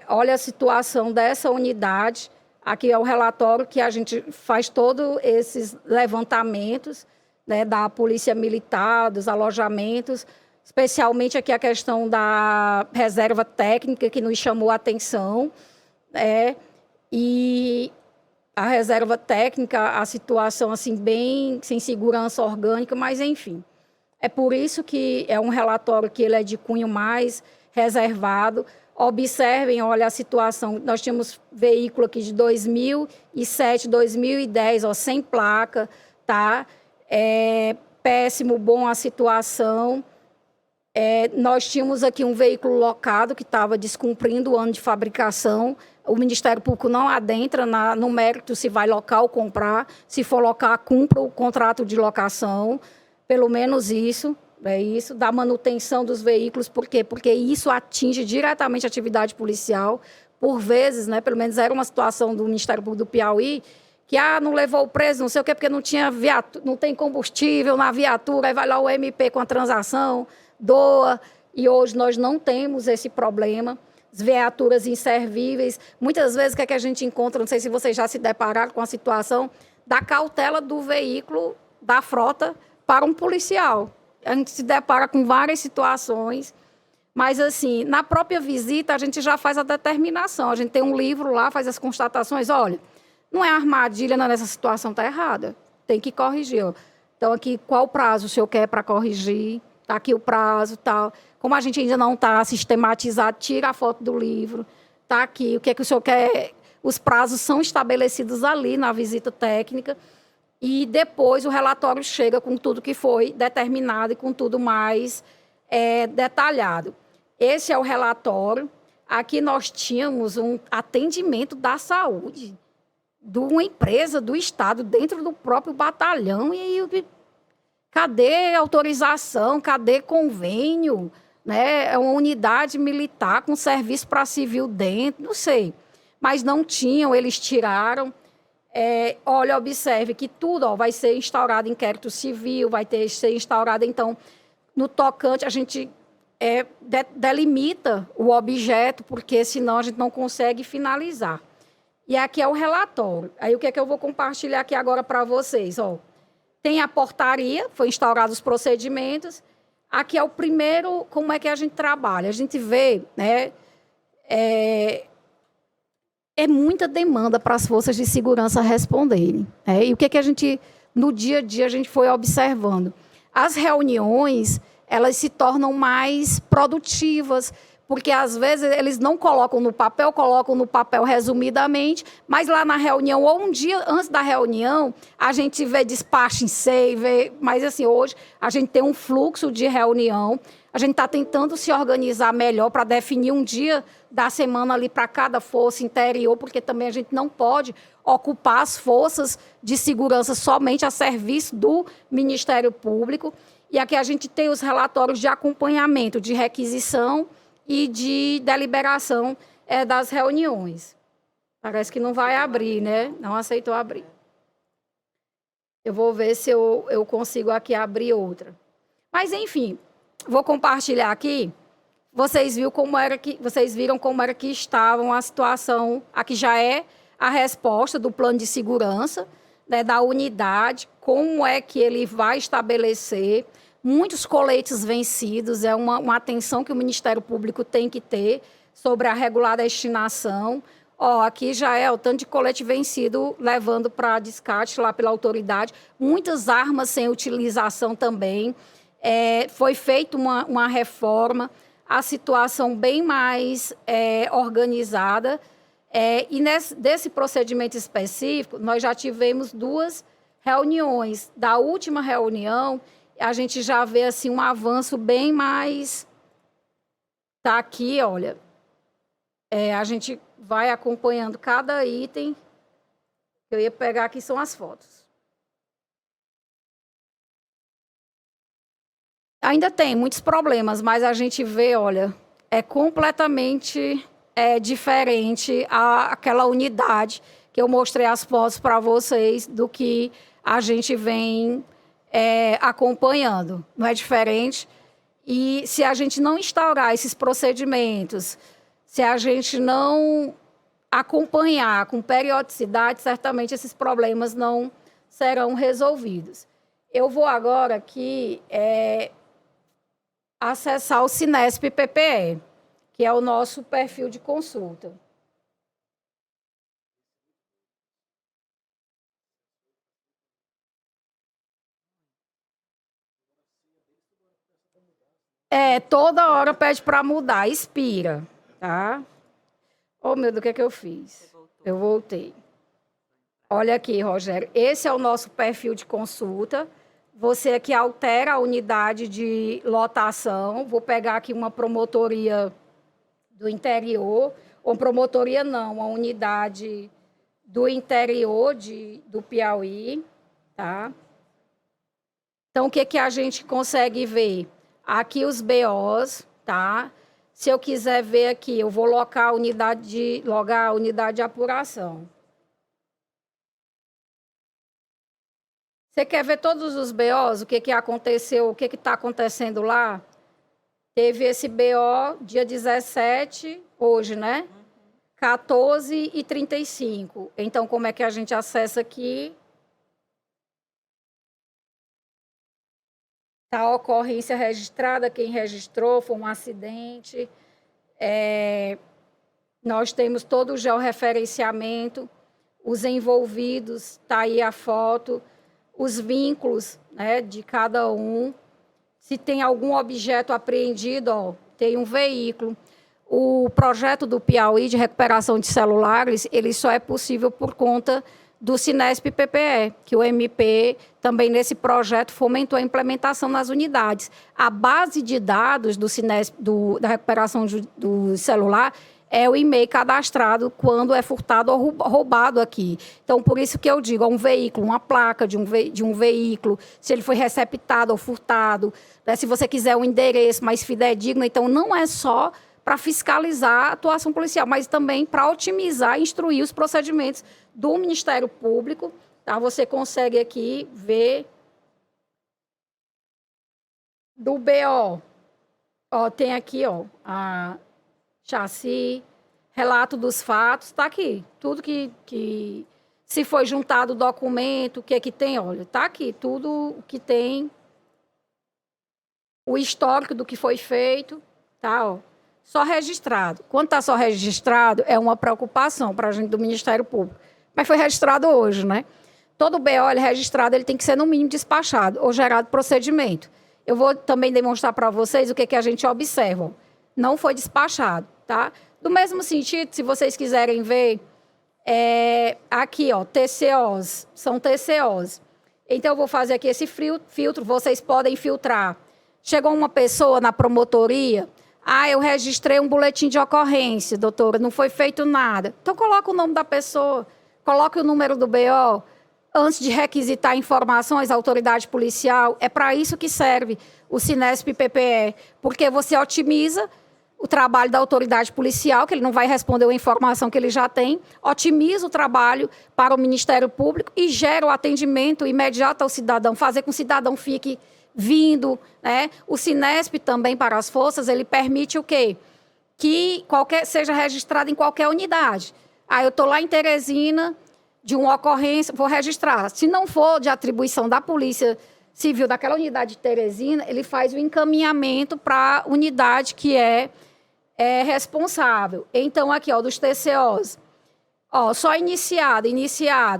Olha a situação dessa unidade. Aqui é o relatório que a gente faz todos esses levantamentos, né, da Polícia Militar, dos alojamentos, especialmente aqui a questão da reserva técnica, que nos chamou a atenção, e a reserva técnica, a situação assim, bem sem segurança orgânica, mas enfim. É por isso que é um relatório que ele é de cunho mais reservado. Observem, olha a situação, nós tínhamos veículo aqui de 2007, 2010, sem placa, tá? Péssimo, bom a situação. Nós tínhamos aqui um veículo locado que estava descumprindo o ano de fabricação. O Ministério Público não adentra no mérito se vai locar ou comprar. Se for locar, cumpra o contrato de locação, pelo menos isso. Isso, da manutenção dos veículos, por quê? Porque isso atinge diretamente a atividade policial. Por vezes, né, pelo menos era uma situação do Ministério Público do Piauí, que não levou o preso, não sei o quê, porque não tinha não tem combustível na viatura, aí vai lá o MP com a transação, doa, e hoje nós não temos esse problema. As viaturas inservíveis, muitas vezes o que a gente encontra, não sei se vocês já se depararam com a situação da cautela do veículo da frota para um policial. A gente se depara com várias situações, mas, assim, na própria visita, a gente já faz a determinação. A gente tem um livro lá, faz as constatações. Olha, não é armadilha, não, essa situação está errada. Tem que corrigir. Ó. Então, aqui, qual prazo o senhor quer para corrigir? Está aqui o prazo, tal. Como a gente ainda não está sistematizado, tira a foto do livro. Está aqui, o que é que o senhor quer? Os prazos são estabelecidos ali na visita técnica. E depois o relatório chega com tudo que foi determinado e com tudo mais detalhado. Esse é o relatório. Aqui nós tínhamos um atendimento da saúde de uma empresa do Estado dentro do próprio batalhão. E aí, cadê autorização? Cadê convênio? né? É uma unidade militar com serviço para civil dentro, não sei. Mas não tinham, eles tiraram. Olha, observe que tudo vai ser instaurado inquérito civil, ser instaurado, então, no tocante, a gente delimita o objeto, porque senão a gente não consegue finalizar. E aqui é o relatório. Aí o que é que eu vou compartilhar aqui agora para vocês? Ó, tem a portaria, foi instaurados os procedimentos. Aqui é o primeiro, como é que a gente trabalha. A gente vê, né, muita demanda para as forças de segurança responderem. E o que é que a gente, no dia a dia, a gente foi observando? As reuniões, elas se tornam mais produtivas, porque, às vezes, eles não colocam no papel resumidamente, mas lá na reunião, ou um dia antes da reunião, a gente vê despacho em sei, mas, assim, hoje, a gente tem um fluxo de reunião, a gente está tentando se organizar melhor para definir um dia da semana ali para cada força interior, porque também a gente não pode ocupar as forças de segurança somente a serviço do Ministério Público. E aqui a gente tem os relatórios de acompanhamento, de requisição e de deliberação das reuniões. Parece que não vai abrir, né? Não aceitou abrir. Eu vou ver se eu consigo aqui abrir outra. Mas, enfim, vou compartilhar aqui. Vocês viram como era que estavam a situação. Aqui já é a resposta do plano de segurança, né, da unidade, como é que ele vai estabelecer. Muitos coletes vencidos, é uma atenção que o Ministério Público tem que ter sobre a regular destinação. Aqui já é o tanto de colete vencido levando para descarte lá pela autoridade. Muitas armas sem utilização também. Foi feita uma reforma, a situação bem mais organizada. E desse procedimento específico, nós já tivemos 2 reuniões. Da última reunião, a gente já vê assim, um avanço bem mais... Está aqui, olha. A gente vai acompanhando cada item. Eu ia pegar aqui, são as fotos. Ainda tem muitos problemas, mas a gente vê, olha, é completamente diferente aquela unidade que eu mostrei as fotos para vocês do que a gente vem acompanhando. Não é diferente? E se a gente não instaurar esses procedimentos, se a gente não acompanhar com periodicidade, certamente esses problemas não serão resolvidos. Eu vou agora aqui acessar o Cinesp PPE, que é o nosso perfil de consulta. Toda hora pede para mudar, expira, tá? Oh, meu Deus, o que é que eu fiz? Eu voltei. Olha aqui, Rogério, esse é o nosso perfil de consulta. Você aqui altera a unidade de lotação. Vou pegar aqui uma promotoria do interior, ou promotoria não, uma unidade do interior do Piauí, tá? Então, o que que a gente consegue ver? Aqui os BOs, tá? Se eu quiser ver aqui, eu vou logar a unidade de apuração. Você quer ver todos os BOs, o que que aconteceu, o que que está acontecendo lá? Teve esse BO dia 17, hoje, né? 14h35. Então, como é que a gente acessa aqui? Tá a ocorrência registrada, quem registrou, foi um acidente. Nós temos todo o georreferenciamento, os envolvidos, está aí a foto, os vínculos, né, de cada um. Se tem algum objeto apreendido, tem um veículo. O projeto do Piauí de recuperação de celulares, ele só é possível por conta do Cinesp PPE, que o MP também nesse projeto fomentou a implementação nas unidades. A base de dados do Cinesp, da recuperação do celular, é o e-mail cadastrado quando é furtado ou roubado aqui. Então, por isso que eu digo, um veículo, uma placa de um veículo, se ele foi receptado ou furtado, né, se você quiser um endereço mais fidedigno, então não é só para fiscalizar a atuação policial, mas também para otimizar e instruir os procedimentos do Ministério Público. Tá? Você consegue aqui ver do BO. Ó, tem aqui, ó, a chassi, relato dos fatos, está aqui. Tudo que se foi juntado o documento, o que é que tem, olha, está aqui. Tudo o que tem, o histórico do que foi feito, tá, ó. Só registrado. Quando está só registrado, é uma preocupação para a gente do Ministério Público. Mas foi registrado hoje, né? Todo BO registrado, ele tem que ser, no mínimo, despachado ou gerado procedimento. Eu vou também demonstrar para vocês o que a gente observa. Não foi despachado, tá? Do mesmo sentido, se vocês quiserem ver, aqui, ó, TCOs, são TCOs. Então, eu vou fazer aqui esse filtro, vocês podem filtrar. Chegou uma pessoa na promotoria, eu registrei um boletim de ocorrência, doutora, não foi feito nada. Então, coloca o nome da pessoa, coloque o número do BO, antes de requisitar informações à autoridade policial. É para isso que serve o Sinesp-PPE, porque você otimiza o trabalho da autoridade policial, que ele não vai responder uma informação que ele já tem, otimiza o trabalho para o Ministério Público e gera o atendimento imediato ao cidadão, fazer com que o cidadão fique vindo, né? O Sinesp também para as forças, ele permite o quê? Que seja registrado em qualquer unidade. Eu estou lá em Teresina, de uma ocorrência, vou registrar. Se não for de atribuição da Polícia Civil daquela unidade de Teresina, ele faz o encaminhamento para a unidade que é responsável. Então, aqui, ó, dos TCOs, ó, só iniciado.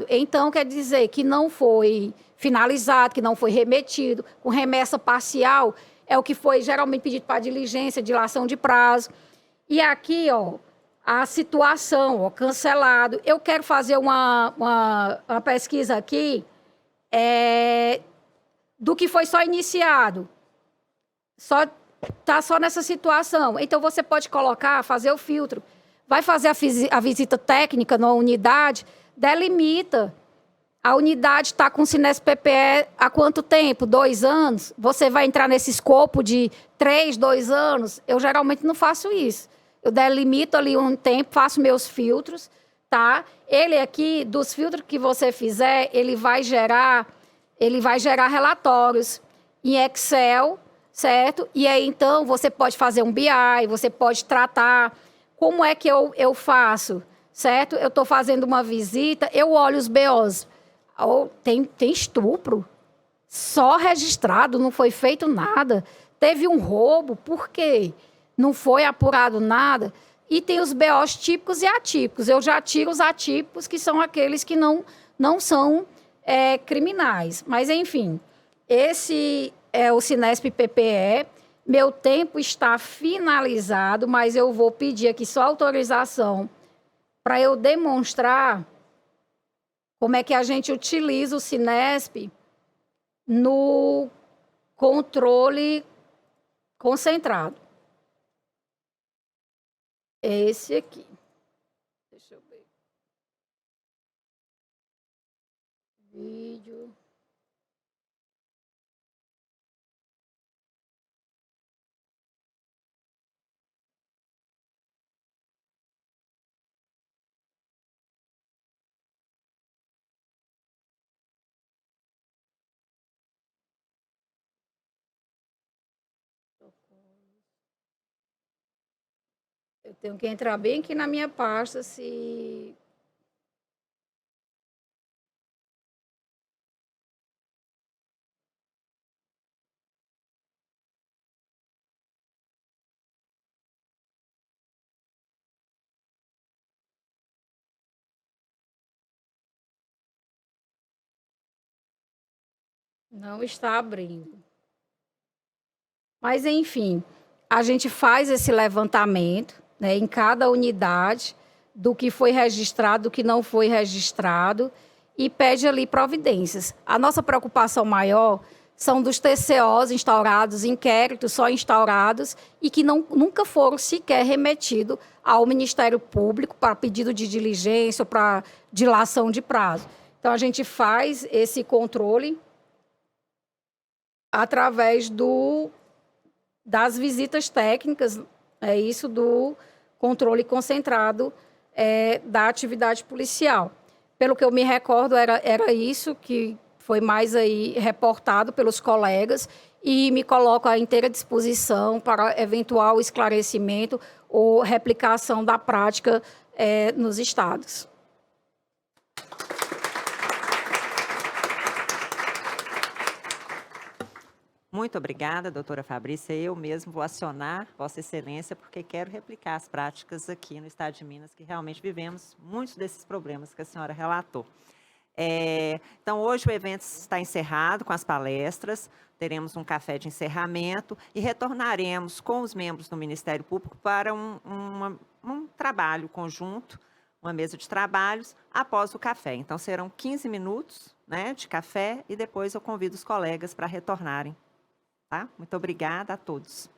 Então, quer dizer que não foi finalizado, que não foi remetido, com remessa parcial, é o que foi geralmente pedido para diligência, dilação de prazo. E aqui, ó, a situação, ó, cancelado. Eu quero fazer uma pesquisa aqui do que foi só iniciado. Está só nessa situação. Então, você pode colocar, fazer o filtro. Vai fazer a visita técnica na unidade, delimita. A unidade está com o Sinesp-PPE há quanto tempo? 2 anos? Você vai entrar nesse escopo de 3, 2 anos? Eu geralmente não faço isso. Eu delimito ali um tempo, faço meus filtros, tá? Ele aqui, dos filtros que você fizer, ele vai gerar relatórios em Excel, certo? E aí, então, você pode fazer um BI, você pode tratar. Como é que eu faço, certo? Eu estou fazendo uma visita, eu olho os BOs. Tem estupro, só registrado, não foi feito nada. Teve um roubo, por quê? Não foi apurado nada. E tem os BOs típicos e atípicos. Eu já tiro os atípicos, que são aqueles que não são criminais. Mas, enfim, esse é o Sinesp-PPE. Meu tempo está finalizado, mas eu vou pedir aqui só autorização para eu demonstrar como é que a gente utiliza o Sinesp no controle concentrado. Esse aqui. Deixa eu ver. Vídeo. Eu tenho que entrar bem aqui na minha pasta, se... Não está abrindo. Mas, enfim, a gente faz esse levantamento, né, em cada unidade, do que foi registrado, do que não foi registrado, e pede ali providências. A nossa preocupação maior são dos TCOs instaurados, inquéritos só instaurados, e que nunca foram sequer remetidos ao Ministério Público para pedido de diligência ou para dilação de prazo. Então, a gente faz esse controle através das visitas técnicas, isso do controle concentrado da atividade policial. Pelo que eu me recordo, era isso que foi mais aí reportado pelos colegas, e me coloco à inteira disposição para eventual esclarecimento ou replicação da prática nos estados. Muito obrigada, doutora Fabrícia. Eu mesmo vou acionar Vossa Excelência, porque quero replicar as práticas aqui no Estado de Minas, que realmente vivemos muitos desses problemas que a senhora relatou. Então, hoje o evento está encerrado com as palestras, teremos um café de encerramento e retornaremos com os membros do Ministério Público para um trabalho conjunto, uma mesa de trabalhos, após o café. Então, serão 15 minutos, né, de café, e depois eu convido os colegas para retornarem. Tá? Muito obrigada a todos.